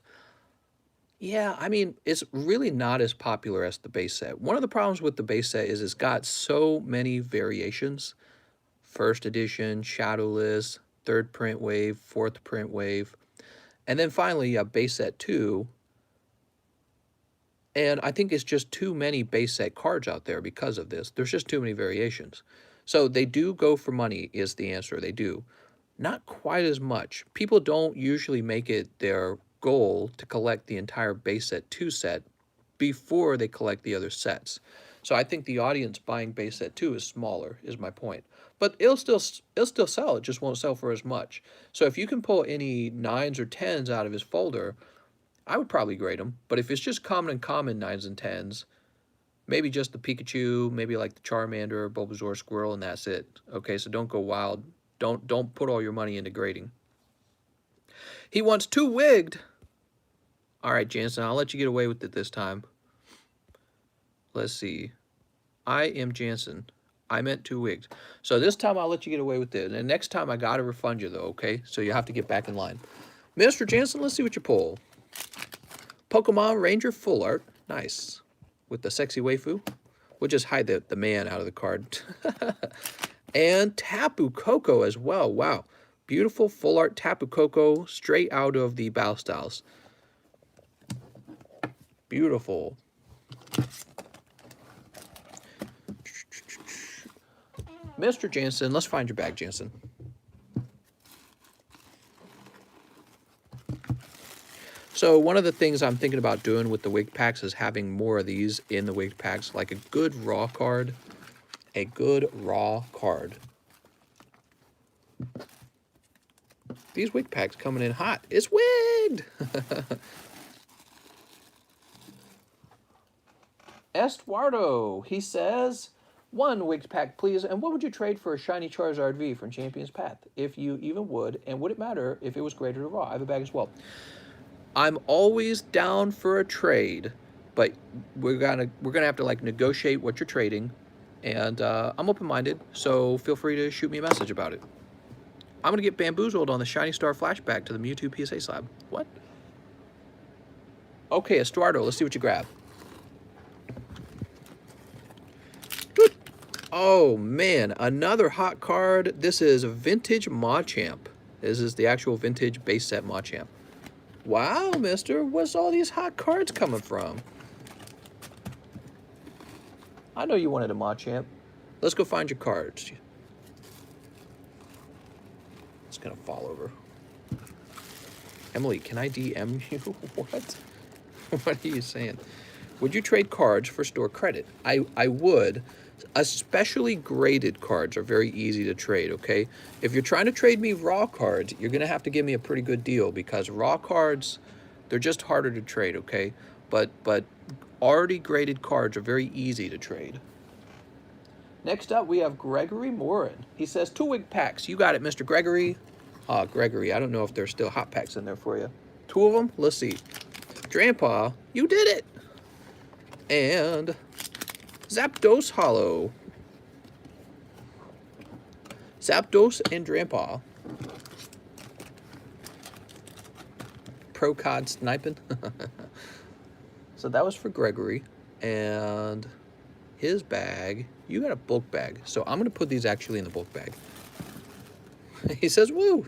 Yeah, I mean, it's really not as popular as the base set. One of the problems with the base set is it's got so many variations. First edition, shadowless, 3rd print wave, 4th print wave, and then finally you have base set 2. And I think it's just too many base set cards out there because of this. There's just too many variations. So they do go for money is the answer. They do. Not quite as much. People don't usually make it their goal to collect the entire base set 2 set before they collect the other sets. So I think the audience buying base set 2 is smaller, is my point. But it'll still sell. It just won't sell for as much. So if you can pull any 9s or 10s out of his folder, I would probably grade them. But if it's just common and common 9s and 10s, maybe just the Pikachu, maybe like the Charmander, Bulbasaur, Squirrel, and that's it. Okay, so don't go wild. Don't put all your money into grading. He wants 2 wigged. All right, Jansen, I'll let you get away with it this time. Let's see. I am Jansen. I meant 2 wigged. So this time I'll let you get away with it. And next time I got to refund you, though, okay? So you have to get back in line. Mr. Jansen, let's see what you pull. Pokemon Ranger Full Art. Nice. With the sexy waifu. We'll just hide the man out of the card. And Tapu Koko as well. Wow. Beautiful Full Art Tapu Koko straight out of the Battle Styles. Beautiful. Mr. Jansen, let's find your bag, Jansen. So one of the things I'm thinking about doing with the wig packs is having more of these in the wig packs, like a good raw card. A good raw card. These wig packs coming in hot. It's wigged! Estuardo, he says, 1 wigged pack, please. And what would you trade for a shiny Charizard V from Champion's Path? If you even would. And would it matter if it was graded or raw? I have a bag as well. I'm always down for a trade, but we're gonna have to like negotiate what you're trading, and I'm open-minded, so feel free to shoot me a message about it. I'm gonna get bamboozled on the Shiny Star flashback to the Mewtwo PSA slab. What? Okay, Estuardo, let's see what you grab. Good. Oh man, another hot card. This is Vintage Machamp. This is the actual vintage base set Machamp. Wow, mister, where's all these hot cards coming from? I know you wanted a Machamp. Let's go find your cards. It's gonna fall over. Emily, can I DM you? What? What are you saying? Would you trade cards for store credit? I would. Especially graded cards are very easy to trade, okay? If you're trying to trade me raw cards, you're going to have to give me a pretty good deal because raw cards, they're just harder to trade, okay? But already graded cards are very easy to trade. Next up, we have Gregory Morin. He says, 2 wig packs. You got it, Mr. Gregory. Gregory, I don't know if there's still hot packs in there for you. 2 of them? Let's see. Grandpa, you did it. And Zapdos Hollow. Zapdos and Grandpa. Pro COD sniping. So that was for Gregory. And his bag, you got a bulk bag. So I'm going to put these actually in the bulk bag. He says, woo.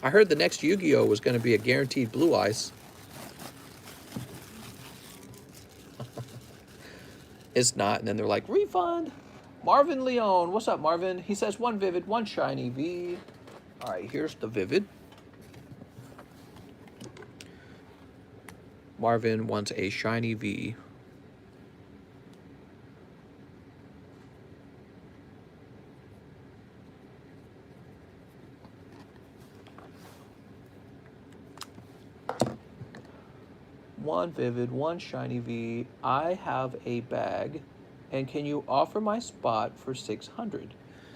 I heard the next Yu-Gi-Oh was going to be a guaranteed blue ice. It's not, and then they're like, refund. Marvin Leon, what's up, Marvin? He says, one vivid, one shiny V. All right, here's the vivid. Marvin wants a shiny V. One vivid, one shiny V. I have a bag, and can you offer my spot for $600?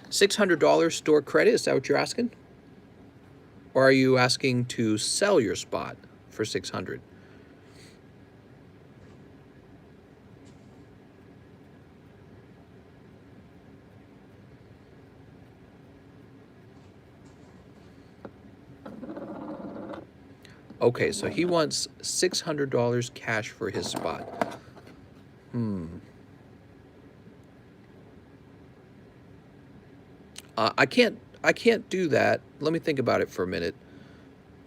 $600 store credit, is that what you're asking? Or are you asking to sell your spot for $600? Okay, so he wants $600 cash for his spot. I can't do that. Let me think about it for a minute,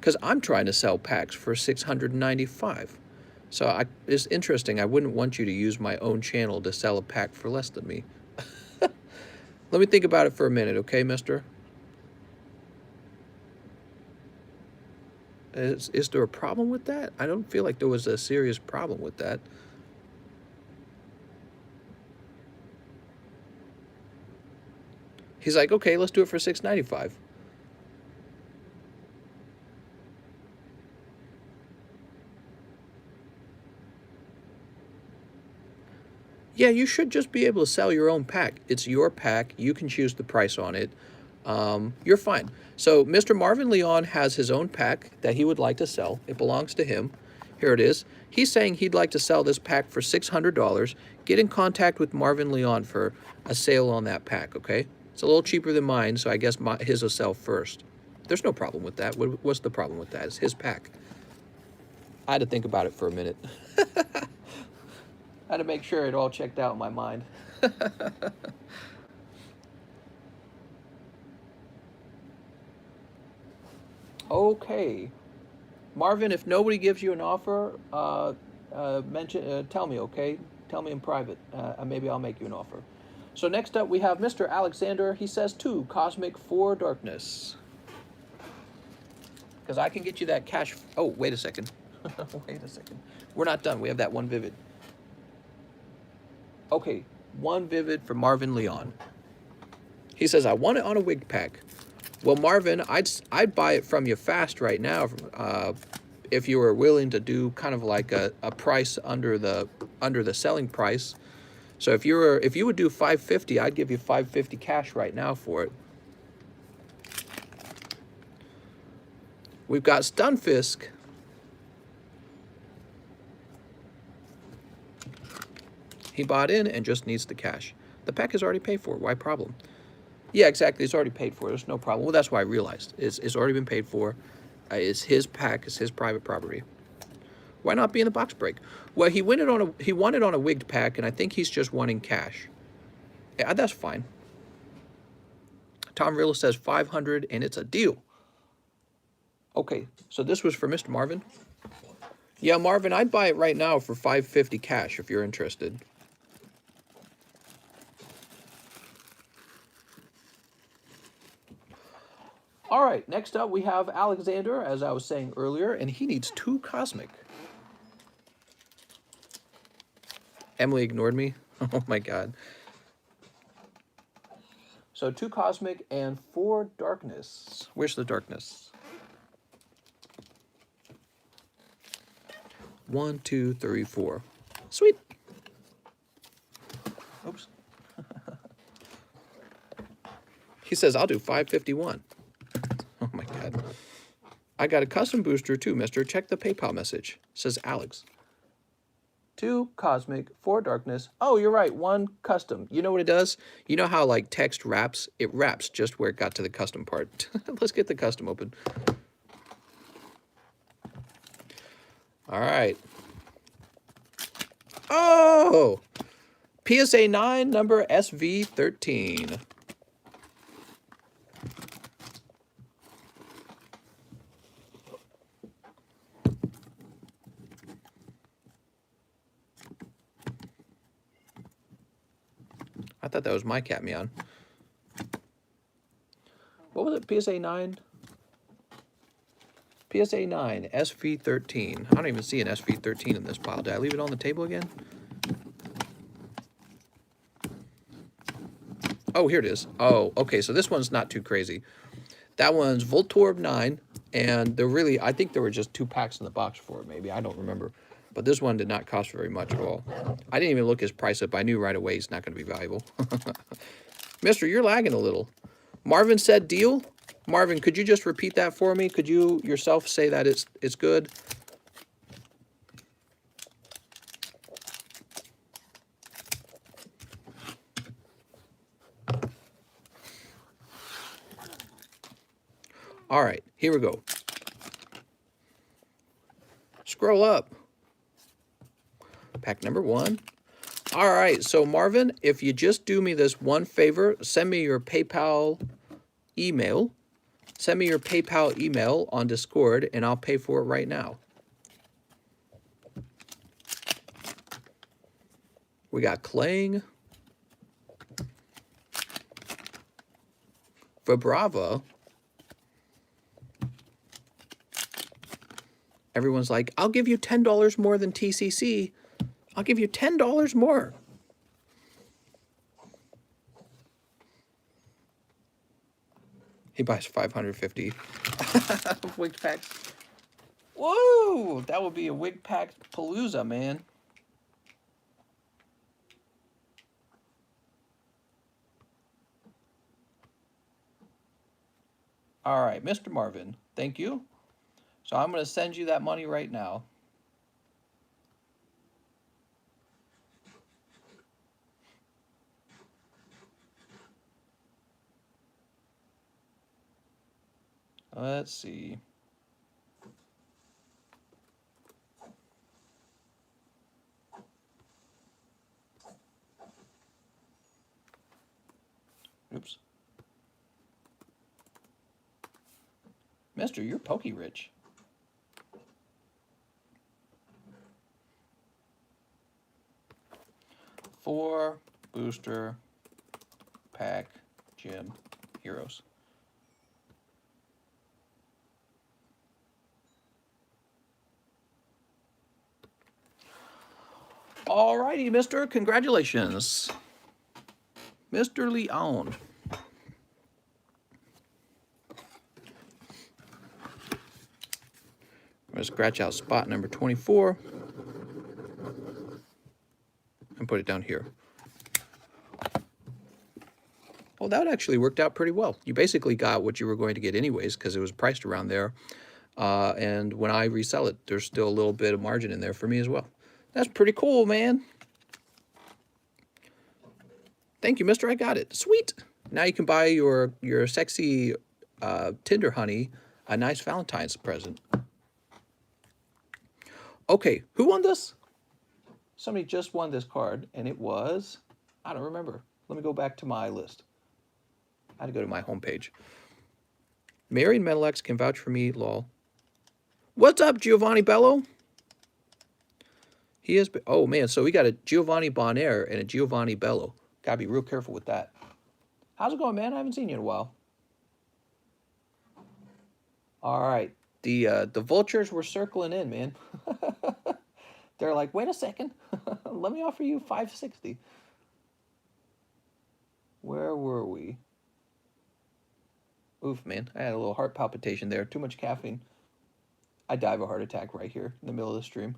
because I'm trying to sell packs for $695. So it's interesting. I wouldn't want you to use my own channel to sell a pack for less than me. Let me think about it for a minute, okay, mister? Is there a problem with that? I don't feel like there was a serious problem with that. He's like, okay, let's do it for $695. Yeah, you should just be able to sell your own pack. It's your pack. You can choose the price on it. You're fine. So Mr. Marvin Leon has his own pack that he would like to sell. It belongs to him. Here it is. He's saying he'd like to sell this pack for $600. Get in contact with Marvin Leon for a sale on that pack, okay? It's a little cheaper than mine, so I guess his will sell first. There's no problem with that. What's the problem with that? It's his pack. I had to think about it for a minute. I had to make sure it all checked out in my mind. Okay. Marvin, if nobody gives you an offer, tell me, okay? Tell me in private. Maybe I'll make you an offer. So next up we have Mr. Alexander. He says 2 Cosmic 4 Darkness. Because I can get you that cash. Oh, wait a second. Wait a second. We're not done. We have that one vivid. Okay, one vivid for Marvin Leon. He says, I want it on a wig pack. Well, Marvin, I'd buy it from you fast right now, if you were willing to do kind of like a price under the selling price. So if you would do $550, I'd give you $550 cash right now for it. We've got Stunfisk. He bought in and just needs the cash. The pack is already paid for. Why problem? Yeah, exactly. It's already paid for. There's no problem. Well, that's why I realized. It's already been paid for. It's his pack. It's his private property. Why not be in the box break? Well, he wanted on a wigged pack, and I think he's just wanting cash. Yeah, that's fine. Tom Rilla says 500, and it's a deal. Okay, so this was for Mr. Marvin. Yeah, Marvin, I'd buy it right now for $550 cash if you're interested. All right, next up we have Alexander, as I was saying earlier, and he needs 2 Cosmic. Emily ignored me. Oh my God. So 2 Cosmic and 4 Darkness. Where's the Darkness? 1, 2, 3, 4. Sweet. Oops. He says, I'll do 551. Oh my God. I got a custom booster too, mister. Check the PayPal message. Says Alex. 2 Cosmic, 4 Darkness. Oh, you're right. 1 custom. You know what it does? You know how like text wraps? It wraps just where it got to the custom part. Let's get the custom open. All right. Oh! PSA 9, number SV13. I thought that was my cat meowing. What was it? PSA 9? PSA 9, SV13. I don't even see an SV13 in this pile. Did I leave it on the table again? Oh, here it is. Oh, okay, so this one's not too crazy. That one's Voltorb 9, and they're really, I think there were just 2 packs in the box for it, maybe. I don't remember. But this one did not cost very much at all. I didn't even look his price up. I knew right away he's not going to be valuable. Mister, you're lagging a little. Marvin said deal. Marvin, could you just repeat that for me? Could you yourself say that it's good? All right, here we go. Scroll up. Pack number 1. All right, so Marvin, if you just do me this one favor, send me your PayPal email. Send me your PayPal email on Discord, and I'll pay for it right now. We got Clang. Vibrava. Everyone's like, I'll give you $10 more than TCC. I'll give you $10 more. He buys 550 wig packs. Whoa, that would be a wig pack palooza, man. All right, Mr. Marvin, thank you. So I'm going to send you that money right now. Let's see. Oops. Mister, you're pokey rich. Four booster pack gym heroes. Alrighty, mister. Congratulations. Mr. Leon. I'm going to scratch out spot number 24 and put it down here. Well, that actually worked out pretty well. You basically got what you were going to get anyways because it was priced around there. And when I resell it, there's still a little bit of margin in there for me as well. That's pretty cool, man. Thank you, mister. I got it. Sweet. Now you can buy your sexy Tinder honey a nice Valentine's present. Okay, who won this? Somebody just won this card, and it was, I don't remember. Let me go back to my list. I had to go to my homepage. Marion Medelex can vouch for me, lol. What's up, Giovanni Bello? He is, oh man, so we got a Giovanni Bonaire and a Giovanni Bello. Gotta be real careful with that. How's it going, man? I haven't seen you in a while. All right, the vultures were circling in, man. They're like, wait a second, let me offer you 560. Where were we? Oof, man, I had a little heart palpitation there. Too much caffeine. I die of a heart attack right here in the middle of the stream.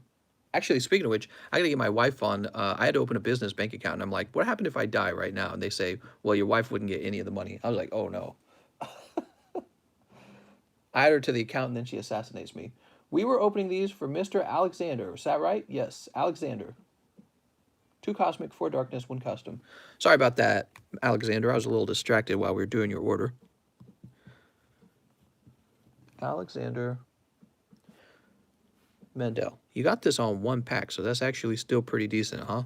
Actually, speaking of which, I got to get my wife on. I had to open a business bank account, and I'm like, what happened if I die right now? And they say, well, your wife wouldn't get any of the money. I was like, oh, no. I add her to the account, and then she assassinates me. We were opening these for Mr. Alexander. Is that right? Yes, Alexander. 2 Cosmic, 4 Darkness, 1 Custom. Sorry about that, Alexander. I was a little distracted while we were doing your order. Alexander Mendel. You got this on 1 pack, so that's actually still pretty decent, huh?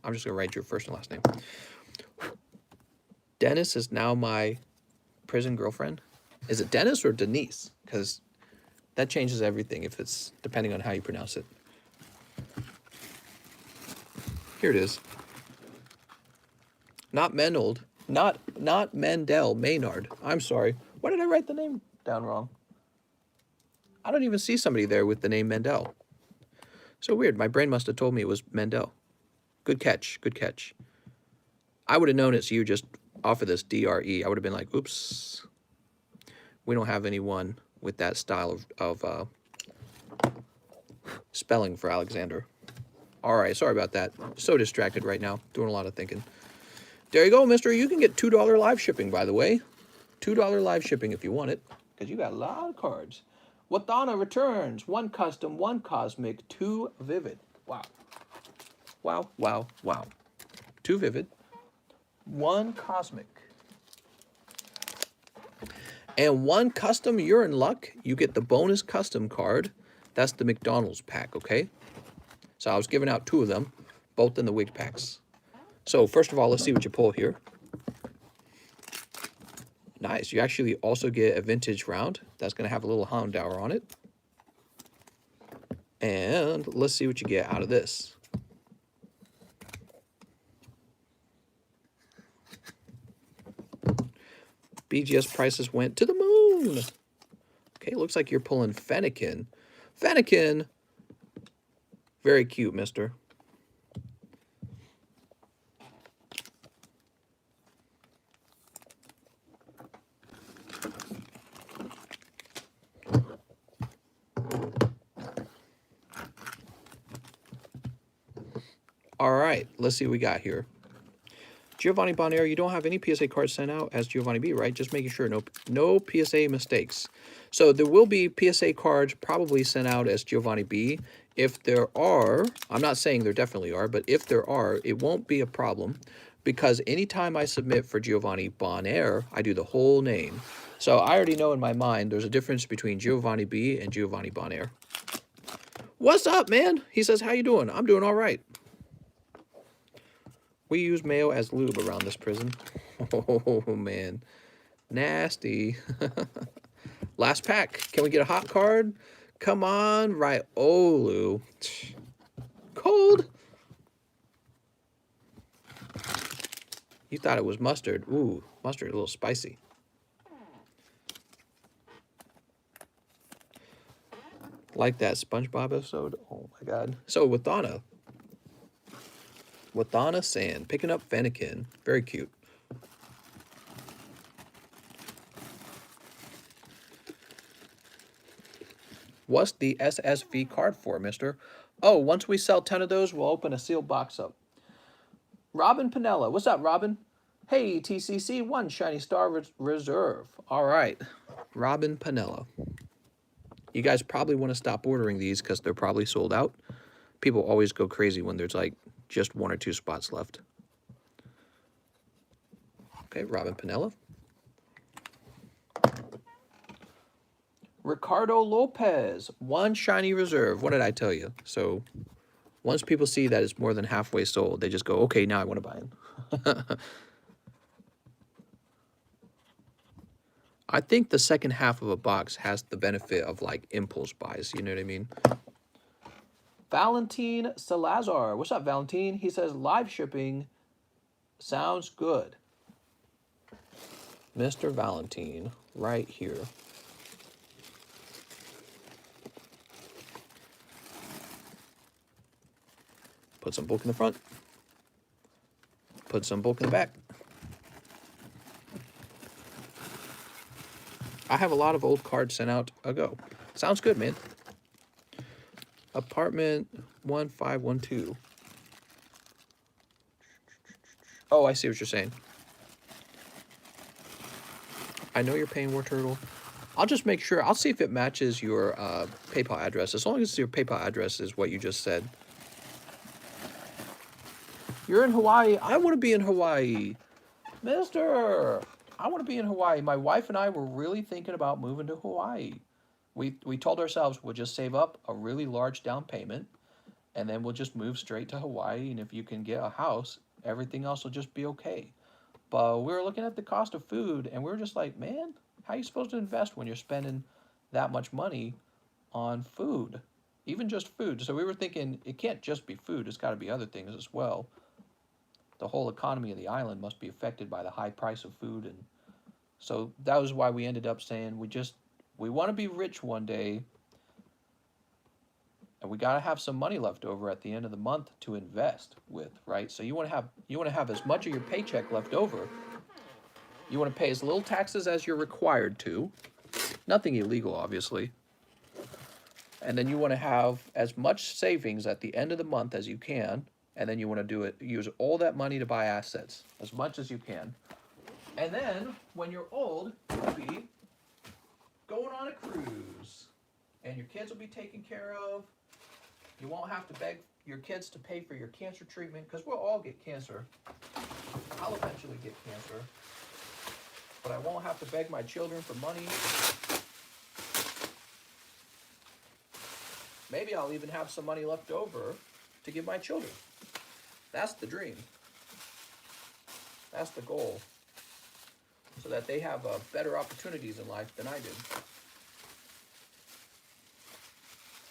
I'm just going to write your first and last name. Dennis is now my prison girlfriend. Is it Dennis or Denise? Because that changes everything if it's depending on how you pronounce it. Here it is. Not Menold. Not Mendel. Maynard. I'm sorry. Why did I write the name down wrong? I don't even see somebody there with the name Mendel. So weird. My brain must have told me it was Mendel. Good catch. Good catch. I would have known it's you just off of this DRE. I would have been like, oops. We don't have anyone with that style of spelling for Alexander. All right, sorry about that. So distracted right now, doing a lot of thinking. There you go, mister. You can get $2 live shipping, by the way. $2 live shipping if you want it, because you got a lot of cards. Wathana returns. 1 custom, 1 cosmic, 2 vivid. Wow. Wow, wow, wow. 2 vivid, 1 cosmic. And 1 custom, you're in luck. You get the bonus custom card. That's the McDonald's pack, okay? So I was giving out 2 of them, both in the wig packs. So first of all, let's see what you pull here. Nice. You actually also get a vintage round. That's going to have a little Houndour on it. And let's see what you get out of this. BGS prices went to the moon. Okay, looks like you're pulling Fennekin. Fennekin. Very cute, mister. All right, let's see what we got here. Giovanni Bonaire, you don't have any PSA cards sent out as Giovanni B, right? Just making sure, no PSA mistakes. So there will be PSA cards probably sent out as Giovanni B. If there are, I'm not saying there definitely are, but if there are, it won't be a problem because anytime I submit for Giovanni Bonaire, I do the whole name. So I already know in my mind there's a difference between Giovanni B and Giovanni Bonaire. What's up, man? He says, how you doing? I'm doing all right. We use mayo as lube around this prison. Oh, man. Nasty. Last pack. Can we get a hot card? Come on, Riolu. Cold. You thought it was mustard. Ooh, mustard, a little spicy. Like that SpongeBob episode? Oh, my God. So, Wathana. Wathana Sand, picking up Fennekin. Very cute. What's the SSV card for, mister? Oh, once we sell 10 of those, we'll open a sealed box up. Robin Pinella. What's up, Robin? Hey, TCC, 1 Shiny Star Reserve. All right. Robin Pinella. You guys probably want to stop ordering these because they're probably sold out. People always go crazy when there's like just 1 or 2 spots left. Okay, Robin Pinella. Ricardo Lopez, 1 Shiny Reserve. What did I tell you? So once people see that it's more than halfway sold, they just go, okay, now I want to buy it. I think the second half of a box has the benefit of like impulse buys. You know what I mean? Valentin Salazar. What's up, Valentin? He says live shipping sounds good. Mr. Valentin, right here. Put some bulk in the front. Put some bulk in the back. I have a lot of old cards sent out ago. Sounds good, man. Apartment 1512. Oh, I see what you're saying. I know you're paying War Turtle. I'll just make sure. I'll see if it matches your PayPal address. As long as your PayPal address is what you just said. You're in Hawaii. I want to be in Hawaii. Mister, I want to be in Hawaii. My wife and I were really thinking about moving to Hawaii. We told ourselves we'll just save up a really large down payment, and then we'll just move straight to Hawaii. And if you can get a house, everything else will just be okay. But we were looking at the cost of food, and we were just like, man, how are you supposed to invest when you're spending that much money on food? Even just food. So we were thinking it can't just be food. It's got to be other things as well. the whole economy of the island must be affected by the high price of food. And so that was why we ended up saying we want to be rich one day, and we got to have some money left over at the end of the month to invest with, right? So you want to have as much of your paycheck left over. You want to pay as little taxes as you're required to. Nothing illegal, obviously. And then you want to have as much savings at the end of the month as you can, and then you want to use all that money to buy assets, as much as you can. And then, when you're old, you'll be going on a cruise. And your kids will be taken care of. You won't have to beg your kids to pay for your cancer treatment, because we'll all get cancer. I'll eventually get cancer. But I won't have to beg my children for money. Maybe I'll even have some money left over to give my children. That's the dream. That's the goal. So that they have better opportunities in life than I did.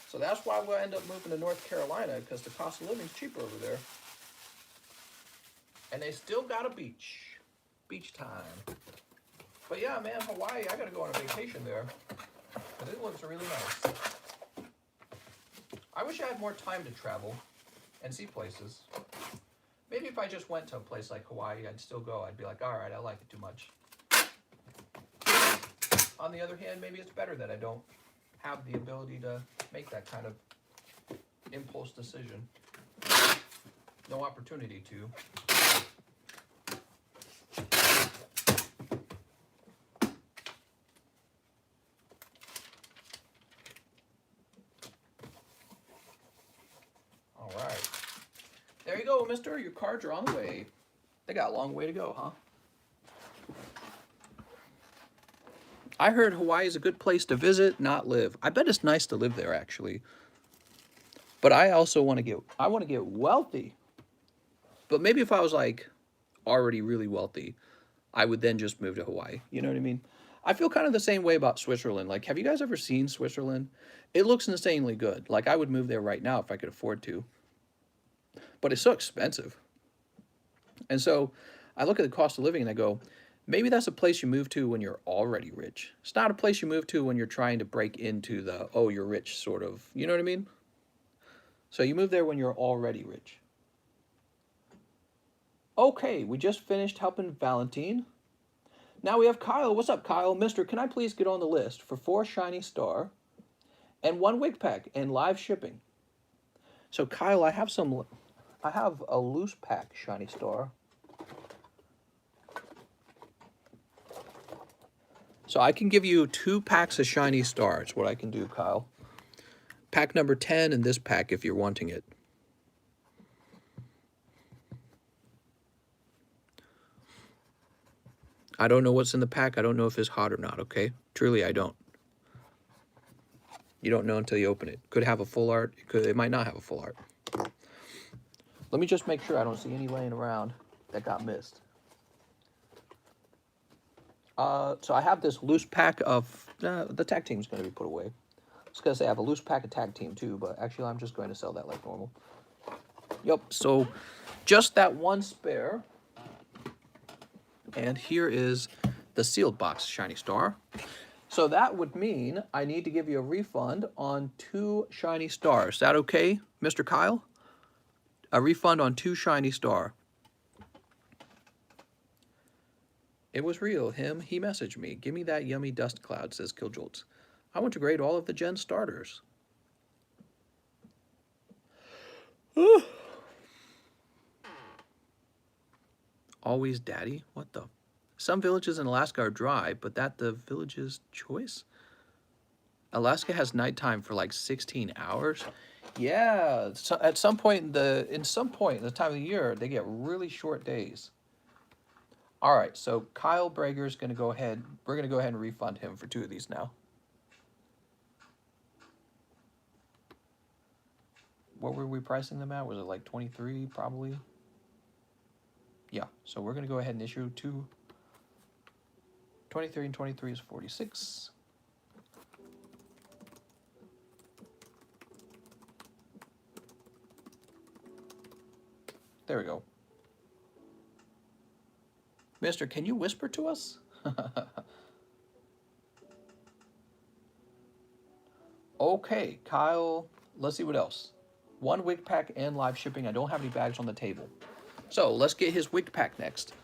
So that's why we'll end up moving to North Carolina, because the cost of living is cheaper over there. And they still got a beach. Beach time. But yeah, man, Hawaii, I gotta go on a vacation there. Because it looks really nice. I wish I had more time to travel and see places. Maybe if I just went to a place like Hawaii, I'd still go. I'd be like, all right, I like it too much. On the other hand, maybe it's better that I don't have the ability to make that kind of impulse decision. No opportunity to. All right. There you go, mister. Your cards are on the way. They got a long way to go, huh? I heard Hawaii is a good place to visit, not live. I bet it's nice to live there, actually. But I also want to get wealthy. But maybe if I was like already really wealthy, I would then just move to Hawaii. You know what I mean? I feel kind of the same way about Switzerland. Like, have you guys ever seen Switzerland? It looks insanely good. Like, I would move there right now if I could afford to. But it's so expensive. And so I look at the cost of living and I go, maybe that's a place you move to when you're already rich. It's not a place you move to when you're trying to break into the, oh, you're rich sort of, you know what I mean? So you move there when you're already rich. Okay, we just finished helping Valentine. Now we have Kyle. What's up, Kyle? Mister, can I please get on the list for 4 shiny star and 1 wig pack and live shipping? So Kyle, I have a loose pack shiny star. So I can give you 2 packs of shiny stars, what I can do, Kyle. Pack number 10 and this pack if you're wanting it. I don't know what's in the pack. I don't know if it's hot or not, okay? Truly, I don't. You don't know until you open it. Could have a full art. It might not have a full art. Let me just make sure I don't see any laying around that got missed. So I have this loose pack of... the tag team is going to be put away. I was going to say I have a loose pack of tag team too, but actually I'm just going to sell that like normal. Yep, so just that 1 spare. And here is the sealed box shiny star. So that would mean I need to give you a refund on 2 shiny stars. Is that okay, Mr. Kyle? A refund on 2 shiny star. It was real, him. He messaged me. Give me that yummy dust cloud, says Killjolts. I want to grade all of the Gen starters. Always daddy? What the? Some villages in Alaska are dry, but that the village's choice? Alaska has nighttime for like 16 hours. Yeah, so at some point in the time of the year, they get really short days. All right, so Kyle Brager's going to go ahead. We're going to go ahead and refund him for 2 of these now. What were we pricing them at? Was it like 23 probably? Yeah, so we're going to go ahead and issue 2. 23 and 23 is 46. There we go. Mister, can you whisper to us? Okay, Kyle, let's see what else. 1 wig pack and live shipping. I don't have any bags on the table. So let's get his wig pack next.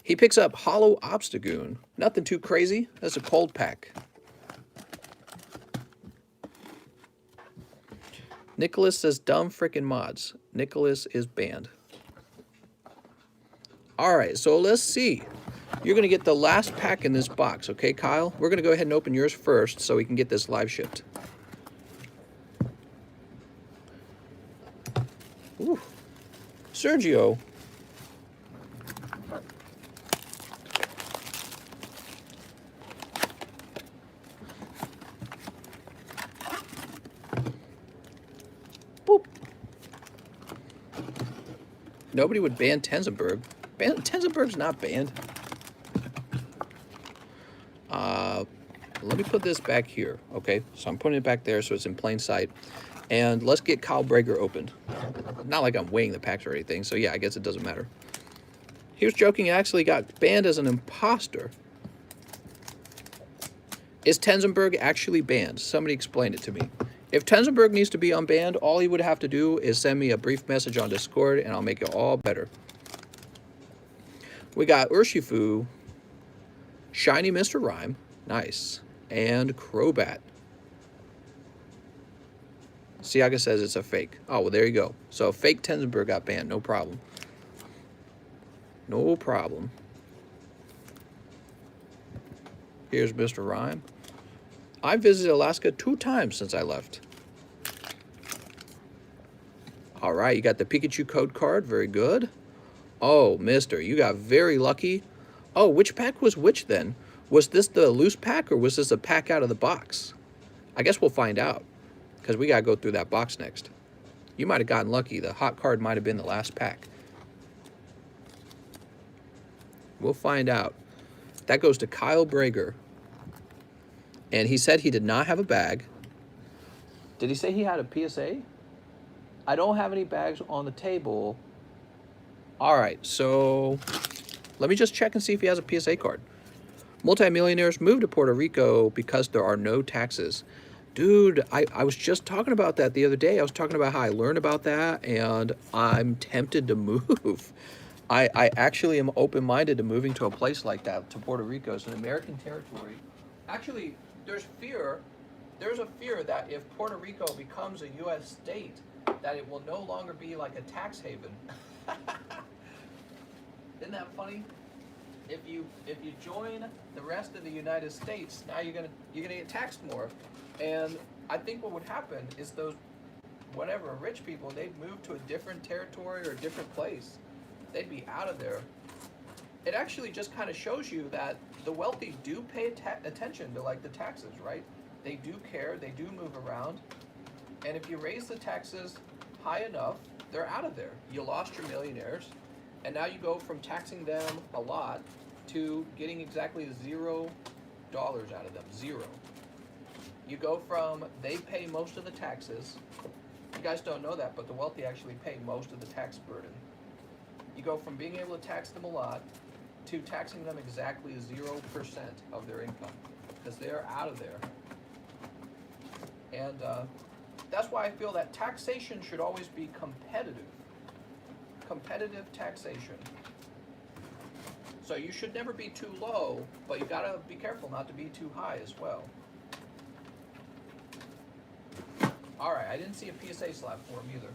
He picks up Hollow Obstagoon. Nothing too crazy. That's a cold pack. Nicholas says dumb frickin' mods. Nicholas is banned. Alright, so let's see. You're going to get the last pack in this box, okay, Kyle? We're going to go ahead and open yours first so we can get this live shipped. Ooh. Sergio. Boop. Nobody would ban Tenzenberg. Tenzenberg's not banned. Let me put this back here, okay? So I'm putting it back there so it's in plain sight. And let's get Kyle Brager opened. Not like I'm weighing the packs or anything, so yeah, I guess it doesn't matter. He was joking, he actually got banned as an imposter. Is Tenzenberg actually banned? Somebody explain it to me. If Tenzenberg needs to be unbanned, all he would have to do is send me a brief message on Discord and I'll make it all better. We got Urshifu, Shiny Mr. Rhyme, nice, and Crobat. Siaga says it's a fake. Oh, well, there you go. So fake Tenzenberg got banned, no problem. No problem. Here's Mr. Rhyme. I visited Alaska 2 times since I left. All right, you got the Pikachu code card. Very good. Oh, mister, you got very lucky. Oh, which pack was which then? Was this the loose pack or was this a pack out of the box? I guess we'll find out because we got to go through that box next. You might have gotten lucky. The hot card might have been the last pack. We'll find out. That goes to Kyle Brager. And he said he did not have a bag. Did he say he had a PSA? I don't have any bags on the table. All right, so let me just check and see if he has a PSA card. Multimillionaires move to Puerto Rico because there are no taxes. Dude, I was just talking about that the other day. I was talking about how I learned about that, and I'm tempted to move. I actually am open-minded to moving to a place like that, to Puerto Rico. It's an American territory. Actually, there's a fear that if Puerto Rico becomes a U.S. state, that it will no longer be like a tax haven. Isn't that funny? If you join the rest of the United States, now you're gonna get taxed more. And I think what would happen is those whatever rich people, they'd move to a different territory or a different place. They'd be out of there. It actually just kind of shows you that the wealthy do pay attention to like the taxes, right? They do care, they do move around. And if you raise the taxes high enough, they're out of there. You lost your millionaires, and now you go from taxing them a lot to getting exactly $0 out of them, zero. You go from they pay most of the taxes. You guys don't know that, but the wealthy actually pay most of the tax burden. You go from being able to tax them a lot to taxing them exactly 0% of their income because they're out of there. And that's why I feel that taxation should always be competitive. Competitive taxation. So you should never be too low, but you gotta be careful not to be too high as well. Alright, I didn't see a PSA slab for him either.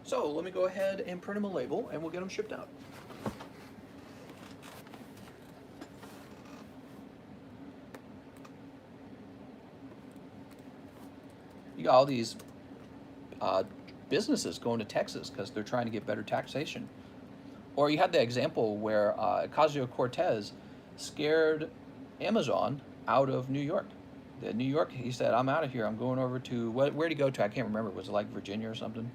So let me go ahead and print him a label and we'll get him shipped out. You got all these businesses going to Texas because they're trying to get better taxation. Or you had the example where Ocasio-Cortez scared Amazon out of New York. New York, he said, I'm out of here. I'm going over to, where'd he go to? I can't remember. Was it like Virginia or something?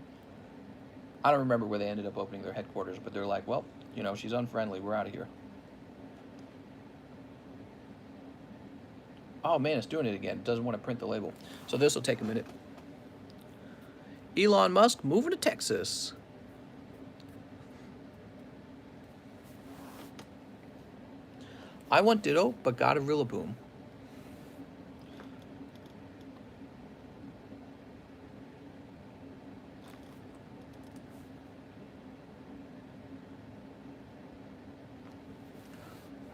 I don't remember where they ended up opening their headquarters, but they're like, well, you know, she's unfriendly. We're out of here. Oh, man, it's doing it again. It doesn't want to print the label. So this will take a minute. Elon Musk moving to Texas. I want Ditto, but got a Rillaboom.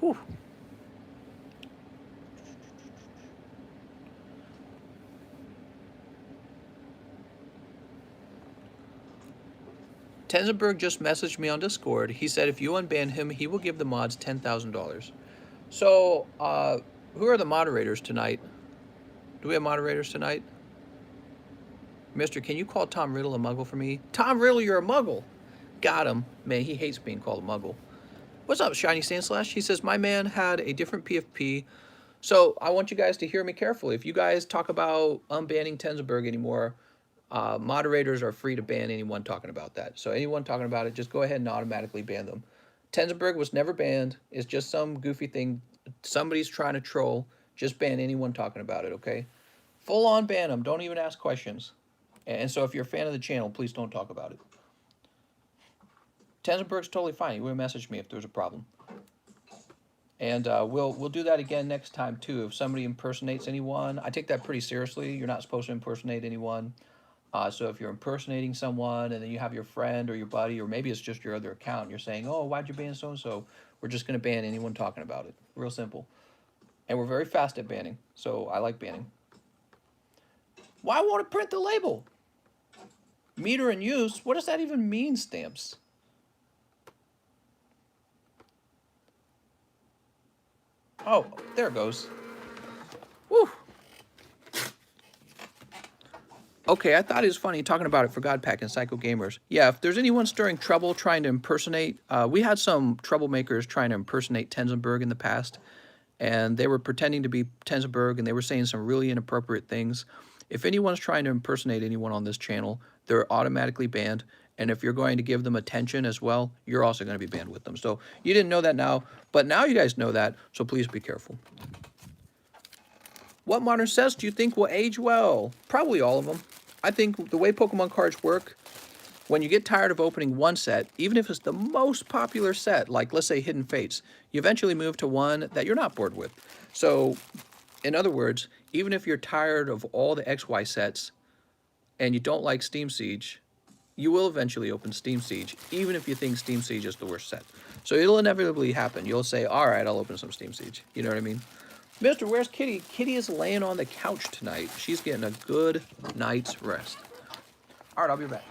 Whew. Tenzenberg just messaged me on Discord. He said if you unban him, he will give the mods $10,000. So, who are the moderators tonight? Do we have moderators tonight? Mister, can you call Tom Riddle a muggle for me? Tom Riddle, you're a muggle. Got him. Man, he hates being called a muggle. What's up, Shiny Sandslash? He says, my man had a different PFP. So I want you guys to hear me carefully. If you guys talk about unbanning Tenzenberg anymore, moderators are free to ban anyone talking about that. So anyone talking about it, just go ahead and automatically ban them. Tenzenberg was never banned. It's just some goofy thing. Somebody's trying to troll. Just ban anyone talking about it, okay? Full on ban them. Don't even ask questions. And so if you're a fan of the channel, please don't talk about it. Tenzenberg's totally fine. You would message me if there's a problem. And we'll do that again next time too. If somebody impersonates anyone, I take that pretty seriously. You're not supposed to impersonate anyone. So if you're impersonating someone and then you have your friend or your buddy, or maybe it's just your other account, and you're saying, oh, why'd you ban so-and-so? We're just going to ban anyone talking about it. Real simple. And we're very fast at banning, so I like banning. Why won't it print the label? Meter in use? What does that even mean, Stamps? Oh, there it goes. Woo. Okay, I thought it was funny talking about it for Godpack and Psycho Gamers. Yeah, if there's anyone stirring trouble trying to impersonate, we had some troublemakers trying to impersonate Tenzenberg in the past, and they were pretending to be Tenzenberg, and they were saying some really inappropriate things. If anyone's trying to impersonate anyone on this channel, they're automatically banned, and if you're going to give them attention as well, you're also going to be banned with them. So you didn't know that now, but now you guys know that, so please be careful. What modern sets do you think will age well? Probably all of them. I think the way Pokemon cards work, when you get tired of opening one set, even if it's the most popular set, like let's say Hidden Fates, you eventually move to one that you're not bored with. So, in other words, even if you're tired of all the XY sets and you don't like Steam Siege, you will eventually open Steam Siege, even if you think Steam Siege is the worst set. So it'll inevitably happen. You'll say, all right, I'll open some Steam Siege. You know what I mean? Mister, where's Kitty? Kitty is laying on the couch tonight. She's getting a good night's rest. All right, I'll be back.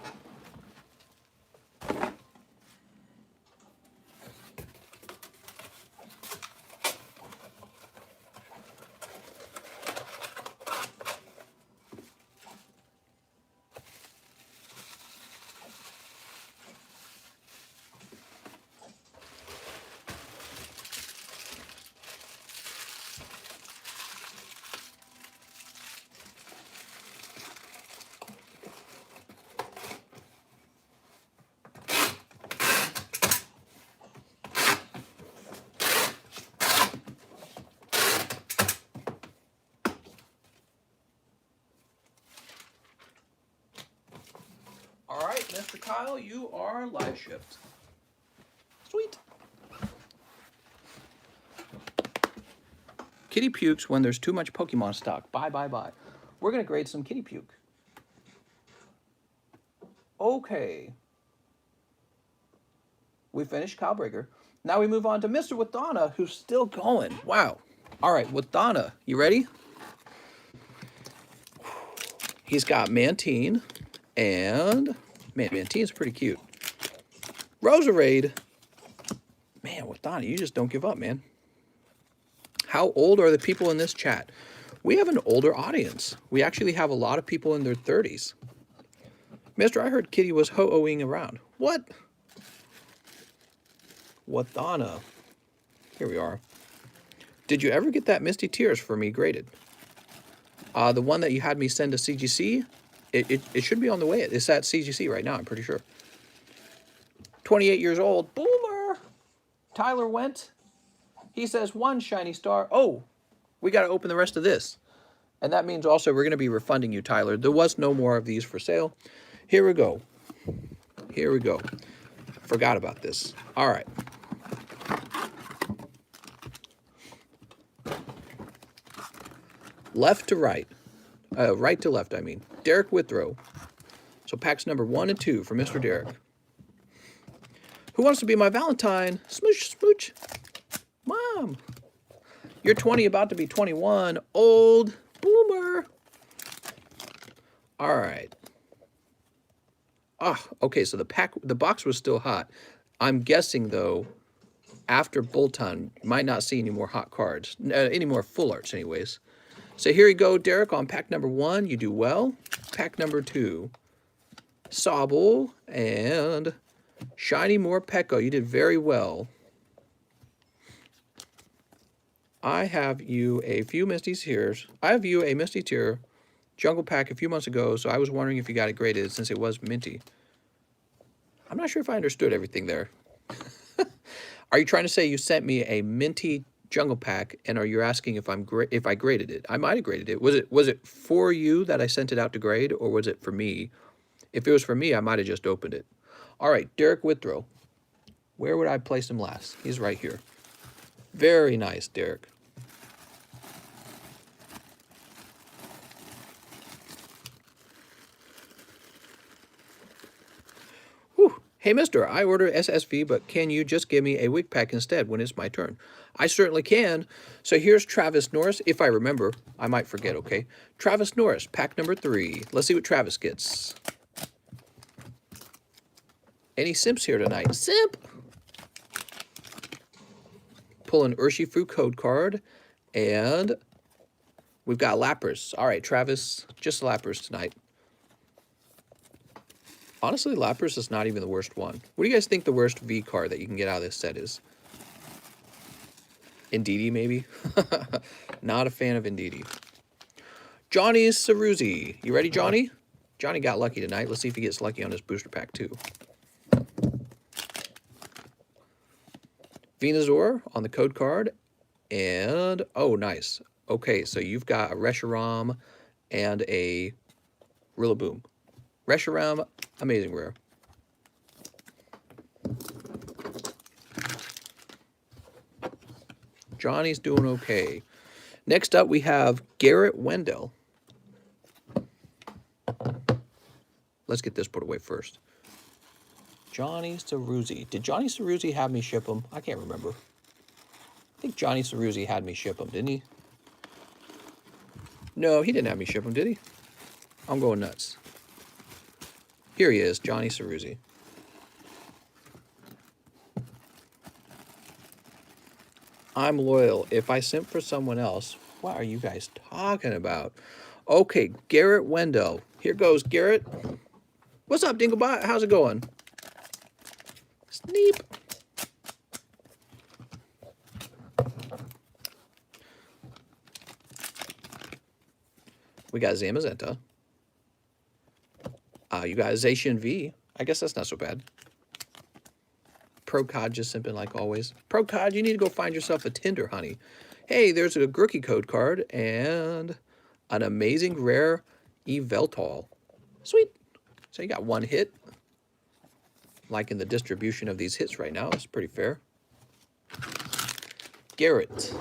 All right, Mr. Kyle, you are live shipped. Sweet. Kitty pukes when there's too much Pokemon stock. Bye, bye, bye. We're going to grade some kitty puke. Okay. We finished Cowbreaker. Now we move on to Mr. Wadana, who's still going. Wow. All right, Wadana, you ready? He's got Mantine, and man, Mantine's pretty cute. Roserade. Man, Wadana, you just don't give up, man. How old are the people in this chat? We have an older audience. We actually have a lot of people in their 30s. Mister, I heard Kitty was ho-ohing around. What? Wadana. Here we are. Did you ever get that Misty Tears for me graded? The one that you had me send to CGC, it should be on the way. It's at CGC right now, I'm pretty sure. 28 years old. Boomer! Tyler went. He says 1 shiny star. Oh, we got to open the rest of this. And that means also we're going to be refunding you, Tyler. There was no more of these for sale. Here we go. Here we go. Forgot about this. All right. Left to right. Right to left, I mean. Derek Withrow. So packs number 1 and 2 for Mr. Derek. Who wants to be my Valentine? Smooch, smooch. Mom. You're 20, about to be 21. Old boomer. All right. Ah, okay, so the box was still hot. I'm guessing, though, after Bolton, you might not see any more hot cards. Any more full arts, anyways. So here you go, Derek, on pack number 1. You do well. Pack number 2. Sobble and Shiny Morpeko. You did very well. I have you a few Misty's here. I have you a Misty Tier Jungle Pack a few months ago, so I was wondering if you got it graded since it was minty. I'm not sure if I understood everything there. Are you trying to say you sent me a minty Jungle Pack, and are you asking if if I graded it? I might have graded it. Was it for you that I sent it out to grade, or was it for me? If it was for me, I might have just opened it. All right, Derek Withrow. Where would I place him last? He's right here. Very nice, Derek. Whew. Hey, mister, I order SSV, but can you just give me a wig pack instead when it's my turn? I certainly can. So here's Travis Norris. If I remember, I might forget, okay? Travis Norris, pack number 3. Let's see what Travis gets. Any simps here tonight? Simp! Pull an Urshifu code card, and we've got Lapras. All right, Travis, just Lapras tonight. Honestly, Lapras is not even the worst one. What do you guys think the worst V card that you can get out of this set is? Indeedee, maybe? Not a fan of Indeedee. Johnny Ceruzzi. You ready, Johnny? Johnny got lucky tonight. Let's see if he gets lucky on his booster pack, too. Venusaur on the code card. And, oh, nice. Okay, so you've got a Reshiram and a Rillaboom. Reshiram, amazing rare. Johnny's doing okay. Next up, we have Garrett Wendell. Let's get this put away first. Johnny Ceruzzi. Did Johnny Ceruzzi have me ship him? I can't remember. I think Johnny Ceruzzi had me ship him, didn't he? No, he didn't have me ship him, did he? I'm going nuts. Here he is, Johnny Ceruzzi. I'm loyal. If I simp for someone else, what are you guys talking about? Okay, Garrett Wendell. Here goes, Garrett. What's up, Dinglebot? How's it going? Sneep. We got Zamazenta. You got Zacian V. I guess that's not so bad. Procod just simping like always. Procod, you need to go find yourself a Tinder, honey. Hey, there's a Grookie code card and an amazing rare Eveltal. Sweet. So you got one hit. Liking the distribution of these hits right now. It's pretty fair. Garrett.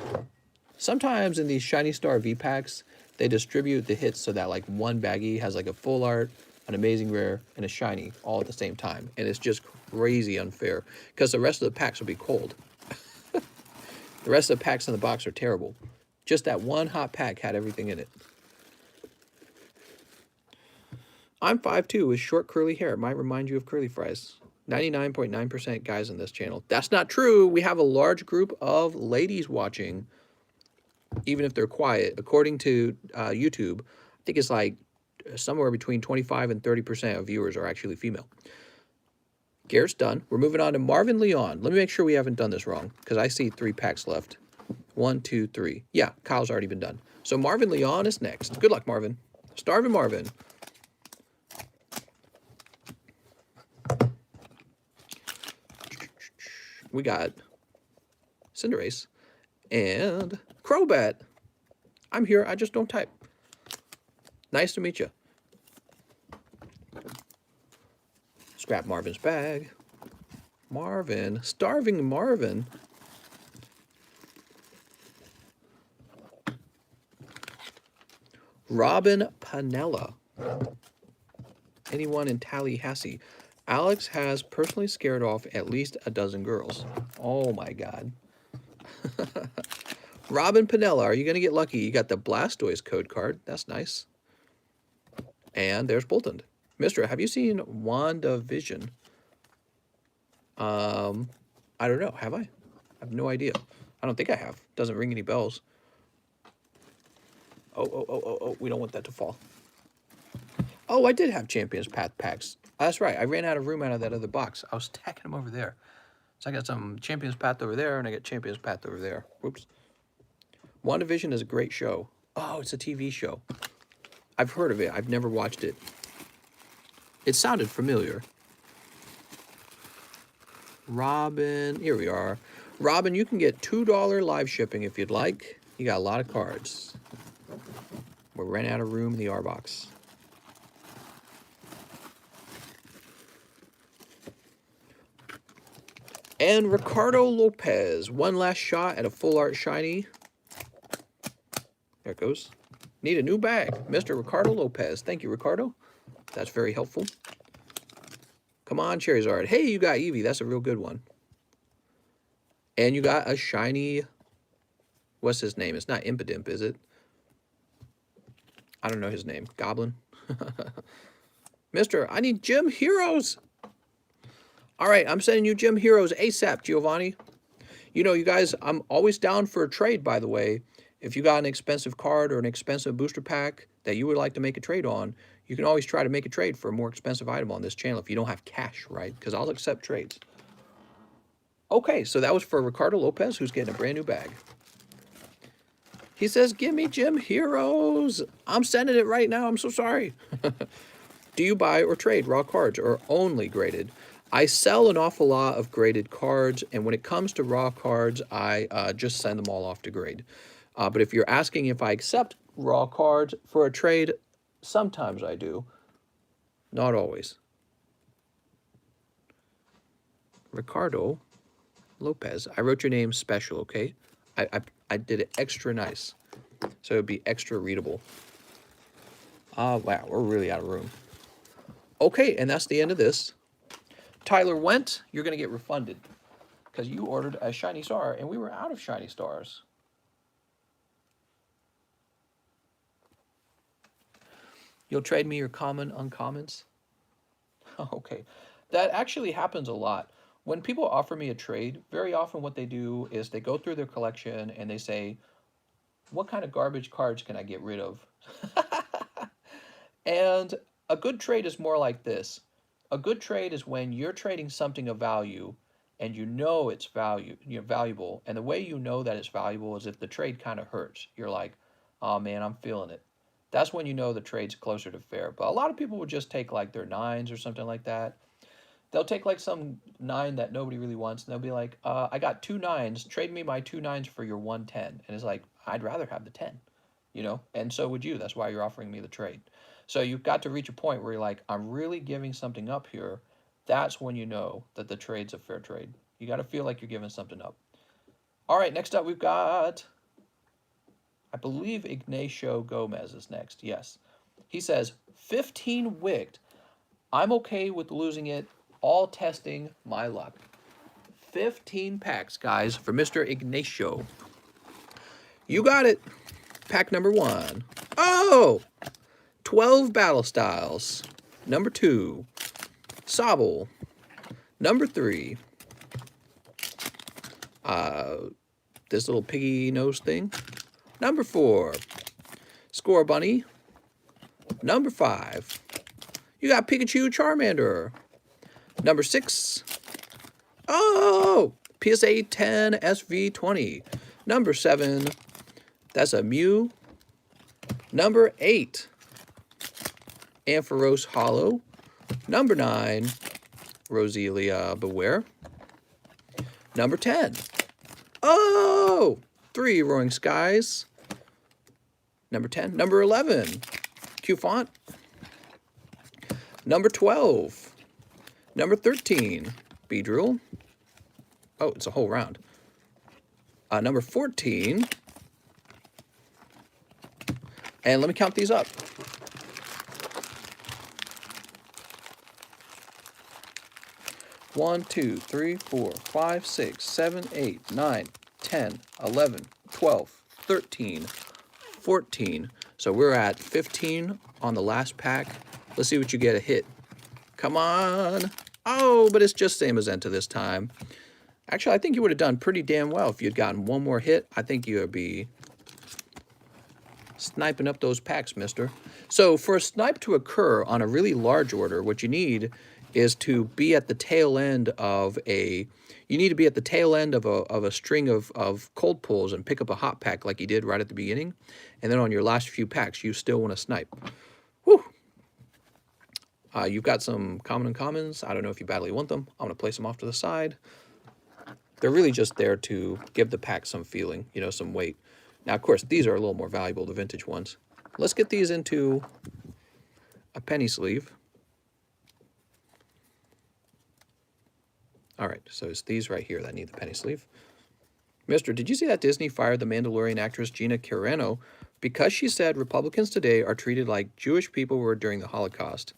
Sometimes in these Shiny Star V packs, they distribute the hits so that like one baggie has like a full art, an amazing rare, and a shiny all at the same time. And it's just crazy unfair because the rest of the packs will be cold. The rest of the packs in the box are terrible. Just that one hot pack had everything in it. I'm 5'2" with short curly hair. It might remind you of curly fries. 99.9% guys on this channel. That's not true. We have a large group of ladies watching, even if they're quiet. According to YouTube, I think it's like somewhere between 25 and 30% of viewers are actually female. Garrett's done. We're moving on to Marvin Leon. Let me make sure we haven't done this wrong, because I see 3 packs left. 1, 2, 3. Yeah, Kyle's already been done. So Marvin Leon is next. Good luck, Marvin. Starvin' Marvin. We got Cinderace and Crobat. I'm here. I just don't type. Nice to meet you. Scrap Marvin's bag. Marvin. Starving Marvin. Robin Panella. Anyone in Tallahassee? Alex has personally scared off at least a dozen girls. Oh my God. Robin Panella, are you going to get lucky? You got the Blastoise code card. That's nice. And there's Bolton. Mister, have you seen WandaVision? I don't know. Have I? I have no idea. I don't think I have. Doesn't ring any bells. Oh, we don't want that to fall. Oh, I did have Champions Path packs. That's right. I ran out of room out of that other box. I was stacking them over there. So I got some Champions Path over there, and I got Champions Path over there. Whoops. WandaVision is a great show. Oh, it's a TV show. I've heard of it. I've never watched it. It sounded familiar. Robin, here we are. Robin, you can get $2 live shipping if you'd like. You got a lot of cards. We ran out of room in the R box. And Ricardo Lopez, one last shot at a full art shiny. There it goes. Need a new bag. Mr. Ricardo Lopez. Thank you, Ricardo. That's very helpful. Come on, Charizard. Hey, you got Eevee. That's a real good one. And you got a shiny... What's his name? It's not Impidimp, is it? I don't know his name. Goblin? Mister, I need Gym Heroes. All right, I'm sending you Gym Heroes ASAP, Giovanni. You know, you guys, I'm always down for a trade, by the way. If you got an expensive card or an expensive booster pack that you would like to make a trade on, you can always try to make a trade for a more expensive item on this channel if you don't have cash, right? Because I'll accept trades. Okay, so that was for Ricardo Lopez, who's getting a brand new bag. He says, give me Gym Heroes. I'm sending it right now. I'm so sorry. Do you buy or trade raw cards or only graded? I sell an awful lot of graded cards, and when it comes to raw cards, I just send them all off to grade. But if you're asking if I accept raw cards for a trade, sometimes I do. Not always. Ricardo Lopez. I wrote your name special, okay? I did it extra nice, so it would be extra readable. Wow, we're really out of room. Okay, and that's the end of this. Tyler Went, you're going to get refunded because you ordered a shiny star, and we were out of shiny stars. You'll trade me your common uncommons? Okay. That actually happens a lot. When people offer me a trade, very often what they do is they go through their collection and they say, what kind of garbage cards can I get rid of? And a good trade is more like this. A good trade is when you're trading something of value and you know it's valuable. And the way you know that it's valuable is if the trade kind of hurts. You're like, oh man, I'm feeling it. That's when you know the trade's closer to fair. But a lot of people would just take like their 9s or something like that. They'll take like some 9 that nobody really wants, and they'll be like, I got 2 9s. Trade me my 2 9s for your 1 10. And it's like, I'd rather have the 10, you know? And so would you. That's why you're offering me the trade. So you've got to reach a point where you're like, I'm really giving something up here. That's when you know that the trade's a fair trade. You got to feel like you're giving something up. All right, next up we've got, I believe Ignacio Gomez is next. Yes. He says, 15 wigged. I'm okay with losing it. All testing my luck. 15 packs, guys, for Mr. Ignacio. You got it. Pack number 1. Oh! 12 Battle Styles. Number 2. Sobble. Number 3. This little piggy nose thing. Number 4. Score Bunny. Number 5. You got Pikachu Charmander. Number 6. Oh! PSA 10 SV20. Number 7. That's a Mew. Number 8. Ampharos Hollow. Number 9. Roselia Beware. Number 10. Oh! 3 Roaring Skies. Number 10. Number 11. Q Font. Number 12. Number 13, Beedrill. Oh, it's a whole round. Number 14. And let me count these up. 1, 2, 3, 4, 5, 6, 7, 8, 9, 10, 11, 12, 13, 14. So we're at 15 on the last pack. Let's see what you get a hit. Come on. Oh, but it's just same as Enta this time. Actually, I think you would have done pretty damn well if you'd gotten one more hit. I think you would be sniping up those packs, mister. So for a snipe to occur on a really large order, what you need is to be at the tail end of a string of cold pulls and pick up a hot pack like you did right at the beginning. And then on your last few packs, you still want to snipe. Whew. You've got some common and commons. I don't know if you badly want them. I'm going to place them off to the side. They're really just there to give the pack some feeling, you know, some weight. Now, of course, these are a little more valuable, the vintage ones. Let's get these into a penny sleeve. All right, so it's these right here that need the penny sleeve. Mister, did you see that Disney fired the Mandalorian actress Gina Carano because she said Republicans today are treated like Jewish people were during the Holocaust?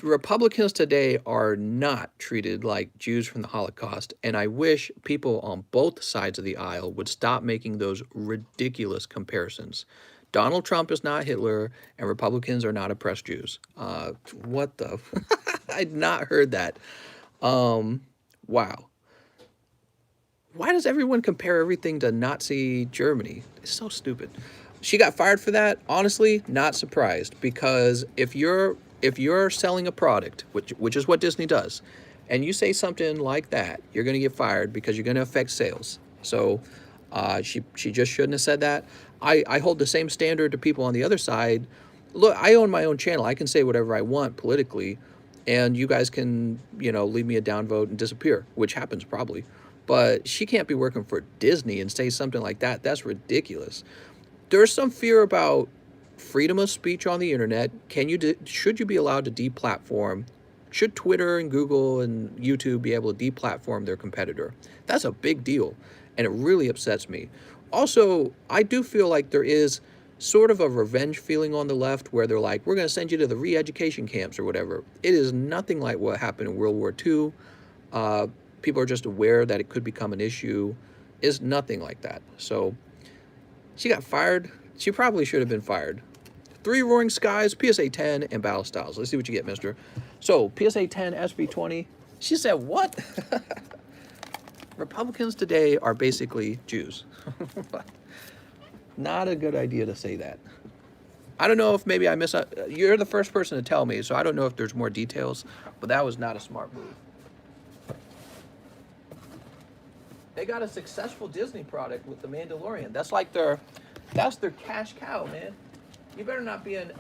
Republicans today are not treated like Jews from the Holocaust, and I wish people on both sides of the aisle would stop making those ridiculous comparisons. Donald Trump is not Hitler, and Republicans are not oppressed Jews. What the? I'd not heard that. Wow. Why does everyone compare everything to Nazi Germany? It's so stupid. She got fired for that. Honestly, not surprised, because if you're selling a product, which is what Disney does, and you say something like that, you're going to get fired because you're going to affect sales. So she just shouldn't have said that. I hold the same standard to people on the other side. Look, I own my own channel. I can say whatever I want politically, and you guys can, you know, leave me a downvote and disappear, which happens probably. But she can't be working for Disney and say something like that. That's ridiculous. There's some fear about freedom of speech on the internet. Should you be allowed to deplatform? Should Twitter and Google and YouTube be able to deplatform their competitor? That's a big deal, and it really upsets me. Also, I do feel like there is sort of a revenge feeling on the left where they're like, we're going to send you to the re-education camps or whatever. It is nothing like what happened in World War II. People are just aware that it could become an issue. It's nothing like that. So she got fired. She probably should have been fired. 3 Roaring Skies, PSA 10, and Battle Styles. Let's see what you get, mister. So, PSA 10, SB20. She said, what? Republicans today are basically Jews. Not a good idea to say that. I don't know if maybe I you're the first person to tell me, so I don't know if there's more details, but that was not a smart move. They got a successful Disney product with The Mandalorian. That's their cash cow, man. You better not be an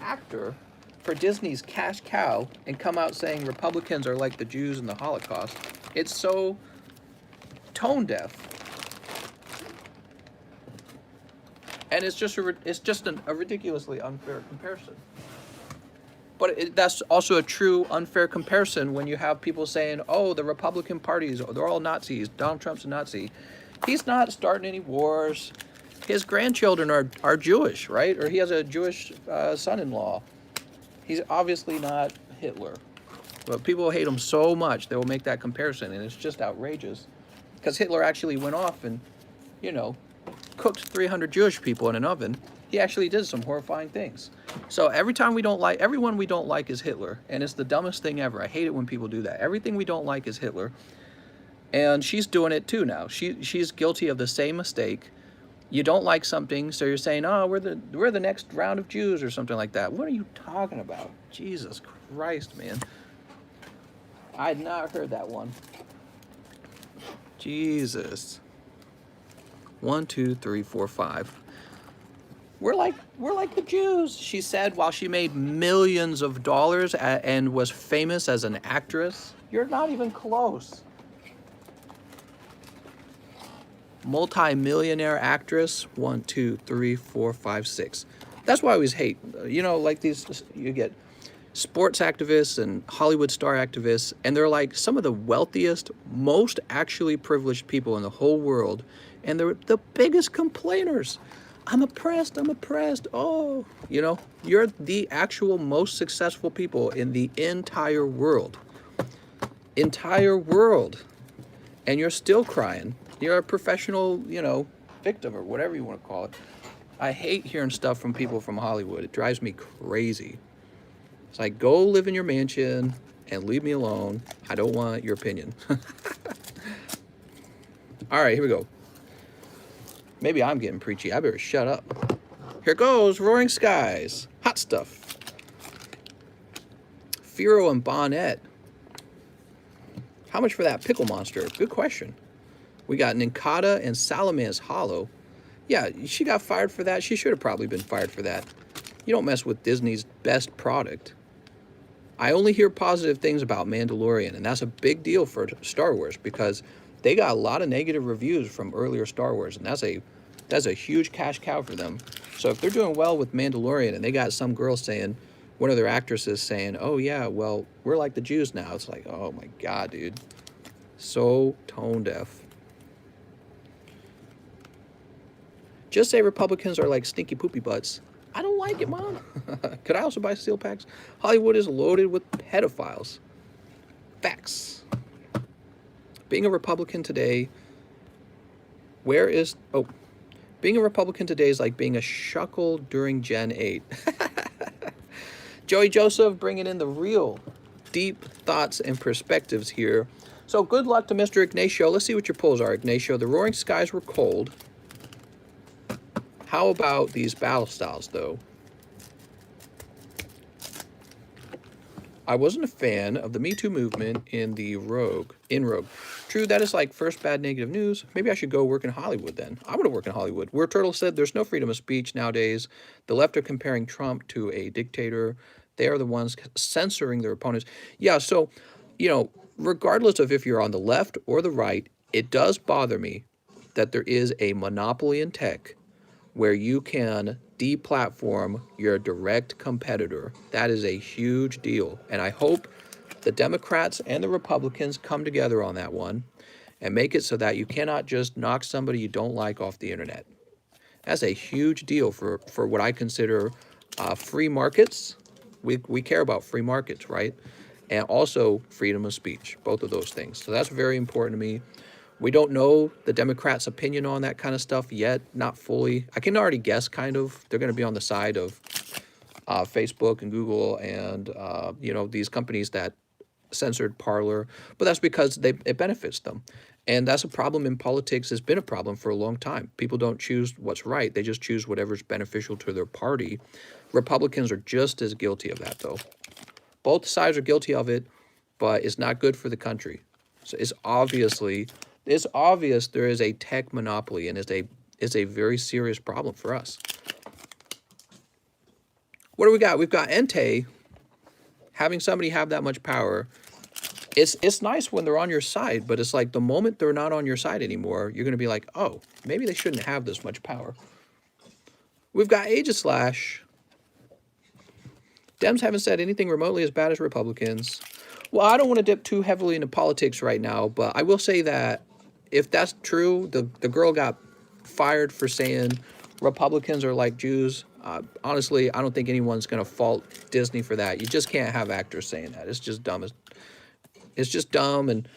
actor for Disney's cash cow and come out saying Republicans are like the Jews in the Holocaust. It's so tone deaf. And it's just a ridiculously unfair comparison. But that's also a true unfair comparison when you have people saying, oh, the Republican parties, they're all Nazis. Donald Trump's a Nazi. He's not starting any wars. His grandchildren are Jewish, right? Or he has a Jewish son-in-law. He's obviously not Hitler. But people hate him so much, they will make that comparison, and it's just outrageous. Because Hitler actually went off and, you know, cooked 300 Jewish people in an oven. He actually did some horrifying things. So everyone we don't like is Hitler, and it's the dumbest thing ever. I hate it when people do that. Everything we don't like is Hitler, and she's doing it too now. She's guilty of the same mistake. You don't like something, so you're saying, oh, we're the next round of Jews or something like that. What are you talking about? Jesus Christ, man. I had not heard that one. Jesus. 1, 2, 3, 4, 5. We're like the Jews, she said while she made millions of dollars and was famous as an actress. You're not even close. Multi-millionaire actress. 1, 2, 3, 4, 5, 6. That's why I always hate, you know, like these, you get sports activists and Hollywood star activists, and they're like some of the wealthiest, most actually privileged people in the whole world, and they're the biggest complainers. I'm oppressed, I'm oppressed. Oh, you know, you're the actual most successful people in the entire world. Entire world. And you're still crying. You're a professional, you know, victim or whatever you want to call it. I hate hearing stuff from people from Hollywood. It drives me crazy. It's like, go live in your mansion and leave me alone. I don't want your opinion. All right, here we go. Maybe I'm getting preachy. I better shut up. Here goes Roaring Skies. Hot stuff. Firo and Bonnet. How much for that pickle monster? Good question. We got Ninkata and Salaman's Hollow. Yeah, she got fired for that. She should have probably been fired for that. You don't mess with Disney's best product. I only hear positive things about Mandalorian, and that's a big deal for Star Wars because they got a lot of negative reviews from earlier Star Wars, and that's a huge cash cow for them. So if they're doing well with Mandalorian and they got some girl saying, one of their actresses saying, oh yeah, well, we're like the Jews now. It's like, oh my God, dude. So tone deaf. Just say Republicans are like stinky poopy butts. I don't like it, Mom. Could I also buy steel packs? Hollywood is loaded with pedophiles. Facts. Being a Republican today, being a Republican today is like being a shuckle during Gen 8. Joey Joseph bringing in the real deep thoughts and perspectives here. So good luck to Mr. Ignacio. Let's see what your polls are, Ignacio. The Roaring Skies were cold. How about these battle styles, though? I wasn't a fan of the Me Too movement in Rogue. True, that is like first bad negative news. Maybe I should go work in Hollywood then. I want to work in Hollywood. Where Turtle said there's no freedom of speech nowadays. The left are comparing Trump to a dictator. They are the ones censoring their opponents. Yeah, so, you know, regardless of if you're on the left or the right, it does bother me that there is a monopoly in tech where you can deplatform your direct competitor. That is a huge deal. And I hope the Democrats and the Republicans come together on that one and make it so that you cannot just knock somebody you don't like off the internet. That's a huge deal for what I consider free markets. We care about free markets, right? And also freedom of speech, both of those things. So that's very important to me. We don't know the Democrats' opinion on that kind of stuff yet, not fully. I can already guess, kind of. They're going to be on the side of Facebook and Google and, you know, these companies that censored Parler. But that's because it benefits them. And that's a problem in politics. It's been a problem for a long time. People don't choose what's right. They just choose whatever's beneficial to their party. Republicans are just as guilty of that, though. Both sides are guilty of it, but it's not good for the country. So it's obvious there is a tech monopoly, and it's a very serious problem for us. What do we got? We've got Entei. Having somebody have that much power, it's nice when they're on your side, but it's like the moment they're not on your side anymore, you're going to be like, oh, maybe they shouldn't have this much power. We've got Aegislash. Dems haven't said anything remotely as bad as Republicans. Well, I don't want to dip too heavily into politics right now, but I will say that if that's true, the girl got fired for saying Republicans are like Jews. Honestly, I don't think anyone's going to fault Disney for that. You just can't have actors saying that. It's just dumb. It's just dumb, and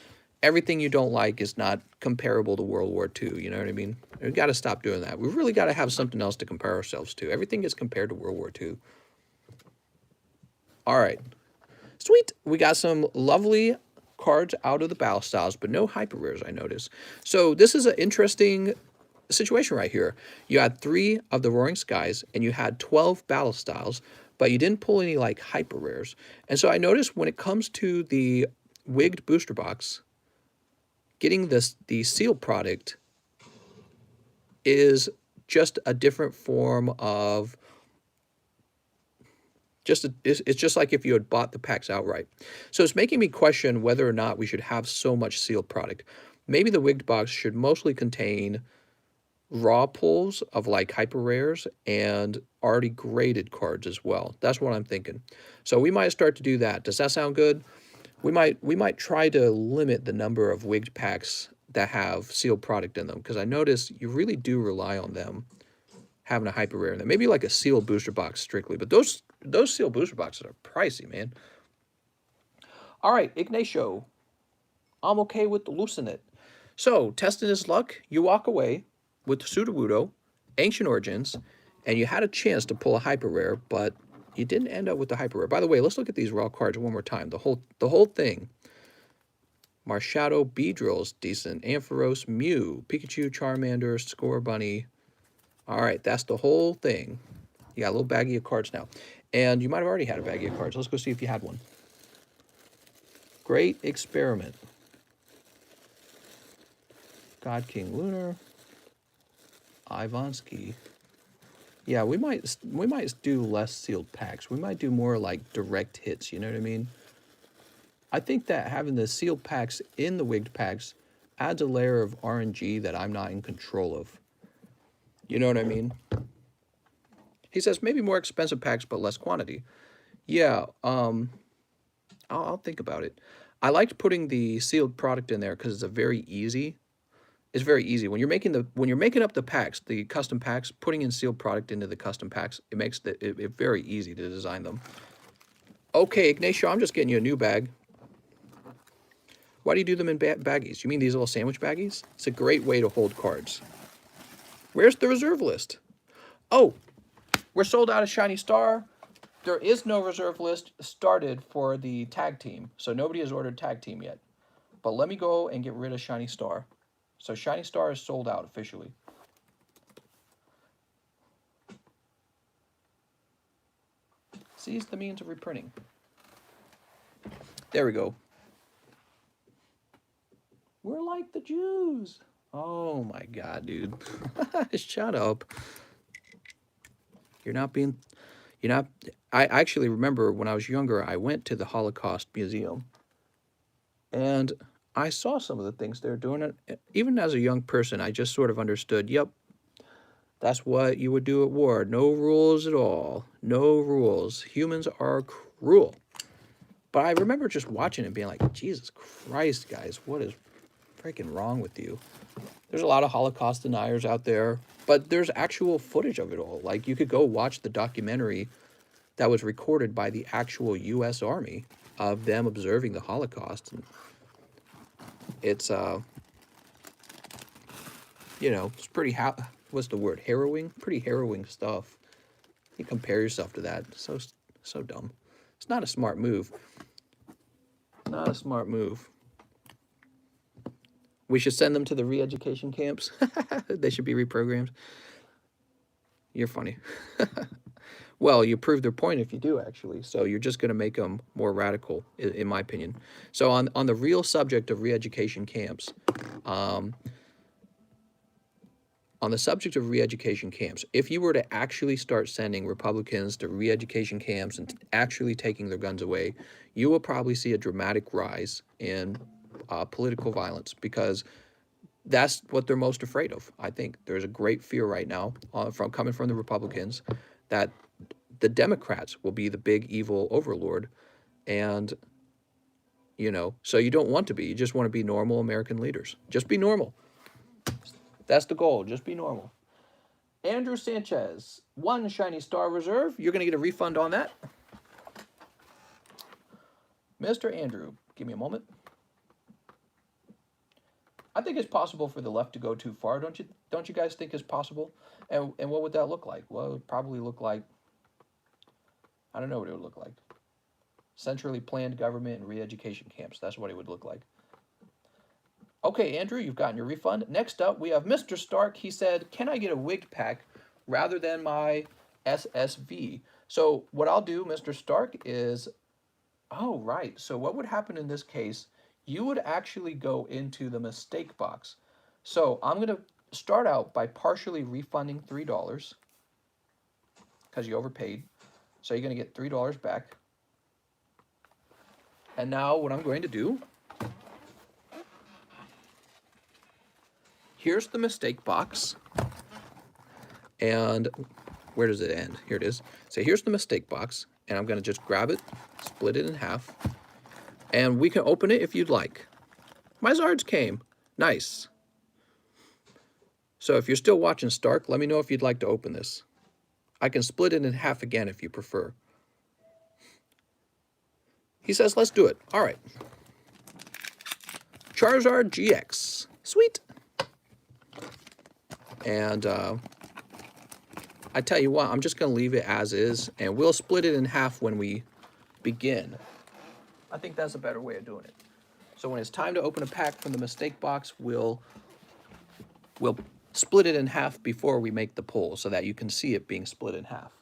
everything you don't like is not comparable to World War II. You know what I mean? We've got to stop doing that. We've really got to have something else to compare ourselves to. Everything gets compared to World War II. All right. Sweet. We got some lovely cards out of the battle styles, but no hyper rares, I noticed. So this is an interesting situation right here. You had 3 of the Roaring Skies, and you had 12 battle styles, but you didn't pull any like hyper rares. And so I noticed when it comes to the wigged booster box, getting the sealed product is just a different form of it's just like if you had bought the packs outright. So it's making me question whether or not we should have so much sealed product. Maybe the wigged box should mostly contain raw pulls of like hyper rares and already graded cards as well. That's what I'm thinking. So we might start to do that. Does that sound good? We might try to limit the number of wigged packs that have sealed product in them, because I notice you really do rely on them having a hyper rare in them. Maybe like a sealed booster box strictly, but those sealed booster boxes are pricey, man. All right, Ignacio, I'm okay with loosening it. So, testing his luck, you walk away with Sudowoodo, Ancient Origins, and you had a chance to pull a hyper rare, but you didn't end up with the hyper rare. By the way, let's look at these raw cards one more time. The whole thing. Marshadow, Beedrill's decent. Ampharos, Mew, Pikachu, Charmander, Score Bunny. All right, that's the whole thing. You got a little baggie of cards now. And you might have already had a baggie of cards. Let's go see if you had one. Great Experiment. God King Lunar. Ivansky. Yeah, we might do less sealed packs. We might do more like direct hits, you know what I mean? I think that having the sealed packs in the wigged packs adds a layer of RNG that I'm not in control of. You know what I mean? He says maybe more expensive packs but less quantity. Yeah, I'll think about it. I liked putting the sealed product in there because it's very easy. It's very easy when you're making up the packs, the custom packs. Putting in sealed product into the custom packs, it makes it very easy to design them. Okay, Ignacio, I'm just getting you a new bag. Why do you do them in baggies? You mean these little sandwich baggies? It's a great way to hold cards. Where's the reserve list? Oh, we're sold out of Shiny Star. There is no reserve list started for the tag team, so nobody has ordered tag team yet. But let me go and get rid of Shiny Star. So Shiny Star is sold out officially. Seize the means of reprinting. There we go. We're like the Jews. Oh my God, dude. Shut up. You're not. I actually remember when I was younger, I went to the Holocaust Museum. And I saw some of the things they're doing. And even as a young person, I just sort of understood, yep, that's what you would do at war. No rules at all. No rules. Humans are cruel. But I remember just watching it and being like, Jesus Christ, guys, what is freaking wrong with you? There's a lot of Holocaust deniers out there, but there's actual footage of it all. Like, you could go watch the documentary that was recorded by the actual U.S. Army of them observing the Holocaust. And it's, you know, it's pretty, what's the word, harrowing? Pretty harrowing stuff. You compare yourself to that. So dumb. It's not a smart move. Not a smart move. We should send them to the re-education camps. They should be reprogrammed. You're funny. Well, you prove their point if you do, actually. So you're just going to make them more radical, in my opinion. So on the real subject of re-education camps, if you were to actually start sending Republicans to re-education camps and actually taking their guns away, you will probably see a dramatic rise in political violence, because that's what they're most afraid of. I think there's a great fear right now coming from the Republicans that the Democrats will be the big evil overlord. And, you know, so you don't want to be. You just want to be normal American leaders. Just be normal. That's the goal. Just be normal. Andrew Sanchez, 1 Shiny Star Reserve. You're going to get a refund on that. Mr. Andrew, give me a moment. I think it's possible for the left to go too far. Don't you guys think it's possible? And what would that look like? Well, it would probably look like, I don't know what it would look like. Centrally planned government and re-education camps. That's what it would look like. Okay, Andrew, you've gotten your refund. Next up, we have Mr. Stark. He said, can I get a wigged pack rather than my SSV? So what I'll do, Mr. Stark, is, oh, right. So what would happen in this case, you would actually go into the mistake box. So I'm going to start out by partially refunding $3 because you overpaid. So you're going to get $3 back. And now what I'm going to do, here's the mistake box. And where does it end? Here it is. So here's the mistake box, and I'm going to just grab it, split it in half, and we can open it if you'd like. My Zards came. Nice. So if you're still watching Stark, let me know if you'd like to open this. I can split it in half again if you prefer. He says, let's do it. All right. Charizard GX. Sweet. And I tell you what, I'm just going to leave it as is, and we'll split it in half when we begin. I think that's a better way of doing it. So when it's time to open a pack from the mistake box, we'll split it in half before we make the pull so that you can see it being split in half.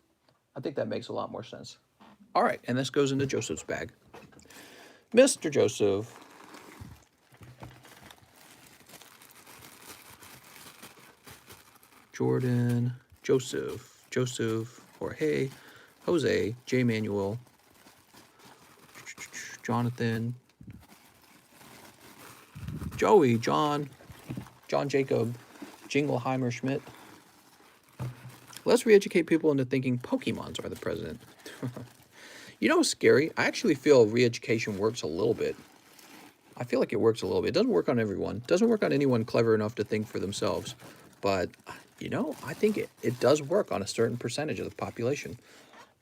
I think that makes a lot more sense. All right, and this goes into Joseph's bag. Mr. Joseph. Jordan, Joseph, Jorge, Jose, J. Manuel, Jonathan, Joey, John Jacob, Jingleheimer Schmidt. Let's re-educate people into thinking Pokemons are the president. You know what's scary? I actually feel re-education works a little bit. I feel like it works a little bit. It doesn't work on everyone. It doesn't work on anyone clever enough to think for themselves. But, you know, I think it does work on a certain percentage of the population.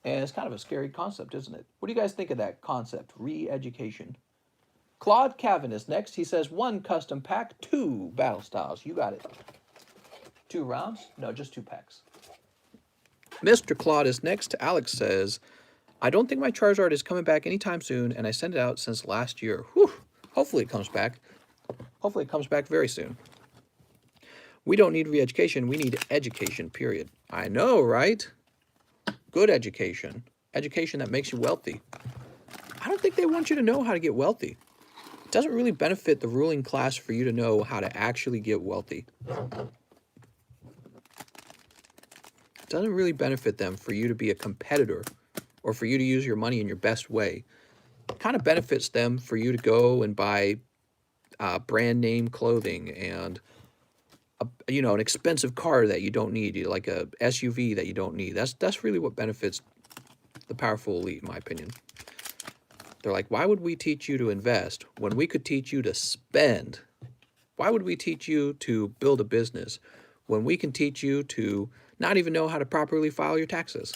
And it's kind of a scary concept, isn't it? What do you guys think of that concept, re-education? Claude Cavan is next. He says 1 custom pack, 2 battle styles. You got it. 2 rounds? No, just 2 packs. Mr. Claude is next. Alex says, I don't think my Charizard is coming back anytime soon, and I sent it out since last year. Whew. Hopefully it comes back. Hopefully it comes back very soon. We don't need re-education. We need education, period. I know, right? Good education. Education that makes you wealthy. I don't think they want you to know how to get wealthy. It doesn't really benefit the ruling class for you to know how to actually get wealthy. It doesn't really benefit them for you to be a competitor or for you to use your money in your best way. It kind of benefits them for you to go and buy brand name clothing and an expensive car that you don't need, like a SUV that you don't need. That's really what benefits the powerful elite, in my opinion. They're like, why would we teach you to invest when we could teach you to spend? Why would we teach you to build a business when we can teach you to not even know how to properly file your taxes,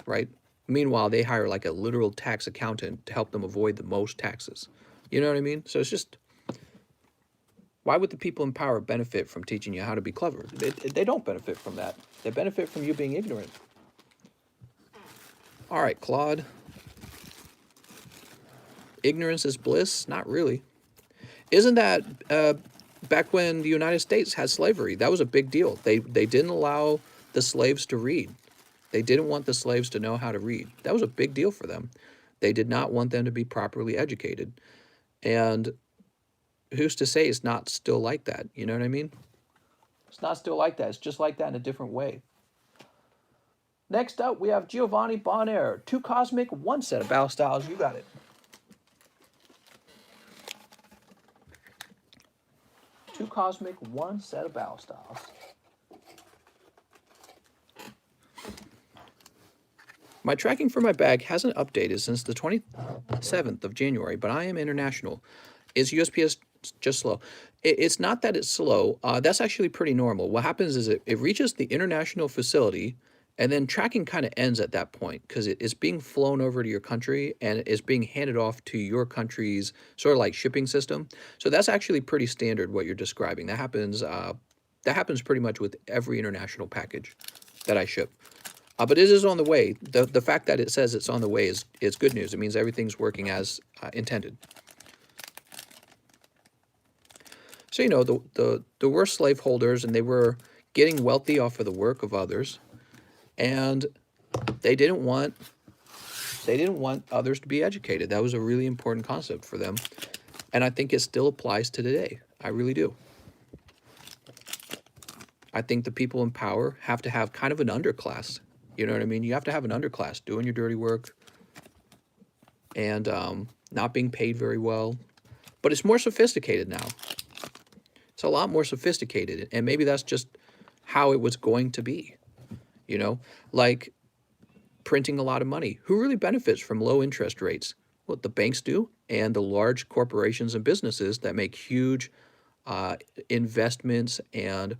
right? Meanwhile, they hire like a literal tax accountant to help them avoid the most taxes. You know what I mean? So it's just, why would the people in power benefit from teaching you how to be clever? They don't benefit from that. They benefit from you being ignorant. All right, Claude. Ignorance is bliss? Not really. Isn't that back when the United States had slavery? That was a big deal. They didn't allow the slaves to read. They didn't want the slaves to know how to read. That was a big deal for them. They did not want them to be properly educated. And who's to say it's not still like that? You know what I mean? It's not still like that. It's just like that in a different way. Next up, we have Giovanni Bonaire. 2 Cosmic, 1 set of battle styles. You got it. 2 Cosmic, 1 set of battle styles. My tracking for my bag hasn't updated since the 27th of January, but I am international. Is USPS just slow? It's not that it's slow. That's actually pretty normal. What happens is it reaches the international facility, and then tracking kind of ends at that point because it's being flown over to your country and it's being handed off to your country's sort of like shipping system. So that's actually pretty standard what you're describing. That happens pretty much with every international package that I ship. But it is on the way. The fact that it says it's on the way is good news. It means everything's working as intended. So, you know, the were slaveholders, and they were getting wealthy off of the work of others, and they didn't want others to be educated. That was a really important concept for them, and I think it still applies to today. I really do. I think the people in power have to have kind of an underclass. You know what I mean? You have to have an underclass doing your dirty work and not being paid very well. But it's more sophisticated now. It's a lot more sophisticated. And maybe that's just how it was going to be. you know, like printing a lot of money. Who really benefits from low interest rates? Well, the banks do, and the large corporations and businesses that make huge investments and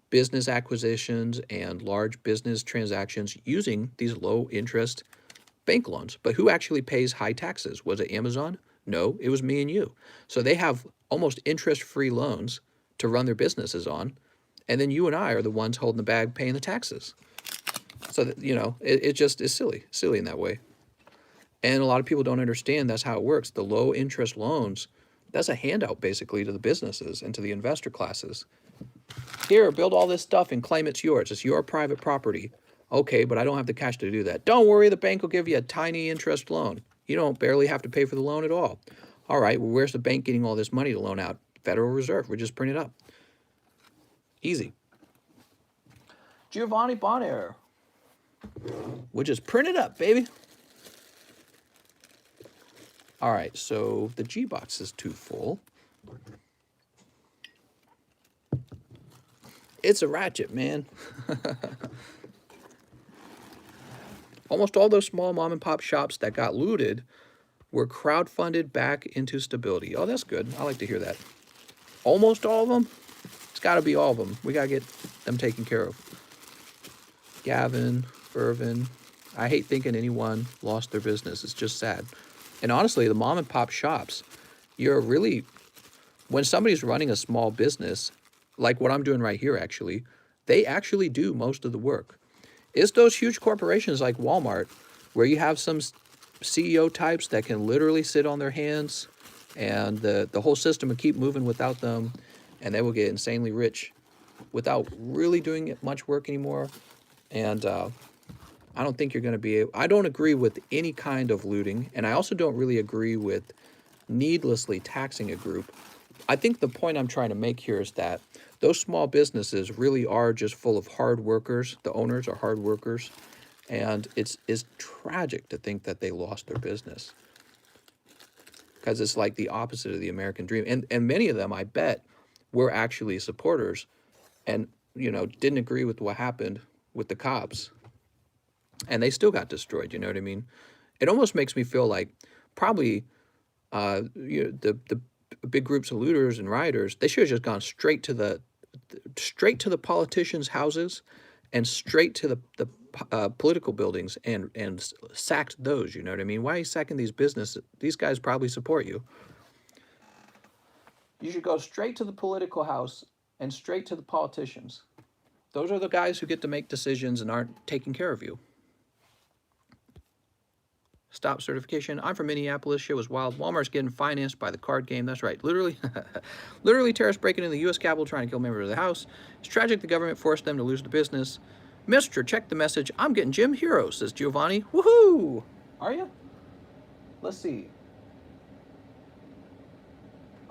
business acquisitions and large business transactions using these low interest bank loans. But who actually pays high taxes? Was it Amazon? No, it was me and you. So they have almost interest-free loans to run their businesses on, and then you and I are the ones holding the bag paying the taxes. So that, you know, it just is silly in that way. And a lot of people don't understand that's how it works. The low interest loans, that's a handout basically to the businesses and to the investor classes. Here, build all this stuff and claim it's yours. It's your private property. Okay, but I don't have the cash to do that. Don't worry, the bank will give you a tiny interest loan. You don't barely have to pay for the loan at all. All right, well, where's the bank getting all this money to loan out? Federal Reserve. We just print it up. Easy. Giovanni Bonaire. We'll just print it up, baby. All right, so the G box is too full. It's a ratchet, man. Almost all those small mom and pop shops that got looted were crowdfunded back into stability. Oh, that's good. I like to hear that. Almost all of them? It's got to be all of them. We got to get them taken care of. Gavin, Irvin. I hate thinking anyone lost their business. It's just sad. And honestly, the mom and pop shops, when somebody's running a small business, like what I'm doing right here actually, they actually do most of the work. It's those huge corporations like Walmart, where you have some CEO types that can literally sit on their hands and the whole system will keep moving without them, and they will get insanely rich without really doing much work anymore. And I don't think you're going to be able, I don't agree with any kind of looting, and I also don't really agree with needlessly taxing a group. I think the point I'm trying to make here is that those small businesses really are just full of hard workers. The owners are hard workers, and it's tragic to think that they lost their business, because it's like the opposite of the American dream. And many of them, I bet, were actually supporters and, you know, didn't agree with what happened with the cops, and they still got destroyed. You know what I mean? It almost makes me feel like probably the big groups of looters and rioters, they should have just gone straight to the politicians' houses and straight to the political buildings and sacked those. You know what I mean? Why are you sacking these businesses? These guys probably support you. You should go straight to the political house and straight to the politicians. Those are the guys who get to make decisions and aren't taking care of you. Stop certification. I'm from Minneapolis. Shit was wild. Walmart's getting financed by the card game. That's right. Literally, terrorists breaking into the U.S. Capitol trying to kill members of the House. It's tragic the government forced them to lose the business. Mister, check the message. I'm getting Jim Heroes, says Giovanni. Woohoo! Are you? Let's see.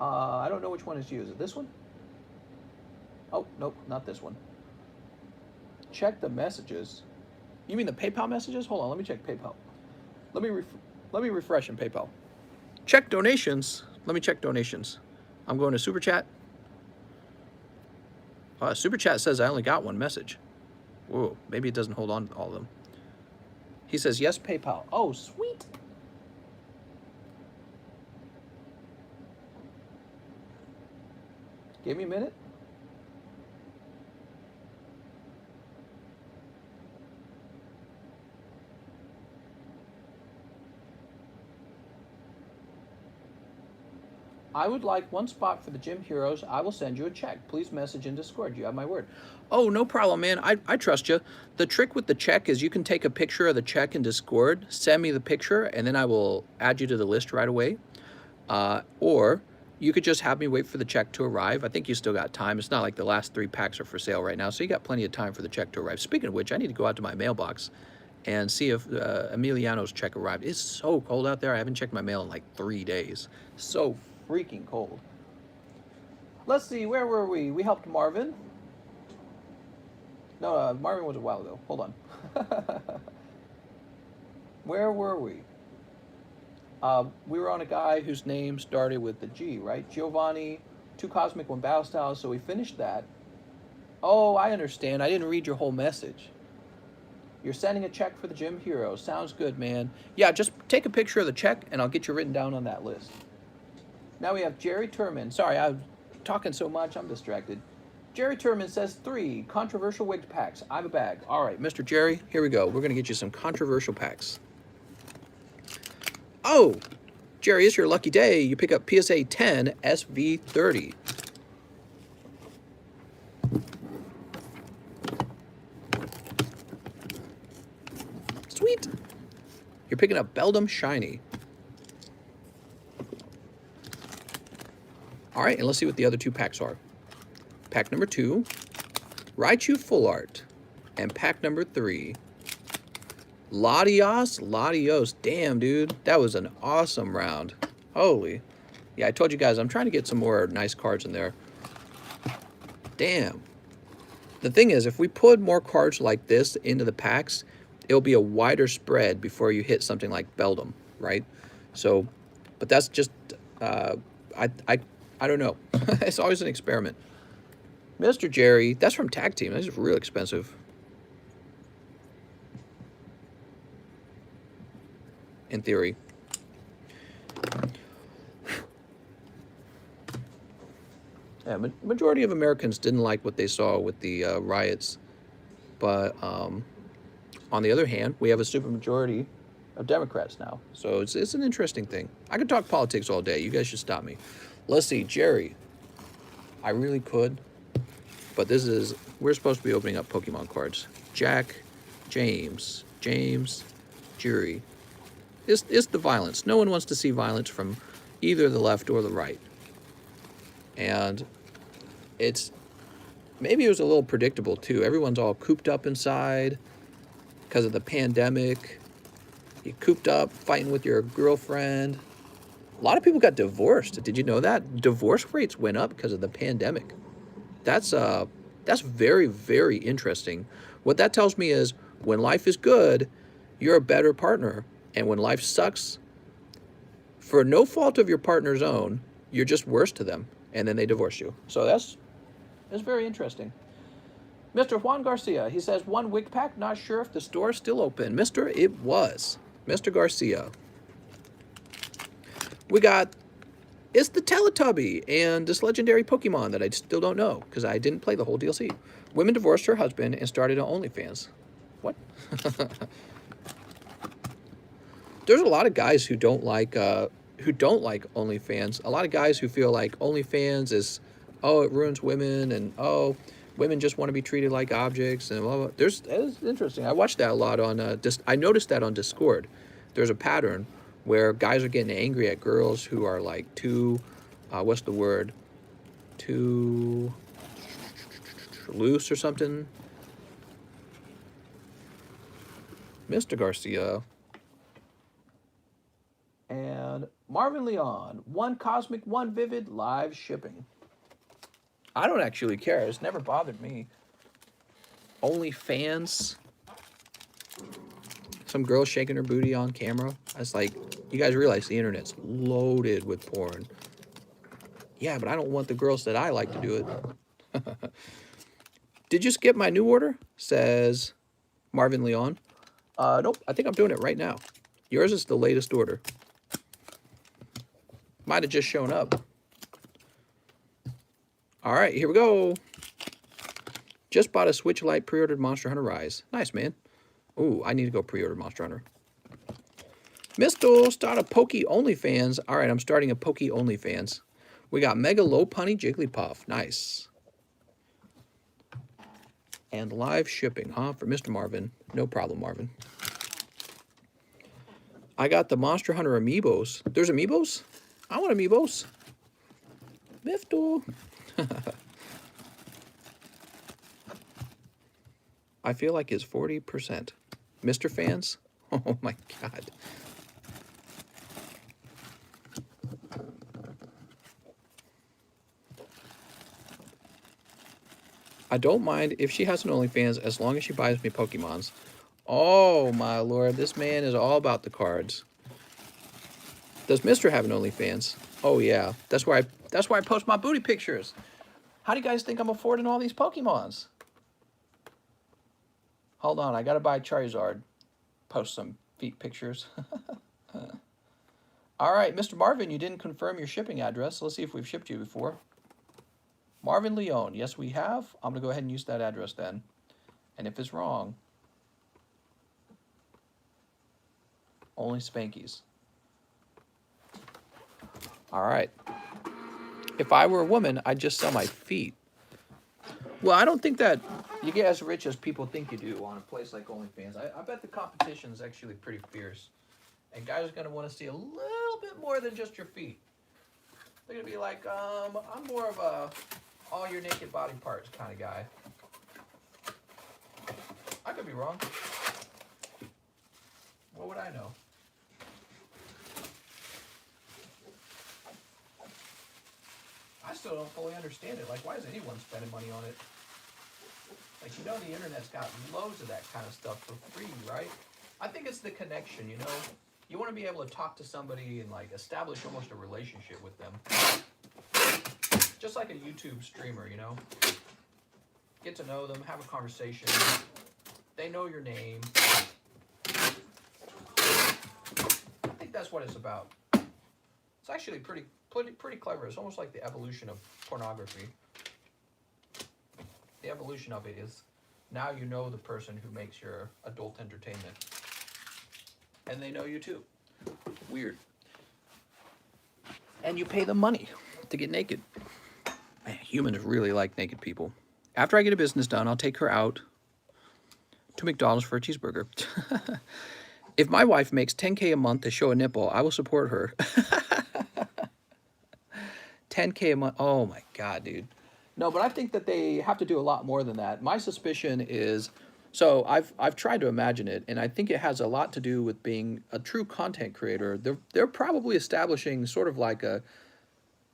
I don't know which one is you. Is it this one? Oh, nope, not this one. Check the messages. You mean the PayPal messages? Hold on, let me check PayPal. Let me refresh in PayPal. Check donations. Let me check donations. I'm going to Super Chat. Super Chat says I only got one message. Whoa, maybe it doesn't hold on to all of them. He says, yes, PayPal. Oh, sweet. Give me a minute. I would like one spot for the Gym Heroes. I will send you a check. Please message in Discord. You have my word. Oh, no problem, man. I trust you. The trick with the check is you can take a picture of the check in Discord, send me the picture, and then I will add you to the list right away. Or you could just have me wait for the check to arrive. I think you still got time. It's not like the last 3 packs are for sale right now, so you got plenty of time for the check to arrive. Speaking of which, I need to go out to my mailbox and see if Emiliano's check arrived. It's so cold out there. I haven't checked my mail in like 3 days. So freaking cold. Let's see, where were we? We helped Marvin. No, Marvin was a while ago. Hold on. Where were we? We were on a guy whose name started with the G, right? Giovanni, 2 Cosmic, 1 Battle Styles. So we finished that. Oh, I understand. I didn't read your whole message. You're sending a check for the gym hero. Sounds good, man. Yeah, just take a picture of the check, and I'll get you written down on that list. Now we have Jerry Turman. Sorry, I'm talking so much, I'm distracted. Jerry Turman says 3 controversial wig packs. I have a bag. All right, Mr. Jerry, here we go. We're going to get you some controversial packs. Oh, Jerry, it's your lucky day. You pick up PSA 10 SV30. Sweet. You're picking up Beldum Shiny. All right, and let's see what the other 2 packs are. Pack number 2, Raichu Full Art. And pack number 3, Latios. Damn, dude. That was an awesome round. Holy. Yeah, I told you guys, I'm trying to get some more nice cards in there. Damn. The thing is, if we put more cards like this into the packs, it'll be a wider spread before you hit something like Beldum, right? So, but that's just, I don't know. It's always an experiment. Mr. Jerry, that's from Tag Team. This is real expensive. In theory. Yeah, majority of Americans didn't like what they saw with the riots. But on the other hand, we have a supermajority of Democrats now. So it's an interesting thing. I could talk politics all day. You guys should stop me. Let's see, Jerry. I really could. But we're supposed to be opening up Pokemon cards. Jack, James, Jerry. It's the violence. No one wants to see violence from either the left or the right. And maybe it was a little predictable too. Everyone's all cooped up inside because of the pandemic. You cooped up fighting with your girlfriend. A lot of people got divorced. Did you know that? Divorce rates went up because of the pandemic. That's very, very interesting. What that tells me is when life is good, you're a better partner. And when life sucks, for no fault of your partner's own, you're just worse to them. And then they divorce you. So that's very interesting. Mr. Juan Garcia, he says, 1 wig pack, not sure if the store is still open. Mr. It was. Mr. Garcia. We got, it's the Teletubby and this legendary Pokemon that I still don't know because I didn't play the whole DLC. Women divorced her husband and started an OnlyFans. What? There's a lot of guys who don't like OnlyFans. A lot of guys who feel like OnlyFans is, oh, it ruins women, and oh, women just want to be treated like objects, and blah, blah. It's interesting. I watched that a lot on I noticed that on Discord. There's a pattern where guys are getting angry at girls who are like too, what's the word? Too loose or something. Mr. Garcia. And Marvin Leon, 1 Cosmic, 1 Vivid, live shipping. I don't actually care. It's never bothered me. OnlyFans. Some girl shaking her booty on camera. That's like, you guys realize the internet's loaded with porn. Yeah, but I don't want the girls that I like to do it. Did you skip my new order? Says Marvin Leon. Nope, I think I'm doing it right now. Yours is the latest order. Might have just shown up. All right, here we go. Just bought a Switch Lite, pre-ordered Monster Hunter Rise. Nice, man. Ooh, I need to go pre-order Monster Hunter. Mistle, start a Poke OnlyFans. All right, I'm starting a Poke OnlyFans. We got Mega Lopunny Jigglypuff. Nice. And live shipping, huh, for Mr. Marvin. No problem, Marvin. I got the Monster Hunter Amiibos. There's Amiibos? I want Amiibos. Mifto. I feel like it's 40%. Mr. Fans? Oh my God. I don't mind if she has an OnlyFans as long as she buys me Pokemons. Oh my Lord, this man is all about the cards. Does Mr. have an OnlyFans? Oh yeah, that's why I post my booty pictures. How do you guys think I'm affording all these Pokemons? Hold on, I gotta buy Charizard. Post some feet pictures. All right, Mr. Marvin, you didn't confirm your shipping address. Let's see if we've shipped you before. Marvin Leone. Yes, we have. I'm going to go ahead and use that address then. And if it's wrong, only Spankies. All right. If I were a woman, I'd just sell my feet. Well, I don't think that you get as rich as people think you do on a place like OnlyFans. I bet the competition is actually pretty fierce. And guys are going to want to see a little bit more than just your feet. They're going to be like, I'm more of a all your naked body parts kind of guy. I could be wrong. What would I know? I still don't fully understand it. Like, why is anyone spending money on it? Like, you know, the internet's got loads of that kind of stuff for free, right? I think it's the connection, you know? You want to be able to talk to somebody and, like, establish almost a relationship with them. Just like a YouTube streamer, you know? Get to know them, have a conversation. They know your name. I think that's what it's about. It's actually pretty clever. It's almost like the evolution of pornography. The evolution of it is now you know the person who makes your adult entertainment. And they know you too. Weird. And you pay them money to get naked. Man, humans really like naked people. After I get a business done, I'll take her out to McDonald's for a cheeseburger. If my wife makes $10K a month to show a nipple, I will support her. $10K a month. Oh my God, dude. No, but I think that they have to do a lot more than that. My suspicion is, so I've tried to imagine it, and I think it has a lot to do with being a true content creator. They're probably establishing sort of like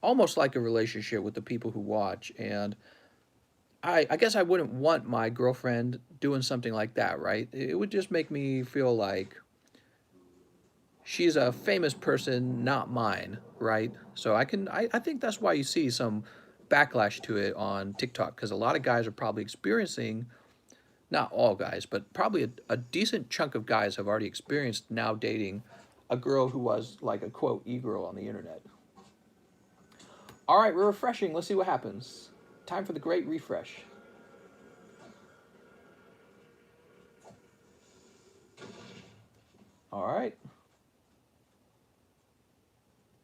almost like a relationship with the people who watch. And I guess I wouldn't want my girlfriend doing something like that, right? It would just make me feel like she's a famous person, not mine, right? So I think that's why you see some backlash to it on TikTok, because a lot of guys are probably experiencing, not all guys, but probably a decent chunk of guys have already experienced now dating a girl who was like a quote e-girl on the internet. All right, we're refreshing. Let's see what happens. Time for the great refresh. All right.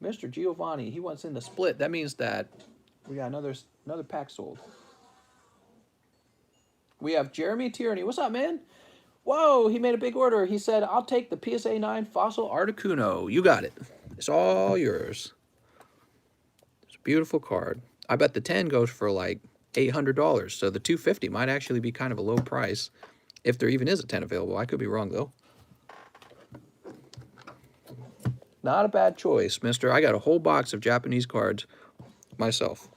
Mr. Giovanni, he wants in the split. That means that we got another pack sold. We have Jeremy Tierney. What's up, man? Whoa, he made a big order. He said, I'll take the PSA 9 Fossil Articuno. You got it. It's all yours. It's a beautiful card. I bet the 10 goes for like $800. So the 250 might actually be kind of a low price if there even is a 10 available. I could be wrong, though. Not a bad choice, mister. I got a whole box of Japanese cards myself.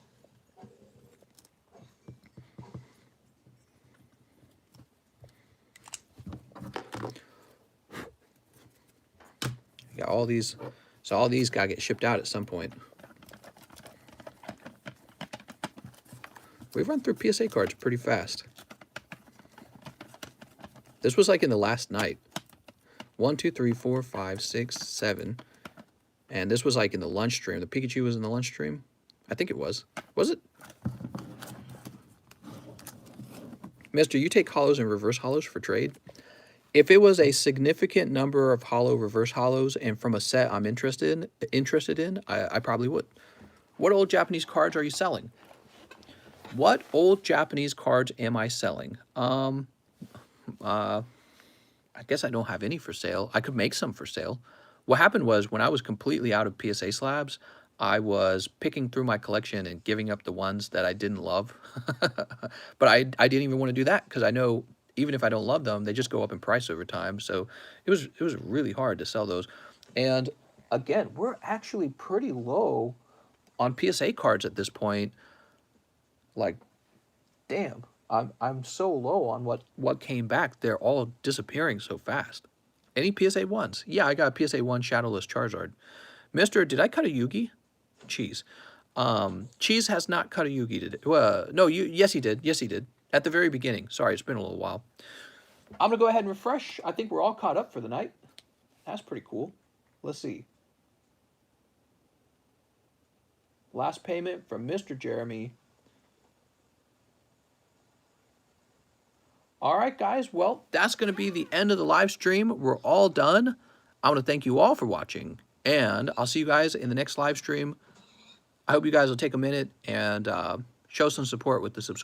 Got all these, so all these gotta get shipped out at some point. We've run through PSA cards pretty fast. This was like in the last night. 1, 2, 3, 4, 5, 6, 7. And this was like in the lunch stream. The Pikachu was in the lunch stream. I think it was. Was it? Mister, you take hollows and reverse hollows for trade? If it was a significant number of hollow reverse hollows and from a set I'm interested in, I probably would. What old Japanese cards are you selling? What old Japanese cards am I selling? I guess I don't have any for sale. I could make some for sale. What happened was when I was completely out of PSA slabs, I was picking through my collection and giving up the ones that I didn't love. But I didn't even want to do that because I know even if I don't love them, they just go up in price over time. So it was really hard to sell those. And again, we're actually pretty low on PSA cards at this point. Like, damn, I'm so low on what came back. They're all disappearing so fast. Any PSA 1s? Yeah, I got a PSA 1 Shadowless Charizard. Mister, did I cut a Yugi? Cheese. Cheese has not cut a Yugi today. No, yes he did. Yes he did. At the very beginning. Sorry, it's been a little while. I'm going to go ahead and refresh. I think we're all caught up for the night. That's pretty cool. Let's see. Last payment from Mr. Jeremy. All right, guys. Well, that's going to be the end of the live stream. We're all done. I want to thank you all for watching, and I'll see you guys in the next live stream. I hope you guys will take a minute and show some support with the subscribe.